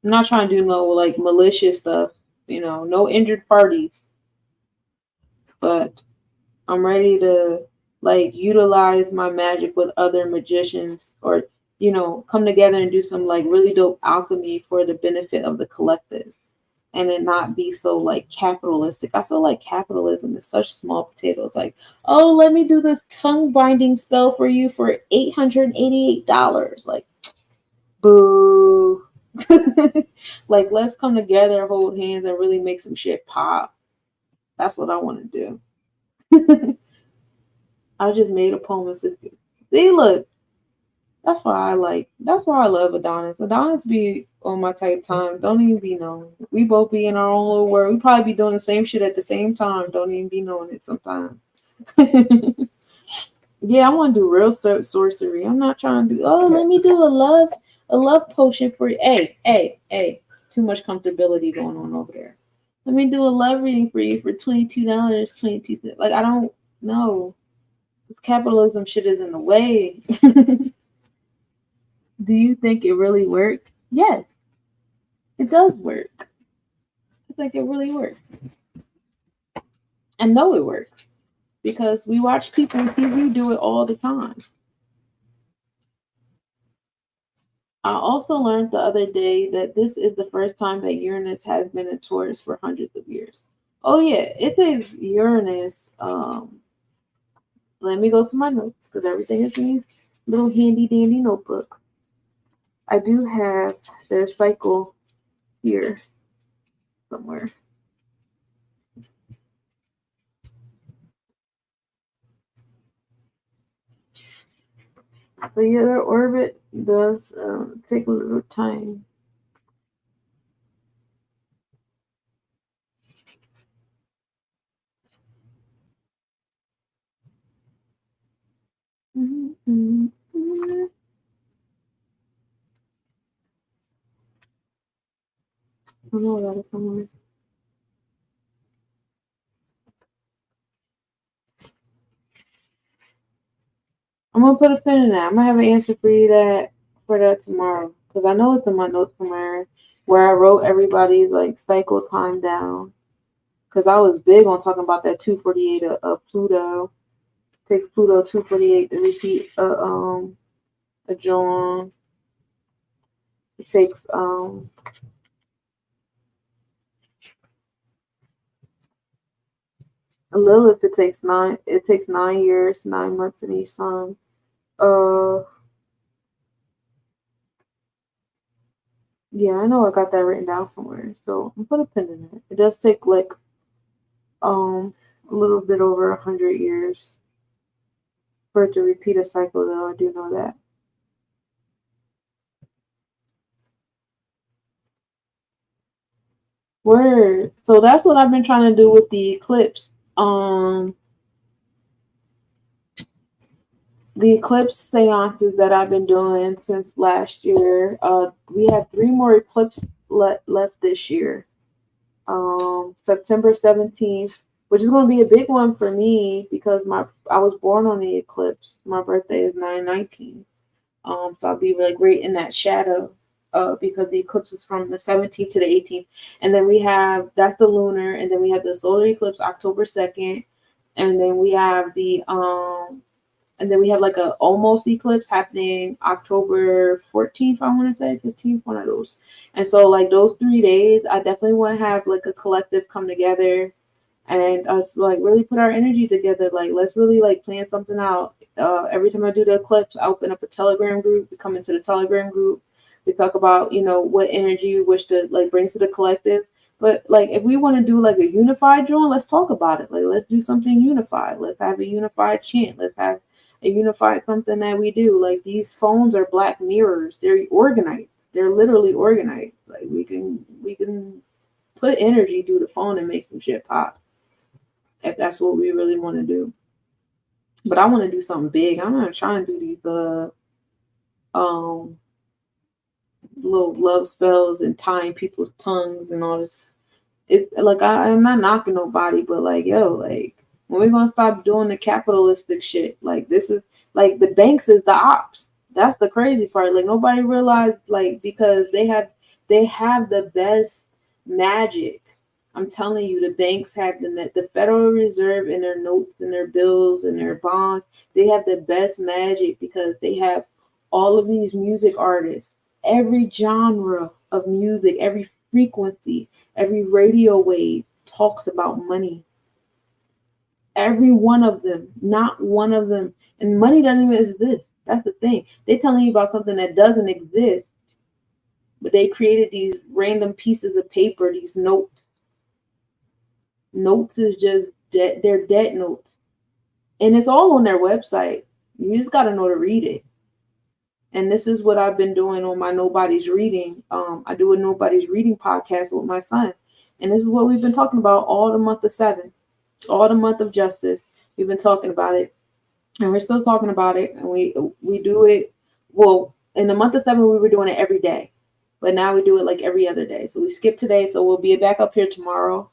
I'm not trying to do no like malicious stuff, no injured parties. But I'm ready to like utilize my magic with other magicians or, come together and do some like really dope alchemy for the benefit of the collective and it not be so like capitalistic. I feel like capitalism is such small potatoes. Like, oh, let me do this tongue binding spell for you for $888. Like, boo. Like, let's come together, hold hands, and really make some shit pop. That's what I want to do. I just made a poem. See, look, that's why I love Adonis. Adonis be on my type time. Don't even be knowing. We both be in our own little world. We probably be doing the same shit at the same time. Don't even be knowing it sometimes. Yeah, I want to do real sorcery. I'm not trying to do, let me do a love potion for you. Hey. Too much comfortability going on over there. Let me do a love reading for you for $22, 22 cents. Like, I don't know. This capitalism shit is in the way. Do you think it really worked? Yes, it does work. I think it really works. I know it works because we watch people on TV do it all the time. I also learned the other day that this is the first time that Uranus has been in Taurus for hundreds of years. Oh yeah, it takes Uranus. Let me go to my notes because everything is in these little handy dandy notebooks. I do have their cycle here somewhere. But yeah, their orbit does take a little time. I know that is somewhere. I'm gonna put a pin in that. I'm gonna have an answer for you for that tomorrow because I know it's in my notes somewhere where I wrote everybody's like cycle time down because I was big on talking about that 248 of Pluto. It takes Pluto 248 to repeat a John. It takes a Lilith. It takes 9 years, 9 months in each sign. Yeah, I know I got that written down somewhere. So I'm put a pin in it. It does take like a little bit over 100 years for it to repeat a cycle, though. I do know that. Word. So that's what I've been trying to do with the eclipse. The eclipse seances that I've been doing since last year. We have 3 more eclipses left this year. September 17th, which is going to be a big one for me because I was born on the eclipse. My birthday is 9/19. So I'll be like right in that shadow. Because the eclipse is from the 17th to the 18th, and then that's the lunar, and then we have the solar eclipse October 2nd, and then we have like a almost eclipse happening October 14th, I want to say 15th, one of those. And so like those 3 days, I definitely want to have like a collective come together and us like really put our energy together. Like let's really like plan something out. Every time I do the eclipse, I open up a Telegram group. We come into the Telegram group. We talk about, what energy we wish to like bring to the collective. But like if we want to do like a unified joint, let's talk about it. Like let's do something unified. Let's have a unified chant. Let's have a unified something that we do. Like these phones are black mirrors. They're organized. They're literally organized. Like we can put energy through the phone and make some shit pop. If that's what we really want to do. But I want to do something big. I'm not trying to do these little love spells and tying people's tongues and all this. It like I'm not knocking nobody, but like yo, like When we gonna stop doing the capitalistic shit? Like, this is like the banks is the ops. That's the crazy part. Like, nobody realized, like, because they have the best magic. I'm telling you, the banks have the Federal Reserve in their notes and their bills and their bonds. They have the best magic because they have all of these music artists, every genre of music, every frequency, every radio wave talks about money. Every one of them, not one of them. And money doesn't even exist. That's the thing. They're telling you about something that doesn't exist, but they created these random pieces of paper, these notes. Notes is just dead. They're dead notes. And it's all on their website. You just got to know to read it. And this is what I've been doing on my Nobody's Reading. I do a Nobody's Reading podcast with my son. And this is what we've been talking about all the month of 7, all the month of justice. We've been talking about it. And we're still talking about it. And we do it. Well, in the month of 7, we were doing it every day. But now we do it like every other day. So we skipped today. So we'll be back up here tomorrow.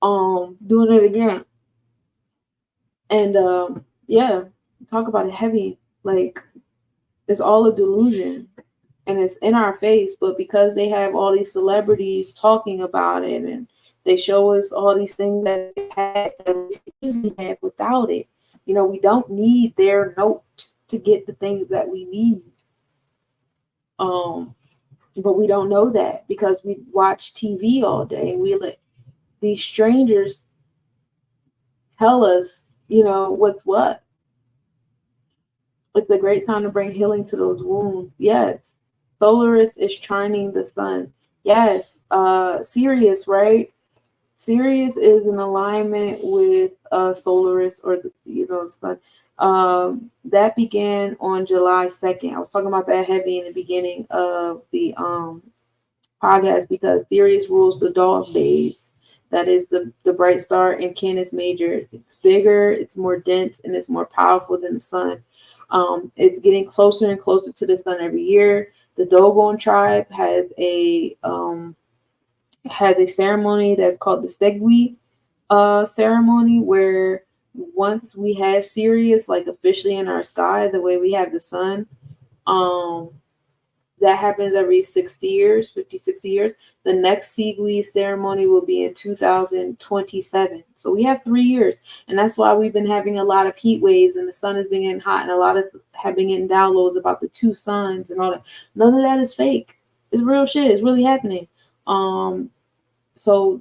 Doing it again. And yeah, talk about it heavy. Like, it's all a delusion and it's in our face, but because they have all these celebrities talking about it and they show us all these things that we easily have without it, you know, we don't need their note to get the things that we need. But we don't know that because we watch TV all day and we let these strangers tell us, you know, what's what. It's a great time to bring healing to those wounds. Yes. Solaris is trining the sun. Yes. Sirius, right? Sirius is in alignment with Solaris, or the sun. That began on July 2nd. I was talking about that heavy in the beginning of the podcast because Sirius rules the dog days. That is the bright star in Canis Major. It's bigger, it's more dense, and it's more powerful than the sun. It's getting closer and closer to the sun every year. The Dogon tribe has a ceremony that's called the Segui ceremony, where once we have Sirius like officially in our sky, the way we have the sun, that happens every 60 years, 50, 60 years. The next Segui ceremony will be in 2027. So we have 3 years. And that's why we've been having a lot of heat waves and the sun has been getting hot and a lot of have been getting downloads about the 2 suns and all that. None of that is fake. It's real shit. It's really happening. So,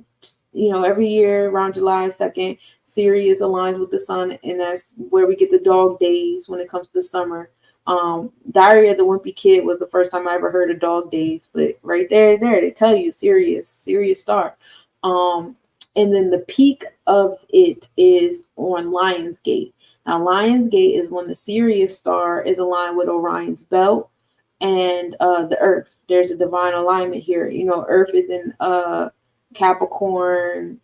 you know, every year around July 2nd, Sirius aligns with the sun, and that's where we get the dog days when it comes to summer. Diary of the Wimpy Kid was the first time I ever heard of dog days, but right there they tell you Sirius star. And then the peak of it is on Lionsgate. Now Lionsgate is when the Sirius star is aligned with Orion's belt and the Earth. There's a divine alignment here. You know, Earth is in Capricorn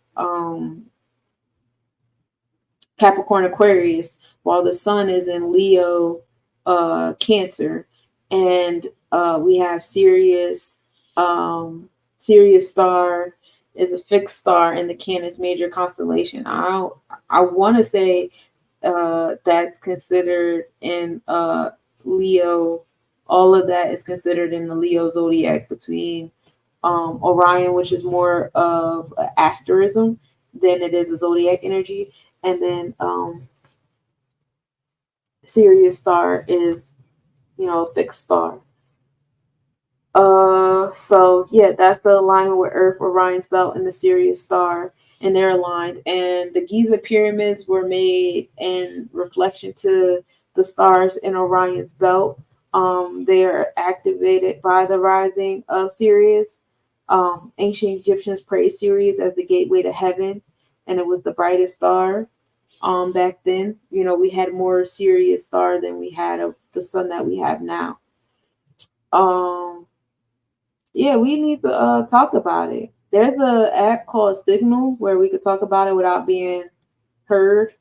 Aquarius, while the sun is in Leo Cancer, and we have Sirius. Sirius star is a fixed star in the Canis Major constellation. I want to say that's considered in Leo. All of that is considered in the Leo zodiac between Orion, which is more of asterism than it is a zodiac energy, and then Sirius star is, you know, a fixed star. So yeah, that's the alignment with Earth, Orion's belt, and the Sirius star, and they're aligned. And the Giza pyramids were made in reflection to the stars in Orion's belt. They are activated by the rising of Sirius. Ancient Egyptians praised Sirius as the gateway to heaven, and it was the brightest star. Back then, you know, we had more Sirius star than we had of the sun that we have now. Yeah, we need to talk about it. There's an app called Signal where we could talk about it without being heard.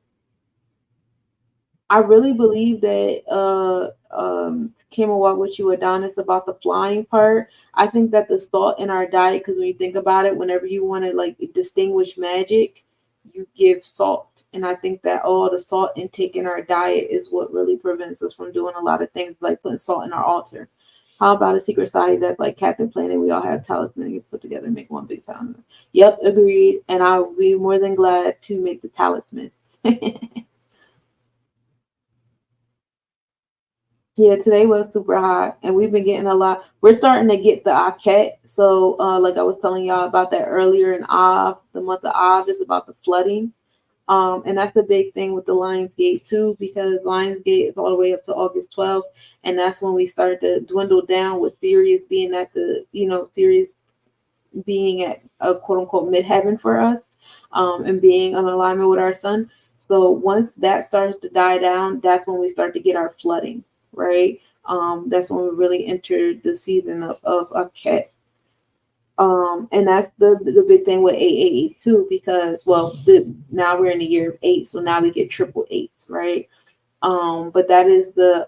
I really believe that came and walk with you, Adonis, about the flying part. I think that the salt in our diet, because when you think about it, whenever you want to like distinguish magic, you give salt. And I think that all the salt intake in our diet is what really prevents us from doing a lot of things, like putting salt in our altar. How about a secret society that's like Captain Planet? We all have talisman you put together and make one big talisman. Yep, agreed. And I'll be more than glad to make the talisman. Yeah, today was super hot, and we've been getting a lot. We're starting to get the Aket. So, like I was telling y'all about that earlier in Av, the month of Av is about the flooding. And that's the big thing with the Lionsgate too, because Lionsgate is all the way up to August 12th, and that's when we start to dwindle down with Sirius being at the, Sirius being at a quote unquote midheaven for us, and being in alignment with our sun. So once that starts to die down, that's when we start to get our flooding, right? That's when we really enter the season of Aket. And that's the big thing with 888 too, because now we're in the year of 8, so now we get triple eights, right? But that is the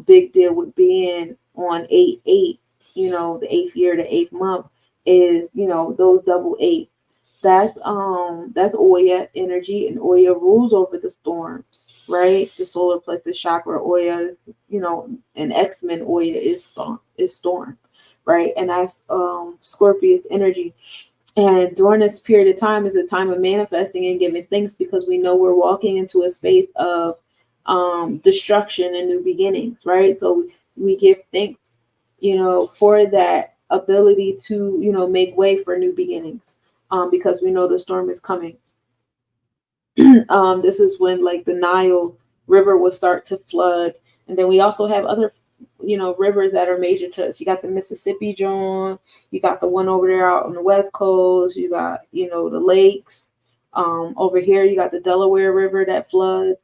big deal with being on 8-8, the 8th year, the 8th month is, those double eights. That's Oya energy, and Oya rules over the storms, right? The solar plexus chakra, Oya, and X-Men Oya is storm, right? And that's Scorpius energy. And during this period of time is a time of manifesting and giving thanks, because we know we're walking into a space of destruction and new beginnings, right? So we give thanks, for that ability to, make way for new beginnings, because we know the storm is coming. This is when like the Nile River will start to flood. And then we also have other, rivers that are major to us. You got the Mississippi, John. You got the one over there out on the West Coast. You got, the lakes. Over here, you got the Delaware River that floods.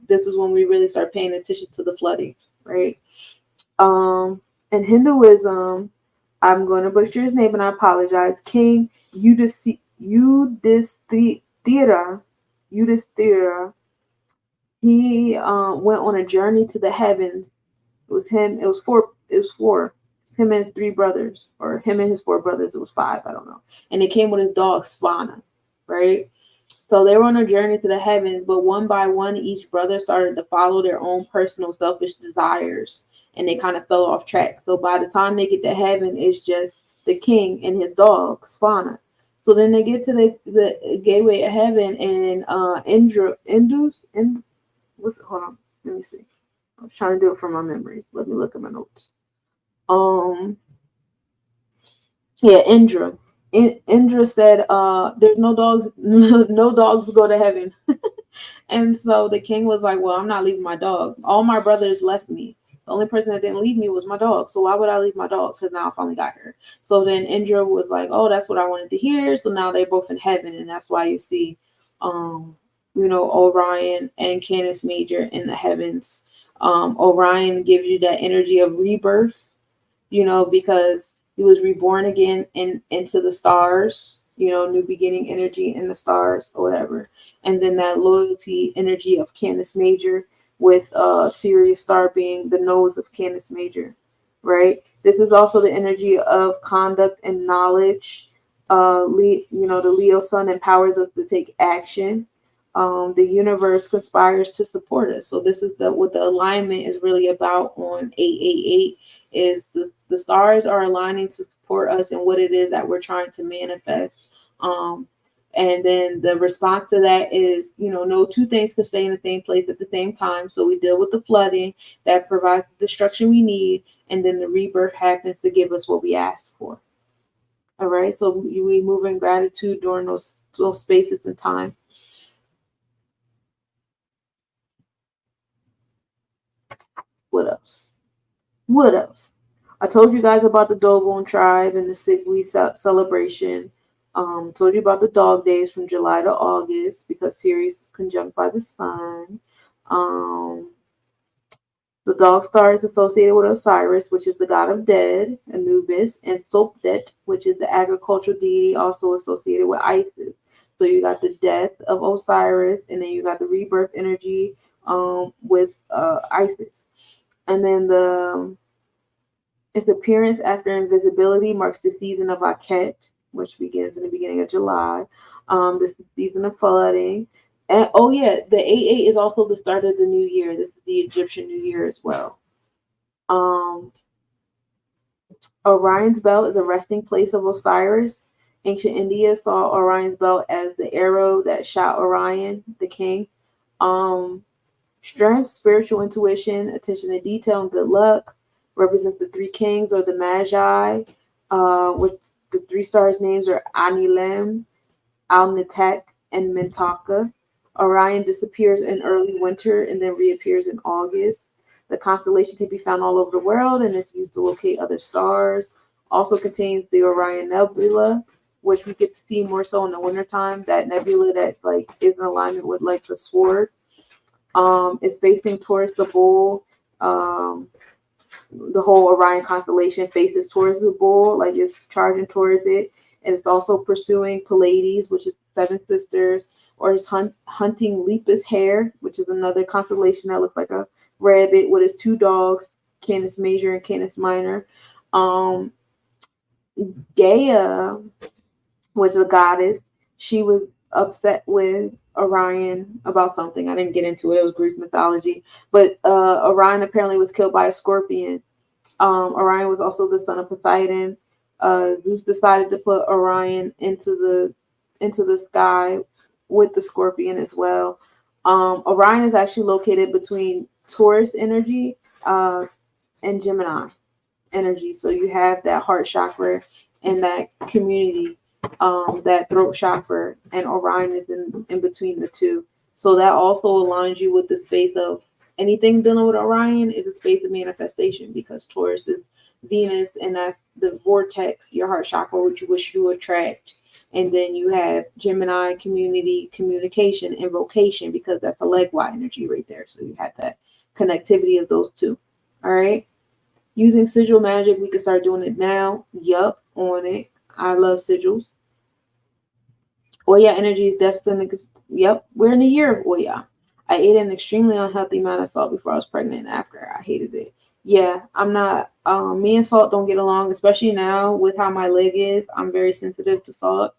This is when we really start paying attention to the flooding, right? In Hinduism, I'm going to butcher his name and I apologize. King Yudhishthira, he went on a journey to the heavens. It was him. It was four. It was him and his 3 brothers, or him and his 4 brothers. It was 5. I don't know. And they came with his dog Svana, right? So they were on a journey to the heavens, but one by one, each brother started to follow their own personal selfish desires, and they kind of fell off track. So by the time they get to heaven, it's just the king and his dog Svana. So then they get to the gateway of heaven, and hold on, let me see. I was trying to do it from my memory. Let me look at my notes. Indra. Indra said, "There's no dogs. No dogs go to heaven." And so the king was like, "Well, I'm not leaving my dog. All my brothers left me. The only person that didn't leave me was my dog. So why would I leave my dog? Because now I finally got her." So then Indra was like, "Oh, that's what I wanted to hear." So now they're both in heaven, and that's why you see, Orion and Canis Major in the heavens. Orion gives you that energy of rebirth, because he was reborn again into the stars, new beginning energy in the stars or whatever. And then that loyalty energy of Canis Major, with Sirius star being the nose of Canis Major, right? This is also the energy of conduct and knowledge. The Leo sun empowers us to take action. The universe conspires to support us. So this is what the alignment is really about on 888, is the stars are aligning to support us in what it is that we're trying to manifest. And then the response to that is, no 2 things can stay in the same place at the same time. So we deal with the flooding that provides the destruction we need, and then the rebirth happens to give us what we asked for. All right, so we move in gratitude during those spaces and time. What else? I told you guys about the Dogon tribe and the Sigwe celebration. Told you about the dog days from July to August, because Sirius is conjunct by the sun. The dog star is associated with Osiris, which is the god of dead, Anubis, and Sopdet, which is the agricultural deity, also associated with Isis. So you got the death of Osiris, and then you got the rebirth energy with Isis. And then its appearance after invisibility marks the season of Aket. which begins in the beginning of July. This is the season of flooding. And oh yeah, the 8-8 is also the start of the new year. This is the Egyptian New Year as well. Orion's belt is a resting place of Osiris. Ancient India saw Orion's belt as the arrow that shot Orion, the king. Strength, spiritual intuition, attention to detail, and good luck represents the three kings or the Magi, which the 3 stars' names are Anilem, Alnitek, and Mintaka. Orion disappears in early winter and then reappears in August. The constellation can be found all over the world and is used to locate other stars. Also contains the Orion Nebula, which we get to see more so in the wintertime. That nebula that like is in alignment with like the sword. It's facing towards the bull. The whole Orion constellation faces towards the bull, like it's charging towards it. And it's also pursuing Pleiades, which is 7 sisters, or it's hunting Lepus Hare, which is another constellation that looks like a rabbit with his 2 dogs, Canis Major and Canis Minor. Gaia, which is a goddess, she was upset with Orion about something. I didn't get into it. It was Greek mythology. But Orion apparently was killed by a scorpion. Orion was also the son of Poseidon. Zeus decided to put Orion into the sky with the scorpion as well. Orion is actually located between Taurus energy and Gemini energy. So you have that heart chakra and that community, that throat chakra, and Orion is in between the two. So that also aligns you with the space of anything dealing with Orion is a space of manifestation, because Taurus is Venus, and that's the vortex, your heart chakra, which you wish you attract. And then you have Gemini, community, communication, and vocation, because that's a leg wide energy right there. So you have that connectivity of those two. All right. Using sigil magic, we can start doing it now. Yup, on it. I love sigils. Oya energy is definitely. Yep, we're in the year of Oya. I ate an extremely unhealthy amount of salt before I was pregnant, and after I hated it. Yeah, I'm not. Me and salt don't get along, especially now with how my leg is. I'm very sensitive to salt.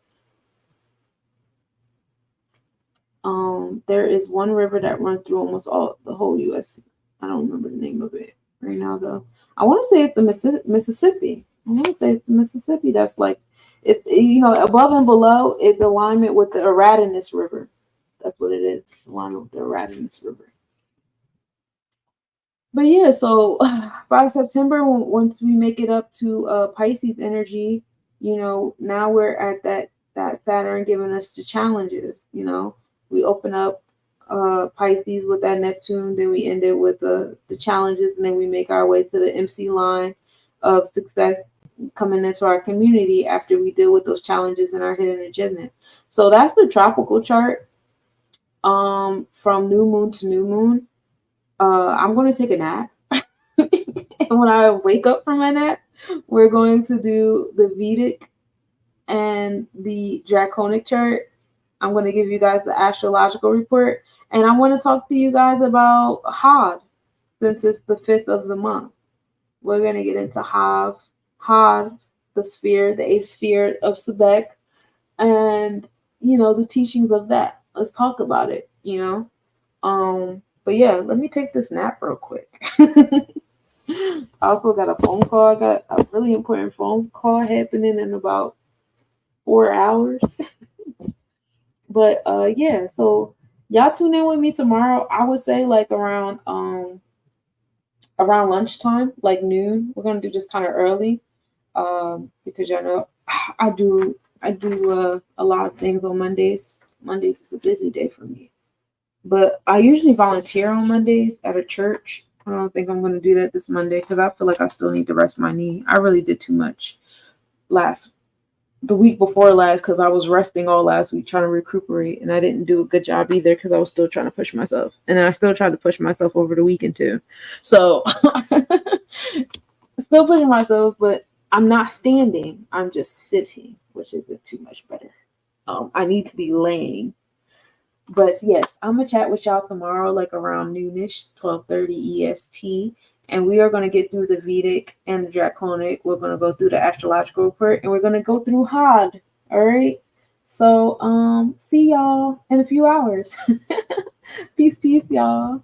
There is one river that runs through almost the whole U.S. I don't remember the name of it right now, though. I want to say it's the Mississippi. I want to say it's the Mississippi. That's like, above and below is alignment with the Aradenus River. That's what it is. Alignment with the Aradenus River. But yeah, so by September, once we make it up to Pisces energy, now we're at that Saturn giving us the challenges. We open up Pisces with that Neptune, then we end it with the challenges, and then we make our way to the MC line of success coming into our community after we deal with those challenges in our hidden agenda. So that's the tropical chart from new moon to new moon. I'm going to take a nap. And when I wake up from my nap, we're going to do the Vedic and the Draconic chart. I'm going to give you guys the astrological report. And I want to talk to you guys about Had, since it's the 5th of the month. We're going to get into Had, the sphere, the 8th sphere of Sebek, and, the teachings of that. Let's talk about it, But yeah, let me take this nap real quick. I also got a phone call. I got a really important phone call happening in about 4 hours. But yeah, so y'all tune in with me tomorrow. I would say like around lunchtime, like noon. We're gonna do this kind of early, because y'all know I do a lot of things on Mondays. Mondays is a busy day for me. But I usually volunteer on Mondays at a church. I don't think I'm going to do that this Monday because I feel like I still need to rest my knee. I really did too much the week before last, because I was resting all last week trying to recuperate, and I didn't do a good job either because I was still trying to push myself. And then I still tried to push myself over the weekend too. So still pushing myself, but I'm not standing. I'm just sitting, which isn't too much better. I need to be laying. But yes, I'm going to chat with y'all tomorrow, like around noonish, 12:30 EST. And we are going to get through the Vedic and the Draconic. We're going to go through the astrological report, and we're going to go through Had. All right. So see y'all in a few hours. Peace, y'all.